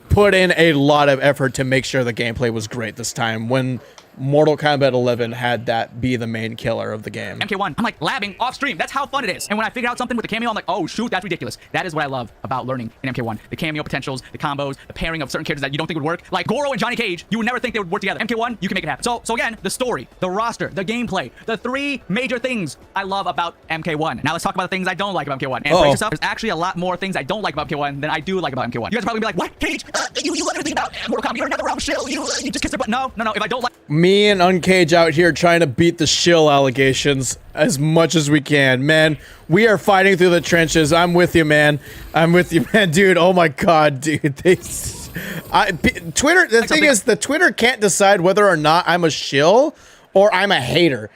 put in a lot of effort to make sure the gameplay was great this time when Mortal Kombat 11 had that be the main killer of the game. MK1, I'm like labbing off stream. That's how fun it is. And when I figure out something with the cameo, I'm like, oh shoot, that's ridiculous. That is what I love about learning in MK1. The cameo potentials, the combos, the pairing of certain characters that you don't think would work. Like Goro and Johnny Cage, you would never think they would work together. MK1, you can make it happen. So again, the story, the roster, the gameplay, the three major things I love about MK1. Now let's talk about the things I don't like about MK1. And brace yourself, there's actually a lot more things I don't like about MK1 than I do like about MK1. You guys are probably gonna be like, what, Cage? You love everything about Mortal Kombat. You're another realm shill. You just kissed her butt. No. If I don't like... Me and Uncage out here trying to beat the shill allegations as much as we can, man. We are fighting through the trenches. I'm with you, man. Dude. Oh my god, dude. Twitter, the thing is, the Twitter can't decide whether or not I'm a shill or I'm a hater.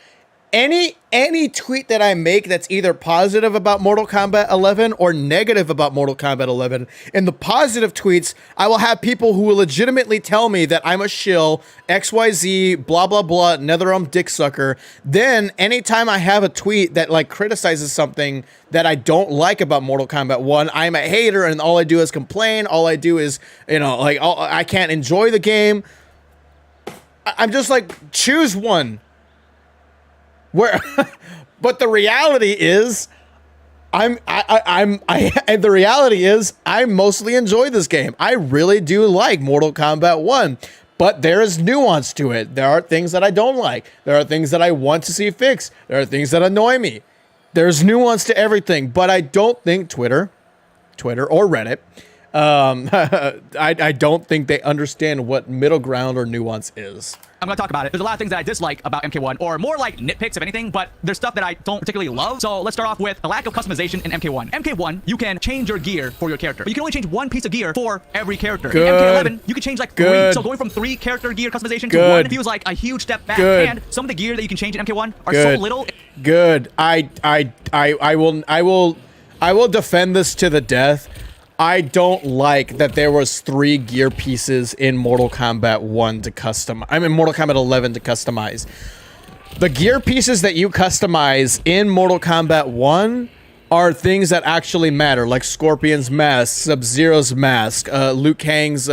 Any tweet that I make that's either positive about Mortal Kombat 11 or negative about Mortal Kombat 11, in the positive tweets, I will have people who will legitimately tell me that I'm a shill, XYZ, blah, blah, blah, NetherRealm dick sucker. Then anytime I have a tweet that like criticizes something that I don't like about Mortal Kombat 1, I'm a hater and all I do is complain. All I do is, I can't enjoy the game. I'm just like, choose one. But the reality is, the reality is, I mostly enjoy this game. I really do like Mortal Kombat 1, but there is nuance to it. There are things that I don't like. There are things that I want to see fixed. There are things that annoy me. There's nuance to everything, but I don't think Twitter or Reddit, I don't think they understand what middle ground or nuance is. I'm gonna talk about it. There's a lot of things that I dislike about MK1, or more like nitpicks, if anything, but there's stuff that I don't particularly love. So let's start off with the lack of customization in MK1. MK1, you can change your gear for your character, but you can only change one piece of gear for every character. In MK11, you can change like 3. So going from 3 character gear customization to 1 feels like a huge step back. And some of the gear that you can change in MK1 are so little. I will defend this to the death. I don't like that there was 3 gear pieces in Mortal Kombat 1 to custom. I'm in Mortal Kombat 11 to customize. The gear pieces that you customize in Mortal Kombat 1 are things that actually matter, like Scorpion's mask, Sub-Zero's mask, Liu Kang's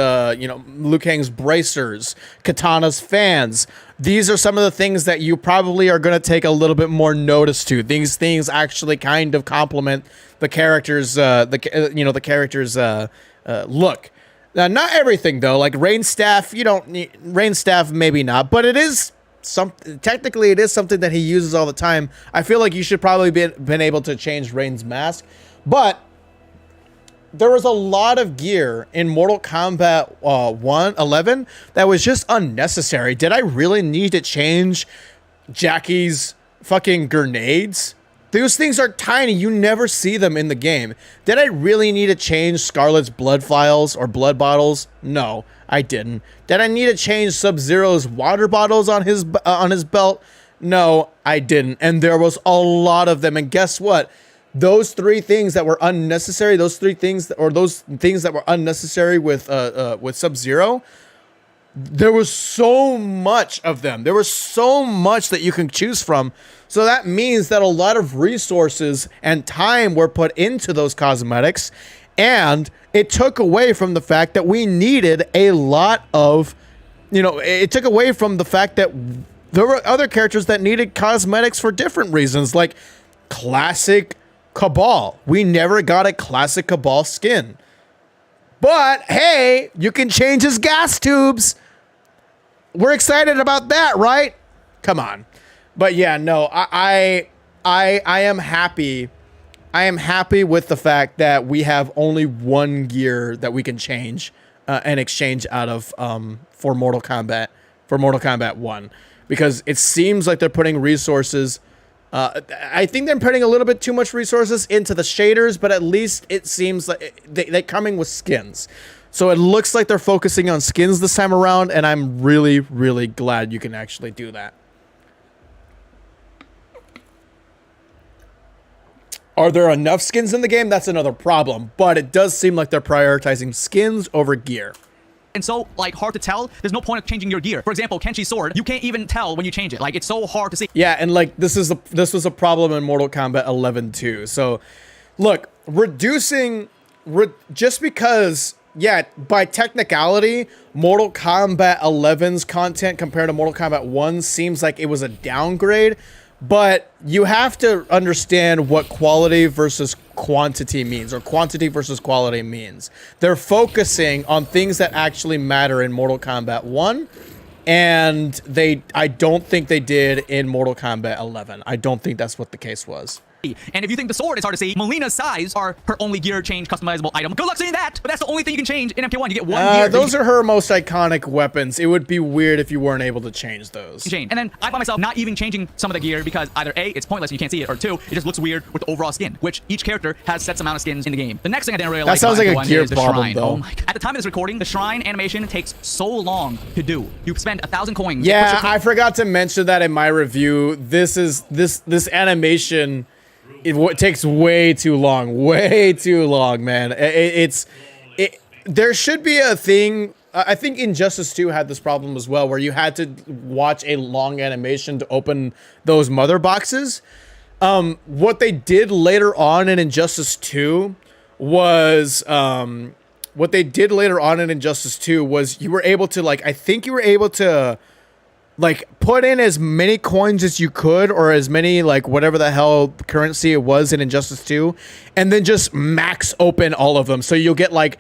bracers, Katana's fans. These are some of the things that you probably are going to take a little bit more notice to. These things actually kind of complement the character's, look. Now, not everything though. Like rain staff, you don't need rain staff, maybe not, but it is technically it is something that he uses all the time. I feel like you should probably been able to change Rain's mask, but there was a lot of gear in Mortal Kombat 11 that was just unnecessary. Did I really need to change Jackie's fucking grenades? Those things are tiny. You never see them in the game. Did I really need to change Scarlet's blood vials or blood bottles? No, I didn't. Did I need to change Sub-Zero's water bottles on his belt? No, I didn't. And there was a lot of them. And guess what? Those three things that were unnecessary, those things that were unnecessary with Sub-Zero, there was so much of them. There was so much that you can choose from. So that means that a lot of resources and time were put into those cosmetics, and it took away from the fact that we needed a lot of, it took away from the fact that there were other characters that needed cosmetics for different reasons, like classic Cabal. We never got a classic Cabal skin. But hey, you can change his gas tubes. We're excited about that, right? Come on. But yeah, no, I am happy. I am happy with the fact that we have only one gear that we can change and exchange out of for Mortal Kombat 1, because it seems like they're putting resources. I think they're putting a little bit too much resources into the shaders, but at least it seems like they're coming with skins. So it looks like they're focusing on skins this time around, and I'm really, really glad you can actually do that. Are there enough skins in the game? That's another problem, but it does seem like they're prioritizing skins over gear. And so, like, hard to tell. There's no point of changing your gear. For example, Kenshi's sword, you can't even tell when you change it. Like, it's so hard to see. Yeah, and like this was a problem in Mortal Kombat 11 too. So, look, just because, yeah, by technicality, Mortal Kombat 11's content compared to Mortal Kombat 1 seems like it was a downgrade, but you have to understand what quality versus quantity means, or quantity versus quality means. They're focusing on things that actually matter in Mortal Kombat 1, and I don't think they did in Mortal Kombat 11. I don't think that's what the case was. And if you think the sword is hard to see, Melina's size are her only gear change customizable item. Good luck seeing that, but that's the only thing you can change in MK1. You get one gear. Those are her most iconic weapons. It would be weird if you weren't able to change those. And then I find myself not even changing some of the gear because either A, it's pointless and you can't see it, or two, it just looks weird with the overall skin, which each character has set amount of skins in the game. The next thing I didn't really like sounds like a gear is the problem, shrine. though. Oh my God. At the time of this recording, the shrine animation takes so long to do. You spend 1,000 coins. Yeah, I forgot to mention that in my review. This animation, it takes way too long, man. There should be a thing. I think Injustice 2 had this problem as well, where you had to watch a long animation to open those mother boxes. What they did later on in Injustice 2 was you were able to, like, I think you were able to, like, put in as many coins as you could, or as many, like, whatever the hell currency it was in Injustice 2, and then just max open all of them. So you'll get like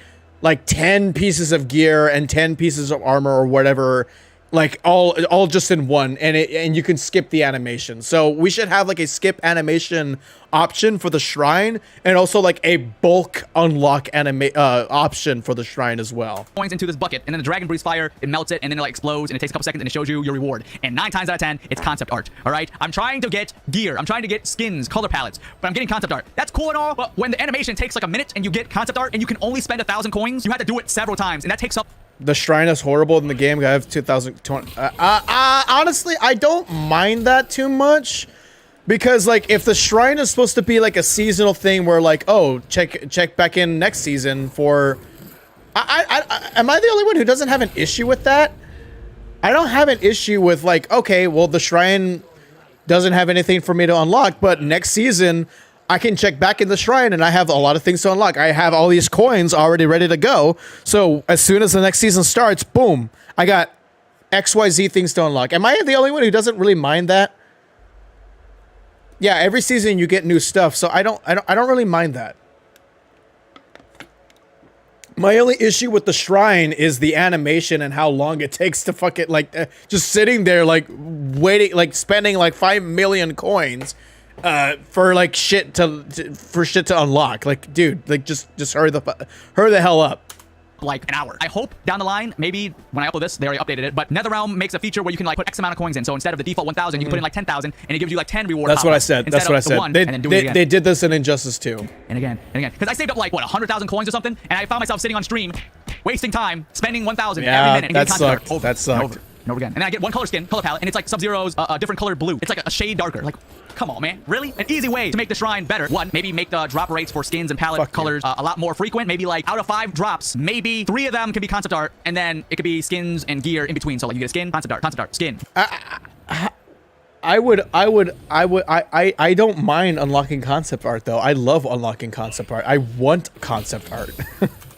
10 pieces of gear and 10 pieces of armor or whatever, like all just in one, and you can skip the animation. So we should have like a skip animation option for the shrine, and also like a bulk unlock option for the shrine as well. Points into this bucket, and then the dragon breathes fire, it melts it, and then it like explodes, and it takes a couple seconds, and it shows you your reward. And 9 times out of 10, it's concept art. All right, I'm trying to get gear, I'm trying to get skins, color palettes, but I'm getting concept art. That's cool and all, but when the animation takes like a minute and you get concept art, and you can only spend 1,000 coins, you have to do it several times, and that takes up. The shrine is horrible in the game. I have 2020. Honestly, I don't mind that too much, because like if the shrine is supposed to be like a seasonal thing where like, oh, check back in next season for. Am I the only one who doesn't have an issue with that? I don't have an issue with like, okay, well the shrine doesn't have anything for me to unlock, but next season I can check back in the shrine and I have a lot of things to unlock. I have all these coins already ready to go. So as soon as the next season starts, boom, I got XYZ things to unlock. Am I the only one who doesn't really mind that? Yeah, every season you get new stuff, so I don't really mind that. My only issue with the shrine is the animation and how long it takes to fucking like just sitting there like waiting, like spending like 5 million coins for like shit to unlock. Like, dude, like just hurry the hell up. Like an hour. I hope down the line, maybe when I upload this, they already updated it, but NetherRealm makes a feature where you can like put X amount of coins in. So instead of the default 1,000, you can put in like 10,000, and it gives you like 10 reward. That's what I said. That's what I said. They did this in Injustice 2. And again. Because I saved up like, what, 100,000 coins or something, and I found myself sitting on stream, wasting time, spending 1,000 every minute. And that sucked. That sucked. Over again. And then I get one color skin, color palette, and it's like Sub-Zero's a different colored blue. It's like a shade darker. Like, come on, man. Really? An easy way to make the shrine better. One, maybe make the drop rates for skins and palette colors a lot more frequent. Maybe like out of 5 drops, maybe 3 of them can be concept art, and then it could be skins and gear in between. So like you get a skin, concept art, skin. I don't mind unlocking concept art though. I love unlocking concept art. I want concept art.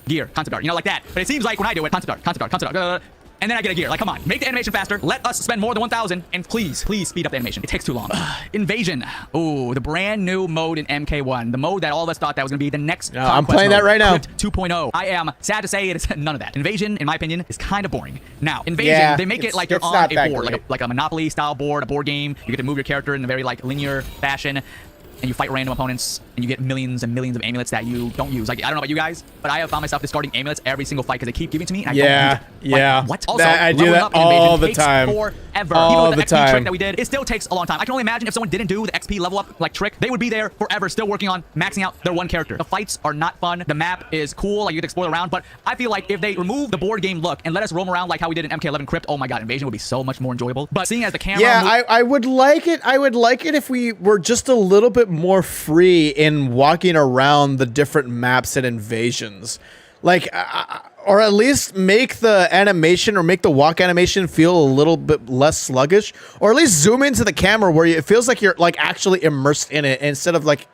Gear, concept art, you know, like that. But it seems like when I do it, concept art, and then I get a gear. Like, come on, make the animation faster. Let us spend more than 1,000, and please speed up the animation. It takes too long. Invasion. Ooh, the brand new mode in MK1. The mode that all of us thought that was going to be the next I'm playing that right now. 2.0. I am sad to say it is none of that. Invasion, in my opinion, is kind of boring. Now, Invasion, they make it like you're on a board, like a Monopoly style board, a board game. You get to move your character in a very like linear fashion, and you fight random opponents, and you get millions and millions of amulets that you don't use. Like, I don't know about you guys, but I have found myself discarding amulets every single fight because they keep giving to me, and I don't use it. Like, what? Also, I do that all the time. Forever. Even with the XP trick that we did, it still takes a long time. I can only imagine if someone didn't do the XP level up like trick, they would be there forever, still working on maxing out their one character. The fights are not fun. The map is cool, like you get to explore around, but I feel like if they remove the board game look and let us roam around like how we did in MK11 Crypt, oh my god, Invasion would be so much more enjoyable. But seeing as the camera, I would like it. I would like it if we were just a little bit more free in walking around the different maps and Invasions, like or at least make the animation or make the walk animation feel a little bit less sluggish, or at least zoom into the camera where it feels like you're like actually immersed in it instead of like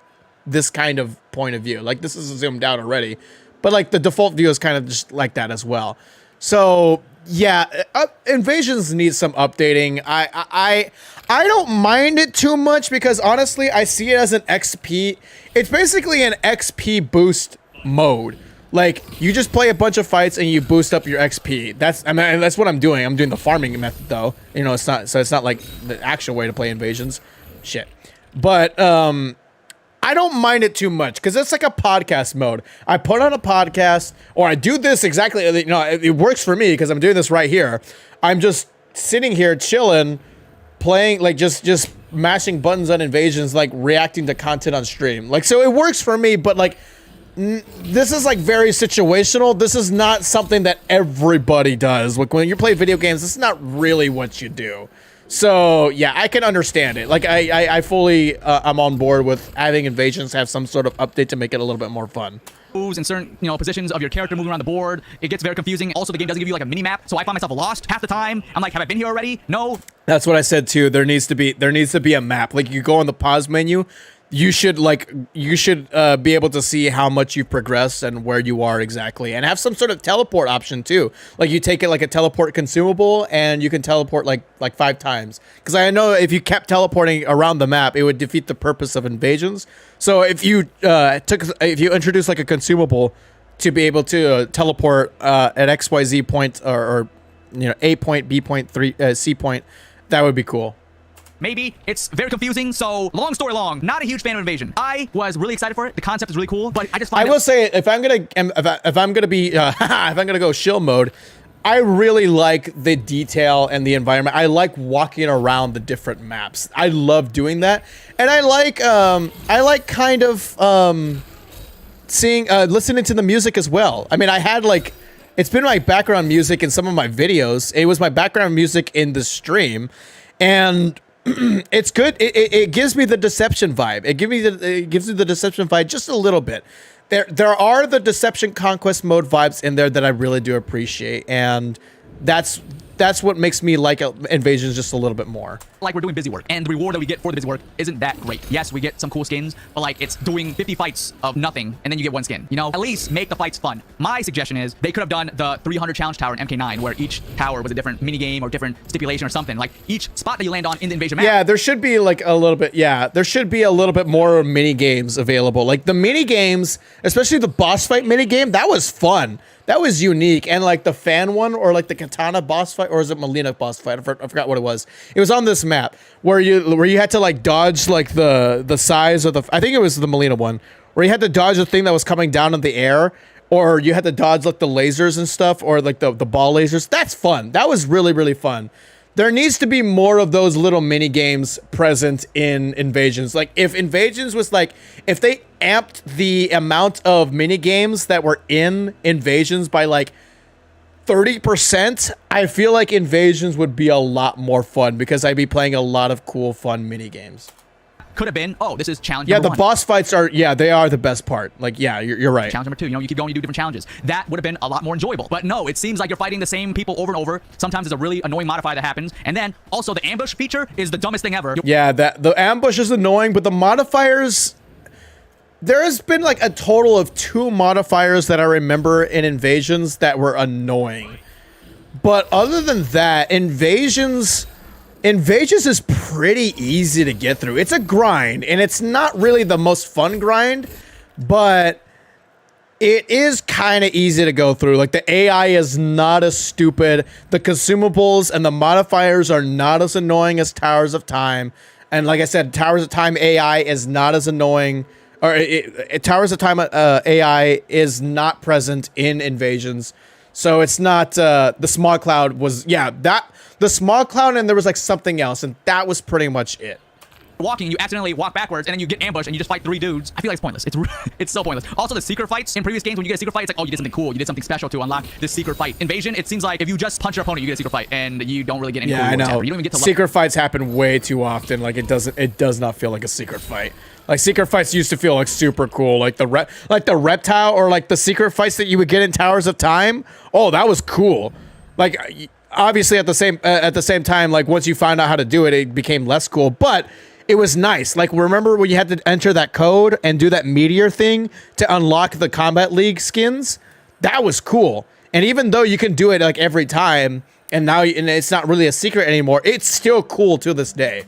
this kind of point of view. Like, this is zoomed out already, but like the default view is kind of just like that as well. So yeah, Invasions need some updating. I don't mind it too much because honestly, I see it as an XP. It's basically an XP boost mode. Like, you just play a bunch of fights and you boost up your XP. That's what I'm doing. I'm doing the farming method though. You know, it's not like the actual way to play Invasions. Shit. But I don't mind it too much because it's like a podcast mode. I put on a podcast, or I do this exactly. You know, it works for me because I'm doing this right here. I'm just sitting here chilling, playing, like just mashing buttons on Invasions, like reacting to content on stream. Like, so it works for me, but like this is like very situational. This is not something that everybody does. Like, when you play video games, this is not really what you do. So yeah, I can understand it. Like, I fully I'm on board with having Invasions have some sort of update to make it a little bit more fun. Moves in certain, positions of your character moving around the board. It gets very confusing. Also, the game doesn't give you like a mini map, so I find myself lost half the time. I'm like, have I been here already? No. That's what I said too. There needs to be a map. Like, you go on the pause menu. You should be able to see how much you've progressed and where you are exactly, and have some sort of teleport option too. Like, you take it like a teleport consumable, and you can teleport like 5 times. Because I know if you kept teleporting around the map, it would defeat the purpose of Invasions. So if you introduce like a consumable to be able to teleport at XYZ point or A point, B point, C point, that would be cool. Maybe. It's very confusing, so long story long, not a huge fan of Invasion. I was really excited for it. The concept is really cool, but I just find I will say, if I'm gonna go shill mode, I really like the detail and the environment. I like walking around the different maps. I love doing that, and I like kind of listening to the music as well. I mean, I had like, it's been my background music in some of my videos. It was my background music in the stream, and it's good. It gives me the Deception vibe. It gives me the Deception vibe just a little bit. There are the Deception Conquest mode vibes in there that I really do appreciate, and that's what makes me like Invasions just a little bit more. Like, we're doing busy work, and the reward that we get for the busy work isn't that great. Yes, we get some cool skins, but like, it's doing 50 fights of nothing, and then you get 1 skin. At least make the fights fun. My suggestion is they could have done the 300 challenge tower in MK9, where each tower was a different mini game or different stipulation or something. Like, each spot that you land on in the Invasion map. Yeah, there should be like a little bit. Yeah, there should be a little bit more mini games available. Like, the mini games, especially the boss fight mini game, that was fun. That was unique. And like the fan one, or like the katana boss fight, or is it Melina boss fight? I forgot what it was. It was on this map where you had to like dodge like the size of the, I think it was the Melina one, where you had to dodge the thing that was coming down in the air, or you had to dodge like the lasers and stuff, or like the ball lasers. That's fun. That was really, really fun. There needs to be more of those little mini games present in Invasions. Like if Invasions was like, if they amped the amount of mini games that were in Invasions by like 30%, I feel like Invasions would be a lot more fun because I'd be playing a lot of cool, fun mini games. Could have been, oh, this is challenge number number 1. The boss fights are, they are the best part. Like, yeah, you're right. Challenge number 2, you keep going, you do different challenges. That would have been a lot more enjoyable. But no, it seems like you're fighting the same people over and over. Sometimes it's a really annoying modifier that happens. And then also the ambush feature is the dumbest thing ever. Yeah, the ambush is annoying, but the modifiers, there has been like a total of 2 modifiers that I remember in Invasions that were annoying. But other than that, Invasions is pretty easy to get through. It's a grind, and it's not really the most fun grind, but it is kind of easy to go through. Like, the AI is not as stupid. The consumables and the modifiers are not as annoying as Towers of Time. And like I said, Towers of Time AI is not as annoying, or Towers of Time AI is not present in Invasions. So it's not, the smog cloud was, the smog cloud, and there was like something else, and that was pretty much it. Walking, you accidentally walk backwards, and then you get ambushed, and you just fight 3 dudes. I feel like it's pointless. It's so pointless. Also, the secret fights in previous games, when you get a secret fight, it's like, oh, you did something cool. You did something special to unlock this secret fight. Invasion, it seems like if you just punch your opponent, you get a secret fight, and you don't really get any cool rewards. I know. You don't even get to secret fights happen way too often. Like, it does not feel like a secret fight. Like, secret fights used to feel like super cool. Like the reptile, or like the secret fights that you would get in Towers of Time. Oh, that was cool. Like, obviously at the same time, like once you found out how to do it, it became less cool, but it was nice. Like, remember when you had to enter that code and do that meteor thing to unlock the Combat League skins? That was cool. And even though you can do it like every time, and it's not really a secret anymore, it's still cool to this day.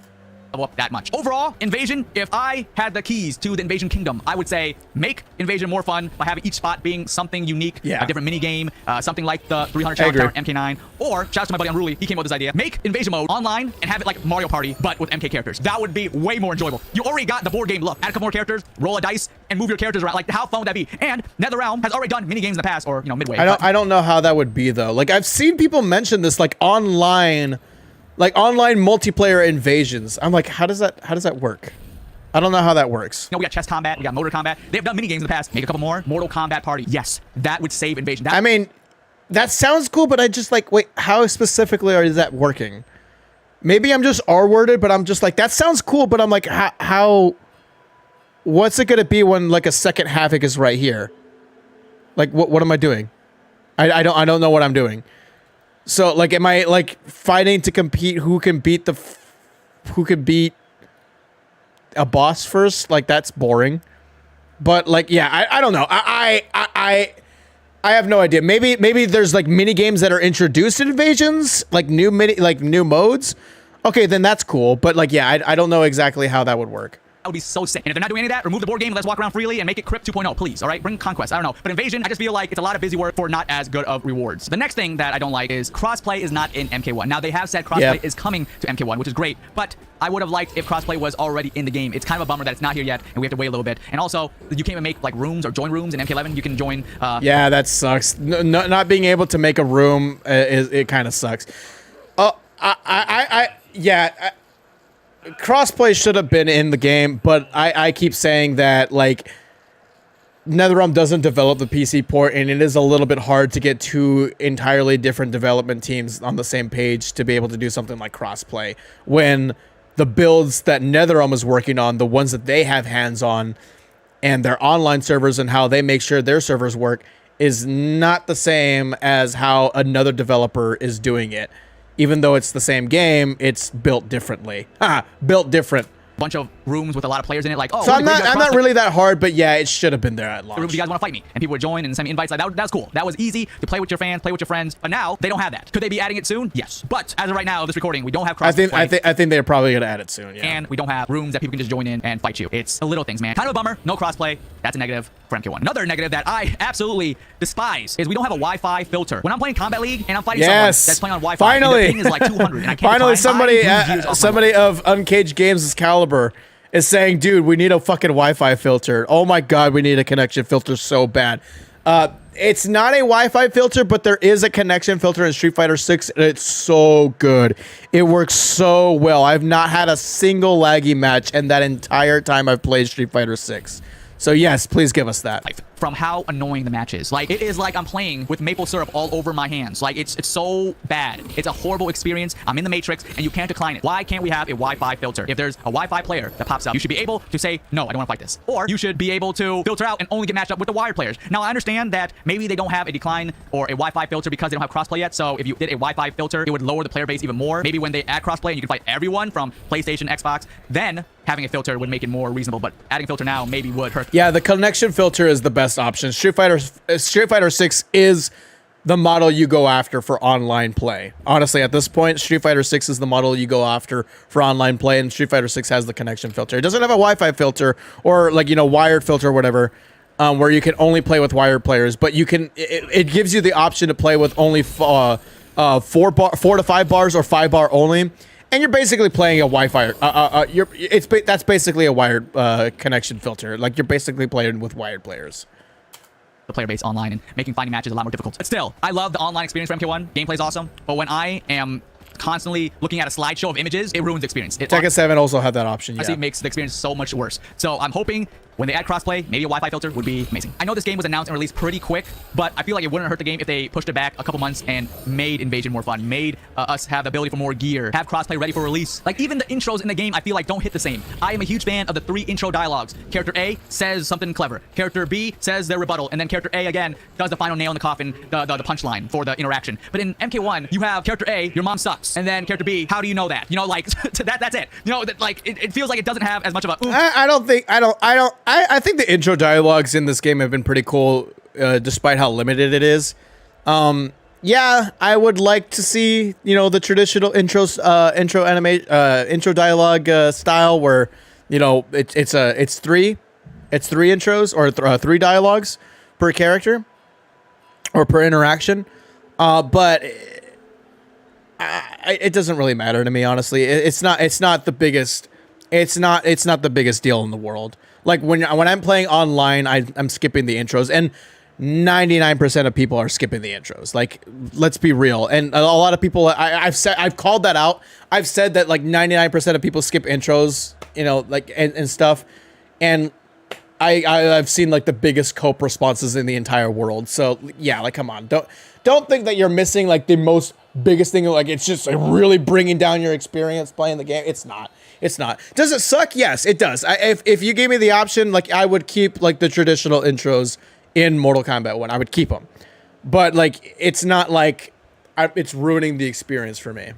Up that much. Overall, Invasion, if I had the keys to the Invasion Kingdom, I would say make Invasion more fun by having each spot being something unique, a different mini game, something like the 300 challenge tower MK9, or shout out to my buddy Unruly, he came up with this idea, make Invasion mode online and have it like Mario Party, but with MK characters. That would be way more enjoyable. You already got the board game look. Add a couple more characters, roll a dice, and move your characters around. Like, how fun would that be? And NetherRealm has already done mini games in the past, or, Midway. I don't know how that would be, though. Like, I've seen people mention this, like, online multiplayer Invasions. I'm like, how does that work? I don't know how that works. We got chess combat, we got motor combat. They've done mini games in the past. Make a couple more. Mortal Kombat Party. Yes, that would save Invasion. I mean, that sounds cool, but I just like, wait, how specifically is that working? Maybe I'm just R-worded, but I'm just like, that sounds cool, but I'm like, how what's it gonna be when like a second Havoc is right here? Like, what am I doing? I don't know what I'm doing. So, like, am I, like, fighting to compete who can beat a boss first? Like, that's boring. But, like, yeah, I don't know. I have no idea. Maybe there's, like, mini games that are introduced in Invasions, like new modes. Okay, then that's cool. But, like, yeah, I don't know exactly how that would work. That would be so sick. And if they're not doing any of that, remove the board game and let's walk around freely and make it Crypt 2.0, please. All right, bring Conquest. I don't know. But Invasion, I just feel like it's a lot of busy work for not as good of rewards. The next thing that I don't like is crossplay is not in MK1. Now, they have said crossplay is coming to MK1, which is great. But I would have liked if crossplay was already in the game. It's kind of a bummer that it's not here yet, and we have to wait a little bit. And also, you can't even make like rooms or join rooms in MK11. You can join. Yeah, that sucks. Not being able to make a room it kind of sucks. Crossplay should have been in the game, but I keep saying that, like, NetherRealm doesn't develop the PC port, and it is a little bit hard to get 2 entirely different development teams on the same page to be able to do something like crossplay, when the builds that NetherRealm is working on, the ones that they have hands on, and their online servers and how they make sure their servers work, is not the same as how another developer is doing it. Even though it's the same game, it's built differently. Built different. Bunch of rooms with a lot of players in it. Like, oh, so I'm not really that hard, but yeah, it should have been there at launch. If you guys want to fight me, and people would join and send me invites, like that's cool. That was easy to play with your fans, play with your friends. But now they don't have that. Could they be adding it soon? Yes. But as of right now, this recording, we don't have cross. I think they're probably gonna add it soon. Yeah. And we don't have rooms that people can just join in and fight you. It's the little things, man. Kind of a bummer. No crossplay. That's a negative for MK1. Another negative that I absolutely despise is we don't have a Wi-Fi filter. When I'm playing Combat League and I'm fighting someone that's playing on Wi-Fi, finally, the ping is like 200, and I can't. Finally, somebody of Uncaged Games' caliber is saying, dude, we need a fucking Wi-Fi filter. Oh my god, we need a connection filter so bad. It's not a Wi-Fi filter, but there is a connection filter in Street Fighter 6, and it's so good. It works so well. I've not had a single laggy match in that entire time I've played Street Fighter 6. So yes, please give us that. From how annoying the match is. Like, it is like I'm playing with maple syrup all over my hands. Like, it's so bad. It's a horrible experience. I'm in the Matrix, and you can't decline it. Why can't we have a Wi-Fi filter? If there's a Wi-Fi player that pops up, you should be able to say, no, I don't want to fight this. Or you should be able to filter out and only get matched up with the wired players. Now, I understand that maybe they don't have a decline or a Wi-Fi filter because they don't have crossplay yet. So if you did a Wi-Fi filter, it would lower the player base even more. Maybe when they add crossplay and you can fight everyone from PlayStation, Xbox, then having a filter would make it more reasonable. But adding a filter now maybe would hurt. Yeah, the connection filter is the best option. Street Fighter 6 is the model you go after for online play. Honestly, at this point, Street Fighter 6 is the model you go after for online play, and Street Fighter 6 has the connection filter. It doesn't have a Wi-Fi filter or, like, you know, wired filter or whatever, where you can only play with wired players, but you can. It gives you the option to play with only 4 to 5 bars or 5 bar only. And you're basically playing a Wi-Fi. That's basically a wired connection filter. Like, you're basically playing with wired players. The player base online and making finding matches a lot more difficult. But still, I love the online experience for MK1. Gameplay's awesome. But when I am constantly looking at a slideshow of images, it ruins the experience. Tekken 7 also had that option. Yeah. I see it makes the experience so much worse. So I'm hoping when they add crossplay, maybe a Wi-Fi filter would be amazing. I know this game was announced and released pretty quick, but I feel like it wouldn't hurt the game if they pushed it back a couple months and made Invasion more fun, made us have the ability for more gear, have crossplay ready for release. Like, even the intros in the game, I feel like don't hit the same. I am a huge fan of the 3 intro dialogues. Character A says something clever. Character B says their rebuttal, and then character A again does the final nail in the coffin, the punchline for the interaction. But in MK1, you have character A, your mom sucks, and then character B, how do you know that? You know, like, that's it. You know, that, like, it feels like it doesn't have as much of a oomph. I think the intro dialogues in this game have been pretty cool, despite how limited it is. Yeah, I would like to see, you know, the traditional intro dialogue style where, you know, it's three intros or 3 dialogues per character or per interaction. But it doesn't really matter to me, honestly. It's not the biggest deal in the world. Like, when I'm playing online, I'm skipping the intros, and 99% of people are skipping the intros. Like, let's be real. And a lot of people, I've called that out. I've said that, like, 99% of people skip intros, you know, like, and stuff. And I've seen, like, the biggest cope responses in the entire world. So yeah, like, come on, don't think that you're missing, like, the most biggest thing. Like, it's just, like, really bringing down your experience playing the game. It's not. Does it suck? Yes, it does. If you gave me the option, like, I would keep, like, the traditional intros in Mortal Kombat 1. I would keep them. But, like, it's not like it's ruining the experience for me.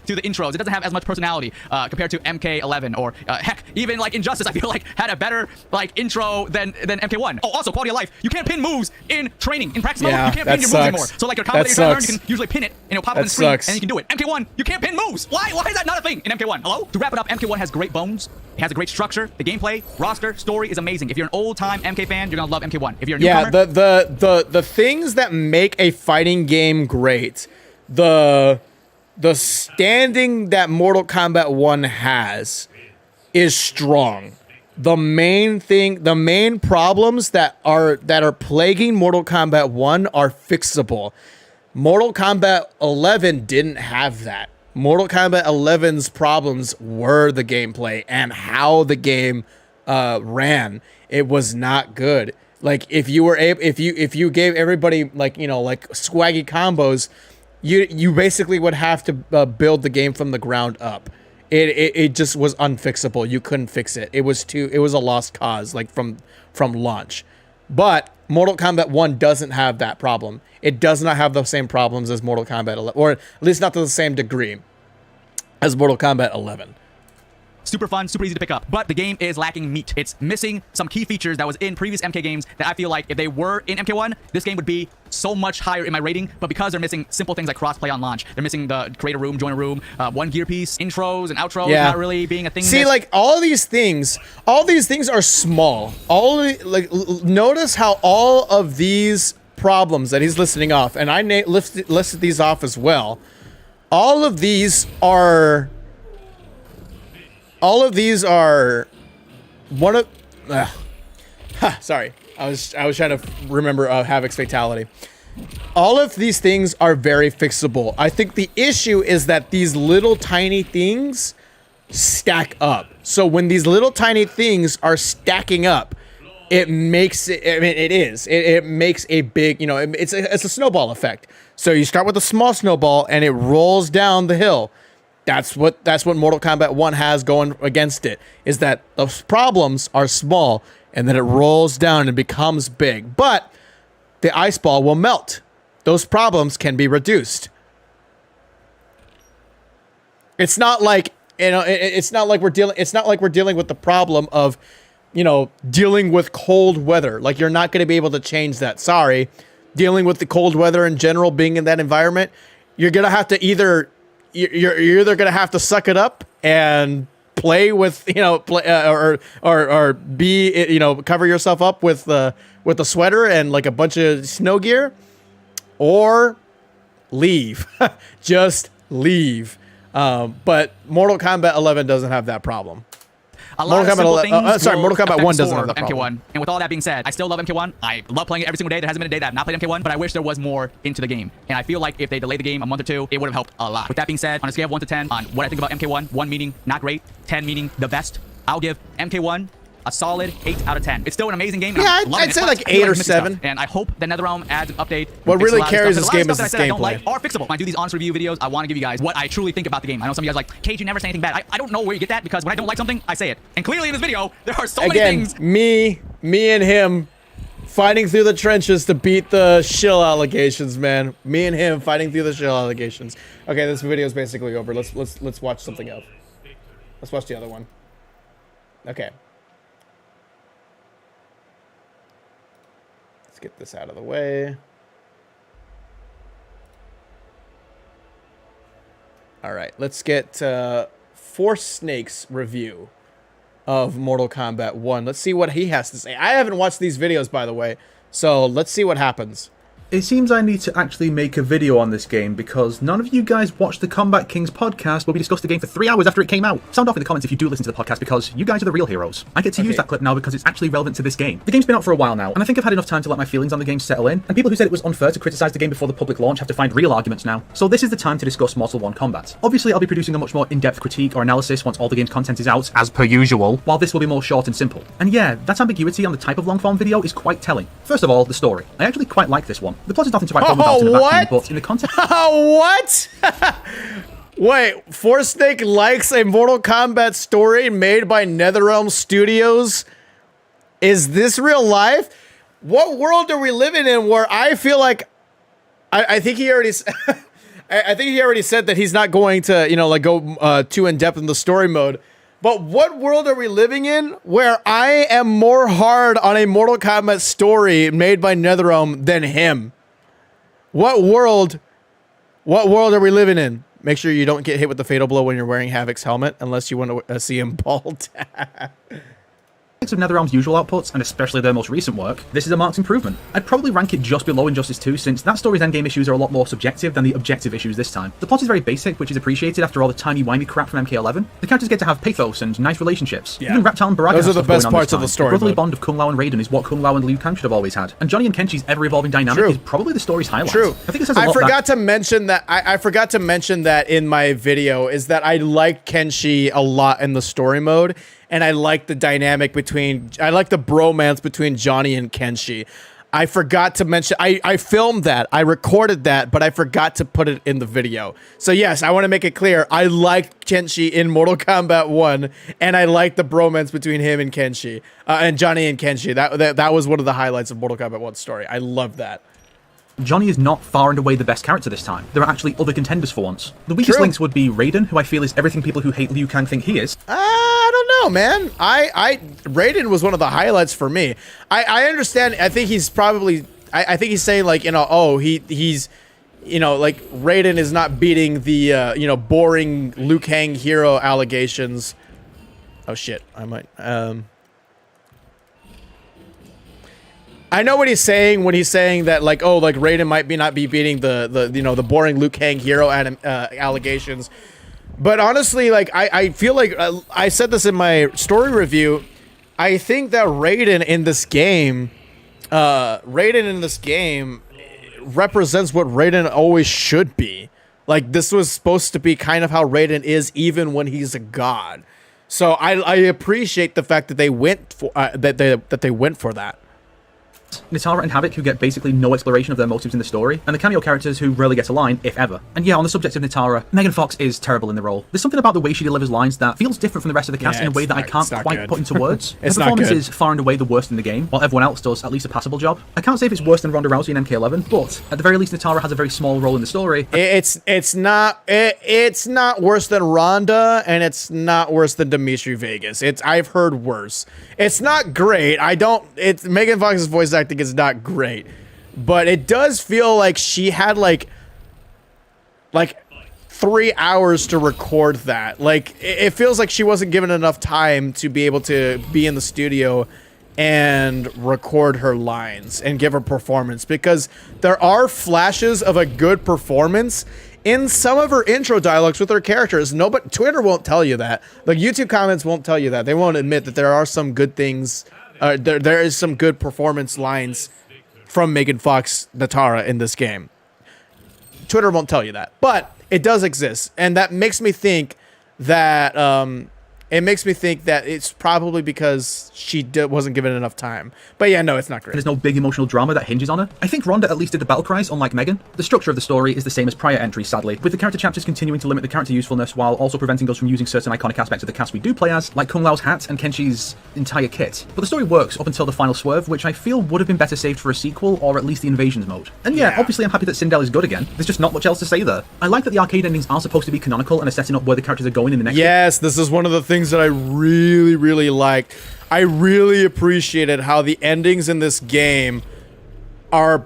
To the intros, it doesn't have as much personality compared to MK11 or heck, even like Injustice. I feel like had a better like intro than MK1. Oh, also quality of life. You can't pin moves in training. In practice mode, you can't pin your moves anymore. So like your combo that you're trying to learn, you can usually pin it and it'll pop up on the screen and you can do it. MK1, you can't pin moves. Why is that not a thing in MK1? Hello? To wrap it up, MK1 has great bones. It has a great structure. The gameplay, roster, story is amazing. If you're an old-time MK fan, you're gonna love MK1. If you're a newcomer, the things that make a fighting game great, the standing that Mortal Kombat 1 has is strong. The main problems that are plaguing Mortal Kombat 1 are fixable. Mortal Kombat 11 didn't have that. Mortal Kombat 11's problems were the gameplay and how the game ran. It was not good. Like, if you gave everybody, like, you know, like, swaggy combos, you basically would have to build the game from the ground up. It just was unfixable. You couldn't fix it. It was a lost cause, like, from launch. But Mortal Kombat 1 doesn't have that problem. It does not have the same problems as Mortal Kombat 11, or at least not to the same degree as Mortal Kombat 11. super fun, super easy to pick up. But the game is lacking meat. It's missing some key features that was in previous MK games that I feel like if they were in MK1, this game would be so much higher in my rating. But because they're missing simple things like crossplay on launch, they're missing the create a room, join a room, one gear piece, intros and outros not really being a thing. See, like all these things are small. Notice how all of these problems that he's listing off, and I listed these off as well. All of these are one of. Sorry, I was trying to remember Havoc's fatality. All of these things are very fixable. I think the issue is that these little tiny things stack up. So when these little tiny things are stacking up, it makes it. I mean, it makes a big. It's a snowball effect. So you start with a small snowball and it rolls down the hill. That's what Mortal Kombat 1 has going against it, is that those problems are small and then it rolls down and becomes big. But the ice ball will melt. Those problems can be reduced. It's not like, it's not like we're dealing with the problem of, dealing with cold weather. Like, you're not going to be able to change that. Sorry. Dealing with the cold weather in general, being in that environment, you're going to have to you're either going to have to suck it up and play with, or be, cover yourself up with a sweater and like a bunch of snow gear, or leave. Just leave. But Mortal Kombat 11 doesn't have that problem. Mortal Kombat 1 doesn't have that problem. MK1. And with all that being said, I still love MK1. I love playing it every single day. There hasn't been a day that I've not played MK1, but I wish there was more into the game. And I feel like if they delayed the game a month or two, it would have helped a lot. With that being said, on a scale of 1 to 10, on what I think about MK1, 1 meaning not great, 10 meaning the best, I'll give MK1 a solid 8 out of 10. It's still an amazing game. Yeah, I'd say like 8 or 7. Stuff. And I hope that NetherRealm adds an update. What really carries this game is its gameplay. I don't like are fixable. When I do these honest review videos, I want to give you guys what I truly think about the game. I know some of you guys are like, Cage, you never say anything bad. I don't know where you get that, because when I don't like something, I say it. And clearly in this video, there are so many things. Me and him fighting through the trenches to beat the shill allegations, man. Me and him fighting through the shill allegations. Okay, this video is basically over. Let's watch something else. Let's watch the other one. Okay. Let's get this out of the way. All right, let's get Force Snake's review of Mortal Kombat 1. Let's see what he has to say. I haven't watched these videos, by the way, so let's see what happens. It seems I need to actually make a video on this game because none of you guys watched the Combat Kings podcast where we discussed the game for 3 hours after it came out. Sound off in the comments if you do listen to the podcast, because you guys are the real heroes. I get to use that clip now because it's actually relevant to this game. The game's been out for a while now, and I think I've had enough time to let my feelings on the game settle in, and people who said it was unfair to criticize the game before the public launch have to find real arguments now. So this is the time to discuss Mortal 1 Kombat. Obviously, I'll be producing a much more in-depth critique or analysis once all the game's content is out, as per usual, while this will be more short and simple. And yeah, that ambiguity on the type of long-form video is quite telling. First of all, the story. I actually quite like this one. The plot is nothing to write home about in a vacuum, but in the context... What? Wait, Force Snake likes a Mortal Kombat story made by NetherRealm Studios? Is this real life? What world are we living in where I feel like... I think he already... I think he already said that he's not going to, go too in-depth in the story mode. But what world are we living in where I am more hard on a Mortal Kombat story made by NetherRealm than him? What world are we living in? Make sure you don't get hit with the fatal blow when you're wearing Havoc's helmet, unless you want to see him bald. Of NetherRealm's usual outputs, and especially their most recent work, this is a marked improvement. I'd probably rank it just below Injustice 2, since that story's endgame issues are a lot more subjective than the objective issues this time. The plot is very basic, which is appreciated after all the timey-wimey crap from MK11. The characters get to have pathos and nice relationships. Yeah. Even Reptile and Baraka those are the best parts of the story. The brotherly bond of Kung Lao and Raiden is what Kung Lao and Liu Kang should have always had. And Johnny and Kenshi's ever-evolving dynamic is probably the story's highlight. True. I think this has a lot forgot to mention that. I forgot to mention that in my video, is that I like Kenshi a lot in the story mode. And I like the dynamic I like the bromance between Johnny and Kenshi. I forgot to mention, I filmed that, I recorded that, but I forgot to put it in the video. So yes, I want to make it clear, I like Kenshi in Mortal Kombat 1, and I like the bromance between him and Kenshi, and Johnny and Kenshi. That was one of the highlights of Mortal Kombat 1's story. I love that. Johnny is not far and away the best character this time. There are actually other contenders for once. The weakest links would be Raiden, who I feel is everything people who hate Liu Kang think he is. know, man. Raiden was one of the highlights for me. I understand. I think he's probably. I think he's saying like, you know, oh, he's, you know, like Raiden is not beating the you know, boring Liu Kang hero allegations. Oh shit, I might. I know what he's saying when he's saying that, like, oh, like Raiden might not be beating the you know, the boring Liu Kang hero allegations. But honestly, like, I feel like I said this in my story review. I think that Raiden in this game represents what Raiden always should be. Like, this was supposed to be kind of how Raiden is even when he's a god. So I appreciate the fact that they went for that they went for that. Nitara and Havoc, who get basically no exploration of their motives in the story, and the cameo characters who rarely get a line, if ever. And yeah, on the subject of Nitara, Megan Fox is terrible in the role. There's something about the way she delivers lines that feels different from the rest of the cast in a way that I can't quite put into words. Her performance is far and away the worst in the game, while everyone else does at least a passable job. I can't say if it's worse than Ronda Rousey in MK11, but at the very least, Nitara has a very small role in the story. It's not worse than Ronda, and it's not worse than Dimitri Vegas. I've heard worse. It's not great. Megan Fox's voice acting is not great, but it does feel like she had like 3 hours to record that. Like, it feels like she wasn't given enough time to be able to be in the studio and record her lines and give her performance, because there are flashes of a good performance in some of her intro dialogues with her characters. But Twitter won't tell you that. Like, YouTube comments won't tell you that. They won't admit that there are some good things. There is some good performance lines from Megan Fox Nitara in this game. Twitter won't tell you that, but it does exist, and that makes me think that it's probably because she wasn't given enough time. But yeah, no, it's not great. There's no big emotional drama that hinges on her. I think Ronda at least did the battle cries, unlike Megan. The structure of the story is the same as prior entries, sadly, with the character chapters continuing to limit the character usefulness while also preventing us from using certain iconic aspects of the cast we do play as, like Kung Lao's hat and Kenshi's entire kit. But the story works up until the final swerve, which I feel would have been better saved for a sequel, or at least the Invasions mode. And yeah, obviously I'm happy that Sindel is good again. There's just not much else to say there. I like that the arcade endings are supposed to be canonical and are setting up where the characters are going in the next Yes, this is one of the things that I really liked. I really appreciated how the endings in this game are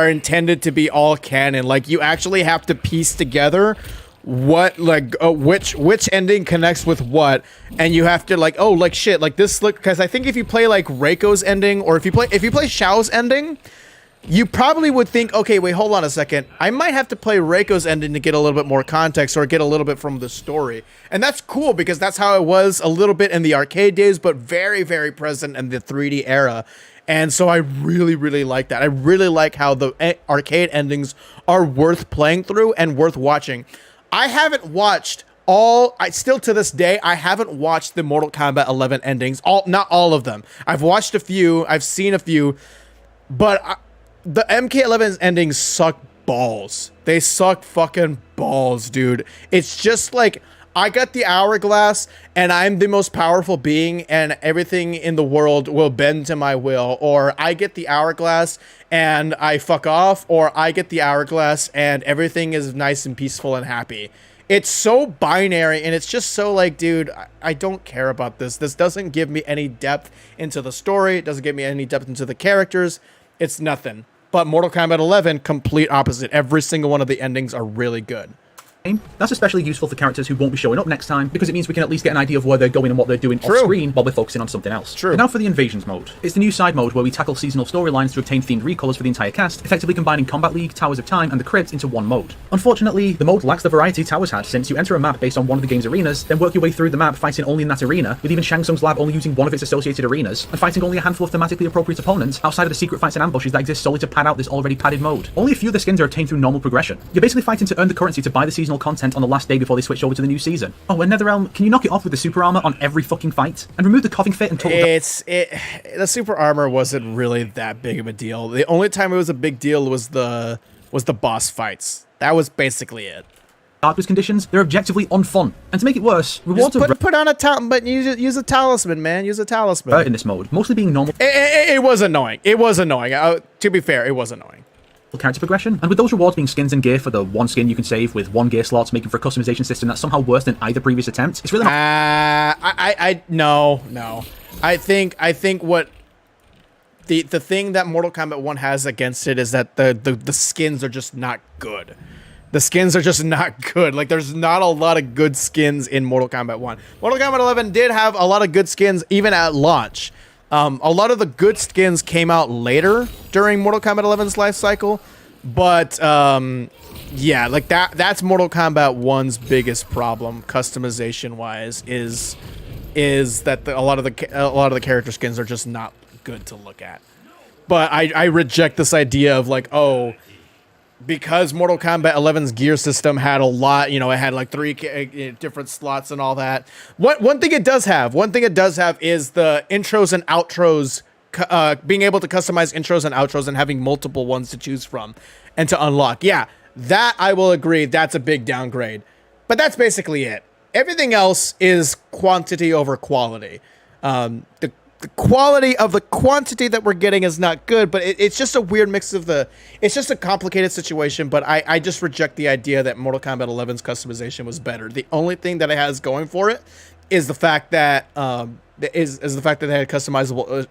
intended to be all canon. Like, you actually have to piece together what, like, which ending connects with what, and you have to, like, oh, like, shit, like this, look, because I think if you play like Reiko's ending, or if you play Xiao's ending, you probably would think, okay, wait, hold on a second. I might have to play Reiko's ending to get a little bit more context or get a little bit from the story. And that's cool, because that's how it was a little bit in the arcade days, but very, very present in the 3D era. And so I really like that. I really like how the arcade endings are worth playing through and worth watching. I haven't watched still to this day, I haven't watched the Mortal Kombat 11 endings. Not all of them. I've watched a few. I've seen a few. But the MK11's endings suck balls. They suck fucking balls, dude. It's just like, I got the hourglass, and I'm the most powerful being, and everything in the world will bend to my will. Or I get the hourglass, and I fuck off. Or I get the hourglass, and everything is nice and peaceful and happy. It's so binary, and it's just so like, dude, I don't care about this. This doesn't give me any depth into the story. It doesn't give me any depth into the characters. It's nothing. But Mortal Kombat 11, complete opposite. Every single one of the endings are really good. That's especially useful for characters who won't be showing up next time, because it means we can at least get an idea of where they're going and what they're doing off screen while we're focusing on something else. True. And now for the Invasions mode. It's the new side mode where we tackle seasonal storylines to obtain themed recolors for the entire cast, effectively combining Combat League, Towers of Time, and the Crypt into one mode. Unfortunately, the mode lacks the variety Towers had, since you enter a map based on one of the game's arenas, then work your way through the map fighting only in that arena, with even Shang Tsung's lab only using one of its associated arenas, and fighting only a handful of thematically appropriate opponents outside of the secret fights and ambushes that exist solely to pad out this already padded mode. Only a few of the skins are obtained through normal progression. You're basically fighting to earn the currency to buy the seasonal content on the last day before they switch over to the new season. Oh, and NetherRealm, can you knock it off with the super armor on every fucking fight? And remove the coughing fit and total... The super armor wasn't really that big of a deal. The only time it was a big deal was the boss fights. That was basically it. Darkness conditions, they're objectively unfun. And to make it worse, rewards put on a but use a talisman, man. Use a talisman. In this mode, mostly being normal. It was annoying. It was annoying. To be fair, it was annoying. character progression, and with those rewards being skins and gear for the one skin you can save with one gear slot, making for a customization system that's somehow worse than either previous attempt, it's really not. No. I think what the thing that Mortal Kombat 1 has against it is that the skins are just not good. The skins are just not good. Like, there's not a lot of good skins in Mortal Kombat 1. Mortal Kombat 11 did have a lot of good skins even at launch. A lot of the good skins came out later during Mortal Kombat 11's life cycle, but yeah, like that's Mortal Kombat 1's biggest problem, customization wise, is that a lot of the character skins are just not good to look at. But I reject this idea of like, oh, because Mortal Kombat 11's gear system had a lot, it had like 3 different slots and all that. One thing it does have is the intros and outros, being able to customize intros and outros and having multiple ones to choose from and to unlock. Yeah, that I will agree, that's a big downgrade. But that's basically it. Everything else is quantity over quality. The quality of the quantity that we're getting is not good, but it's just a weird mix of it's just a complicated situation, but I just reject the idea that Mortal Kombat 11's customization was better. The only thing that it has going for it is the fact that the fact that they had customizable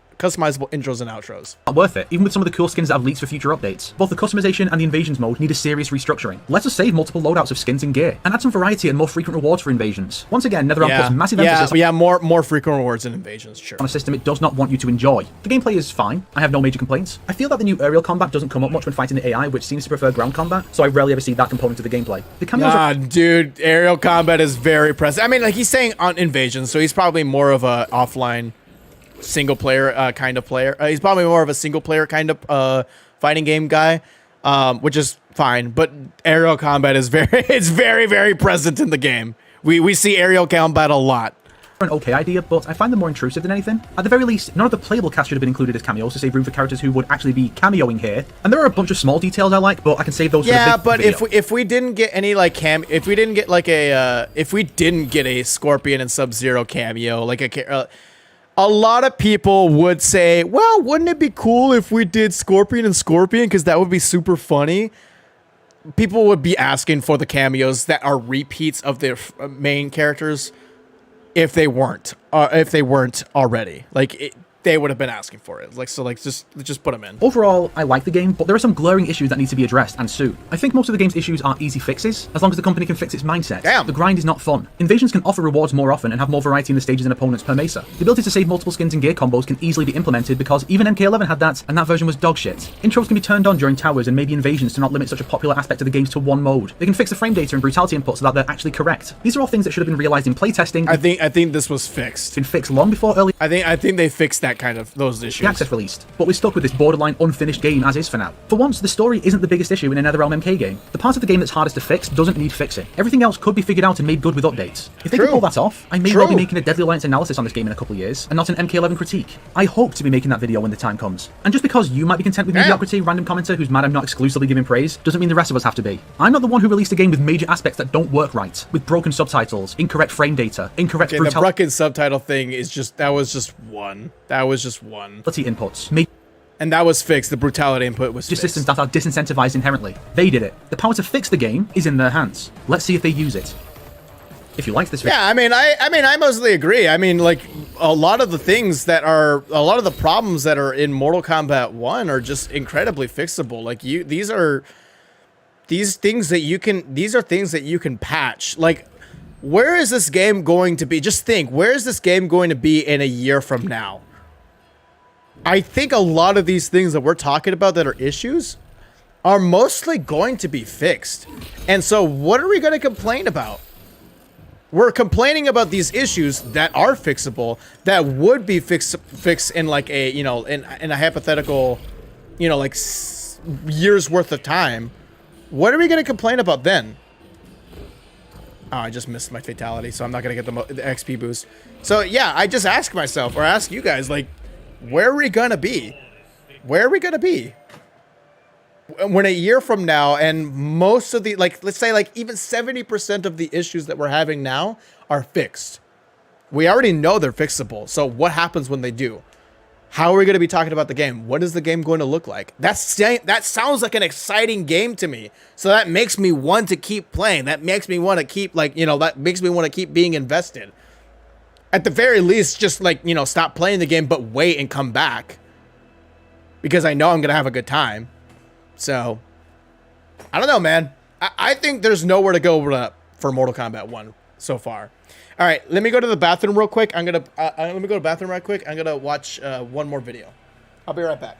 intros and outros. Not worth it, even with some of the cool skins that have leaks for future updates. Both the customization and the invasions mode need a serious restructuring. Let us save multiple loadouts of skins and gear, and add some variety and more frequent rewards for invasions. Once again, NetherRealm puts massive emphasis on more frequent rewards and invasions, sure. On a system it does not want you to enjoy. The gameplay is fine, I have no major complaints. I feel that the new aerial combat doesn't come up much when fighting the AI, which seems to prefer ground combat, so I rarely ever see that component of the gameplay. The cameos dude, aerial combat is very present. I mean, like, he's saying on invasions, so he's probably more of a offline single player kind of player. He's probably more of a single player kind of fighting game guy, which is fine, but aerial combat is very present in the game. We see aerial combat a lot. An okay idea, but I find them more intrusive than anything. At the very least, none of the playable cast should have been included as cameos to save room for characters who would actually be cameoing here. And there are a bunch of small details I like, but I can save those for the big but video. if we didn't get any like if we didn't get a Scorpion and Sub-Zero cameo, like a lot of people would say, well, wouldn't it be cool if we did Scorpion and Scorpion, because that would be super funny. People would be asking for the cameos that are repeats of their main characters if they weren't already. Like, they would have been asking for it. Just put them in. Overall, I like the game, but there are some glaring issues that need to be addressed, and soon. I think most of the game's issues are easy fixes, as long as the company can fix its mindset. Damn. The grind is not fun. Invasions can offer rewards more often and have more variety in the stages and opponents per mesa. The ability to save multiple skins and gear combos can easily be implemented because even MK11 had that, and that version was dog shit. Intros can be turned on during towers and maybe invasions to not limit such a popular aspect of the games to one mode. They can fix the frame data and brutality input so that they're actually correct. These are all things that should have been realized in playtesting. I think this was fixed. Been fixed long before early. I think they fixed those issues. The access released, but we're stuck with this borderline unfinished game as is for now. For once, the story isn't the biggest issue in a NetherRealm MK game. The part of the game that's hardest to fix doesn't need fixing. Everything else could be figured out and made good with updates. If they could pull that off, I may well be making a Deadly Alliance analysis on this game in a couple of years, and not an MK11 critique. I hope to be making that video when the time comes. And just because you might be content with mediocrity, random commenter who's mad I'm not exclusively giving praise, doesn't mean the rest of us have to be. I'm not the one who released a game with major aspects that don't work right, with broken subtitles, incorrect frame data, incorrect brutality. The broken subtitle thing is that was just one. Inputs. And that was fixed. The brutality input was fixed. Systems that are disincentivized inherently. They did it. The power to fix the game is in their hands. Let's see if they use it. If you like this video. Yeah, I mostly agree. I mean, like, a lot of the problems that are in Mortal Kombat 1 are just incredibly fixable. Like, these are things that you can patch. Like, where is this game going to be? Just think, where is this game going to be in a year from now? I think a lot of these things that we're talking about that are issues are mostly going to be fixed. And so what are we going to complain about? We're complaining about these issues that are fixable, that would be fixed in like a, in a hypothetical, like years worth of time. What are we going to complain about then? Oh, I just missed my fatality, so I'm not going to get the XP boost. So yeah, I just ask myself, or ask you guys, like, where are we going to be? Where are we going to be? When a year from now, and most of the, like, let's say like even 70% of the issues that we're having now are fixed. We already know they're fixable. So what happens when they do? How are we going to be talking about the game? What is the game going to look like? That sounds like an exciting game to me. So that makes me want to keep playing. That makes me want to keep, like, you know, that makes me want to keep being invested. At the very least, just, like, you know, stop playing the game, but wait and come back. Because I know I'm going to have a good time. So, I don't know, man. I think there's nowhere to go for Mortal Kombat 1 so far. All right, let me go to the bathroom real quick. Let me go to the bathroom right quick. I'm gonna watch one more video. I'll be right back.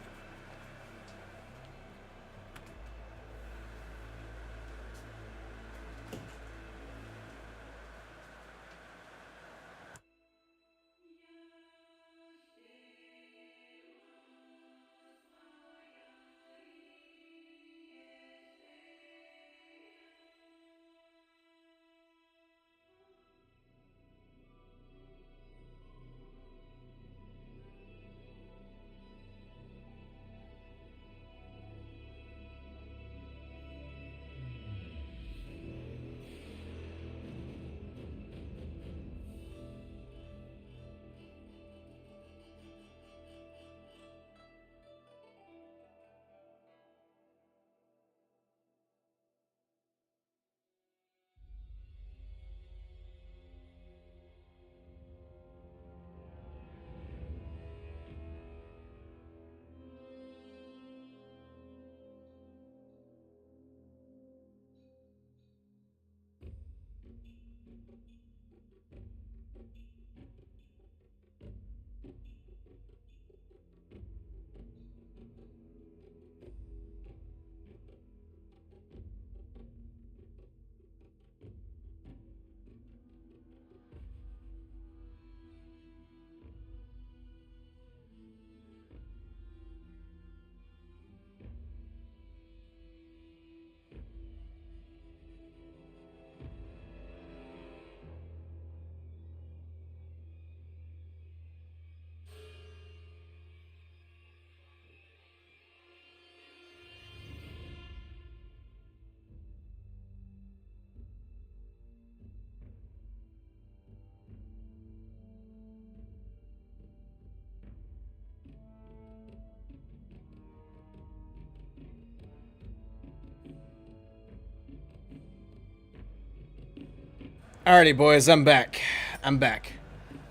Alrighty, boys, I'm back. I'm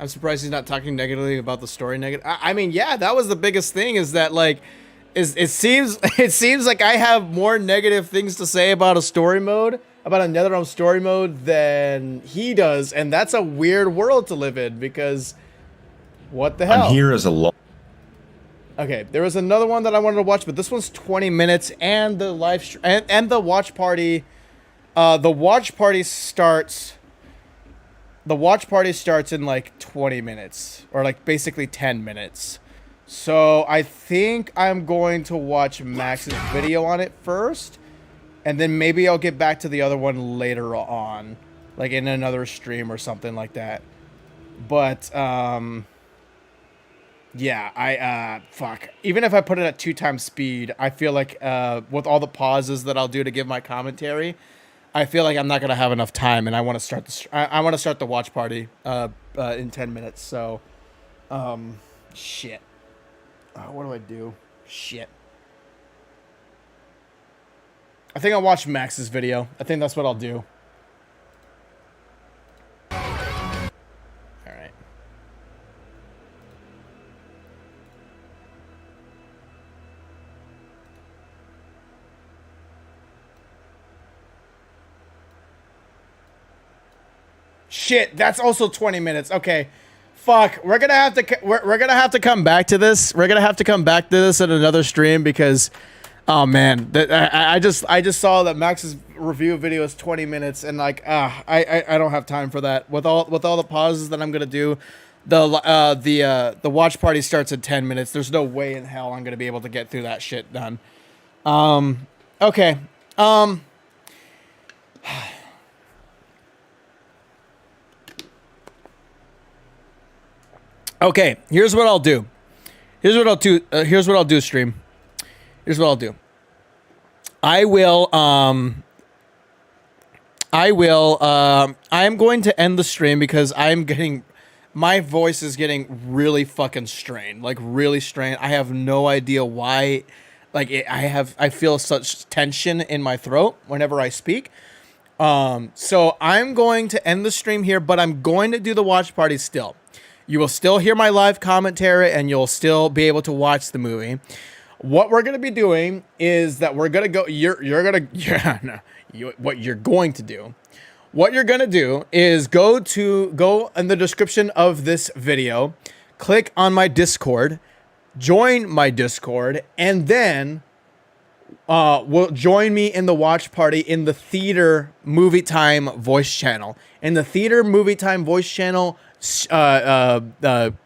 surprised he's not talking negatively about the story. I mean, yeah, that was the biggest thing. Is that, like, it seems like I have more negative things to say about a story mode, about a NetherRealm story mode, than he does, and that's a weird world to live in. Because what the hell? I'm here as a Okay, there was another one that I wanted to watch, but this one's 20 minutes, and the and the watch party. The watch party starts. The watch party starts in like 20 minutes, or like basically 10 minutes. So I think I'm going to watch Max's video on it first, and then maybe I'll get back to the other one later on, like in another stream or something like that. But yeah, fuck. Even if I put it at 2x speed, I feel like with all the pauses that I'll do to give my commentary, I feel like I'm not gonna have enough time, and I want to start the I want to start the watch party in 10 minutes. So, shit. What do I do? Shit. I think I'll watch Max's video. I think that's what I'll do. All right. Shit, that's also 20 minutes. Okay. Fuck. We're gonna have to come back to this. We're gonna have to come back to this in another stream because, oh man, I just saw that Max's review video is 20 minutes, and like, I don't have time for that. With all the pauses that I'm gonna do, the watch party starts in 10 minutes. There's no way in hell I'm gonna be able to get through that shit done. Okay. Okay, here's what I'll do. Here's what I'll do, stream. Here's what I'll do. I'm going to end the stream because my my voice is getting really fucking strained, like really strained. I have no idea why. Like I feel such tension in my throat whenever I speak. So I'm going to end the stream here, but I'm going to do the watch party still. You will still hear my live commentary, and you'll still be able to watch the movie. What we're gonna be doing is that we're gonna go. What you're going to do. What you're gonna do is go in the description of this video, click on my Discord, join my Discord, and then will join me in the watch party in the Theater Movie Time voice channel. In the Theater Movie Time voice channel,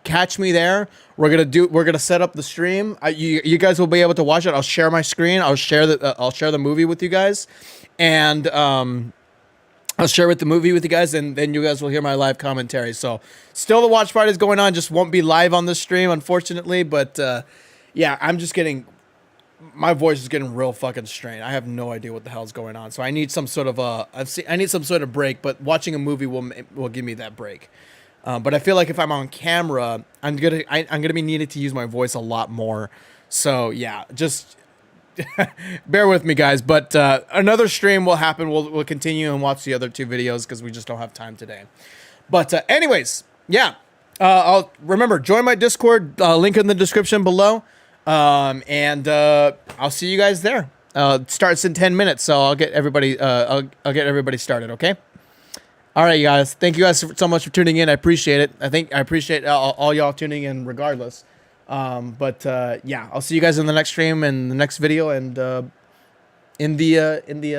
catch me there. We're gonna set up the stream. You guys will be able to watch it. I'll share my screen. I'll share the movie with you guys, and I'll share the movie with you guys, and then you guys will hear my live commentary. So still the watch party is going on, just won't be live on the stream, unfortunately. But yeah, I'm just getting, my voice is getting real fucking strained. I have no idea what the hell's going on. So I need some sort of I need some sort of break, but watching a movie will give me that break. But I feel like if I'm on camera, I'm gonna be needed to use my voice a lot more. So yeah, just bear with me, guys. But another stream will happen. We'll continue and watch the other 2 videos because we just don't have time today. But anyways, yeah. I'll remember, join my Discord. Link in the description below. And I'll see you guys there. It starts in 10 minutes, so I'll get everybody. I'll get everybody started. Okay. All right, you guys. Thank you guys so much for tuning in. I appreciate it. I appreciate all y'all tuning in, regardless. But yeah, I'll see you guys in the next stream and the next video, and in the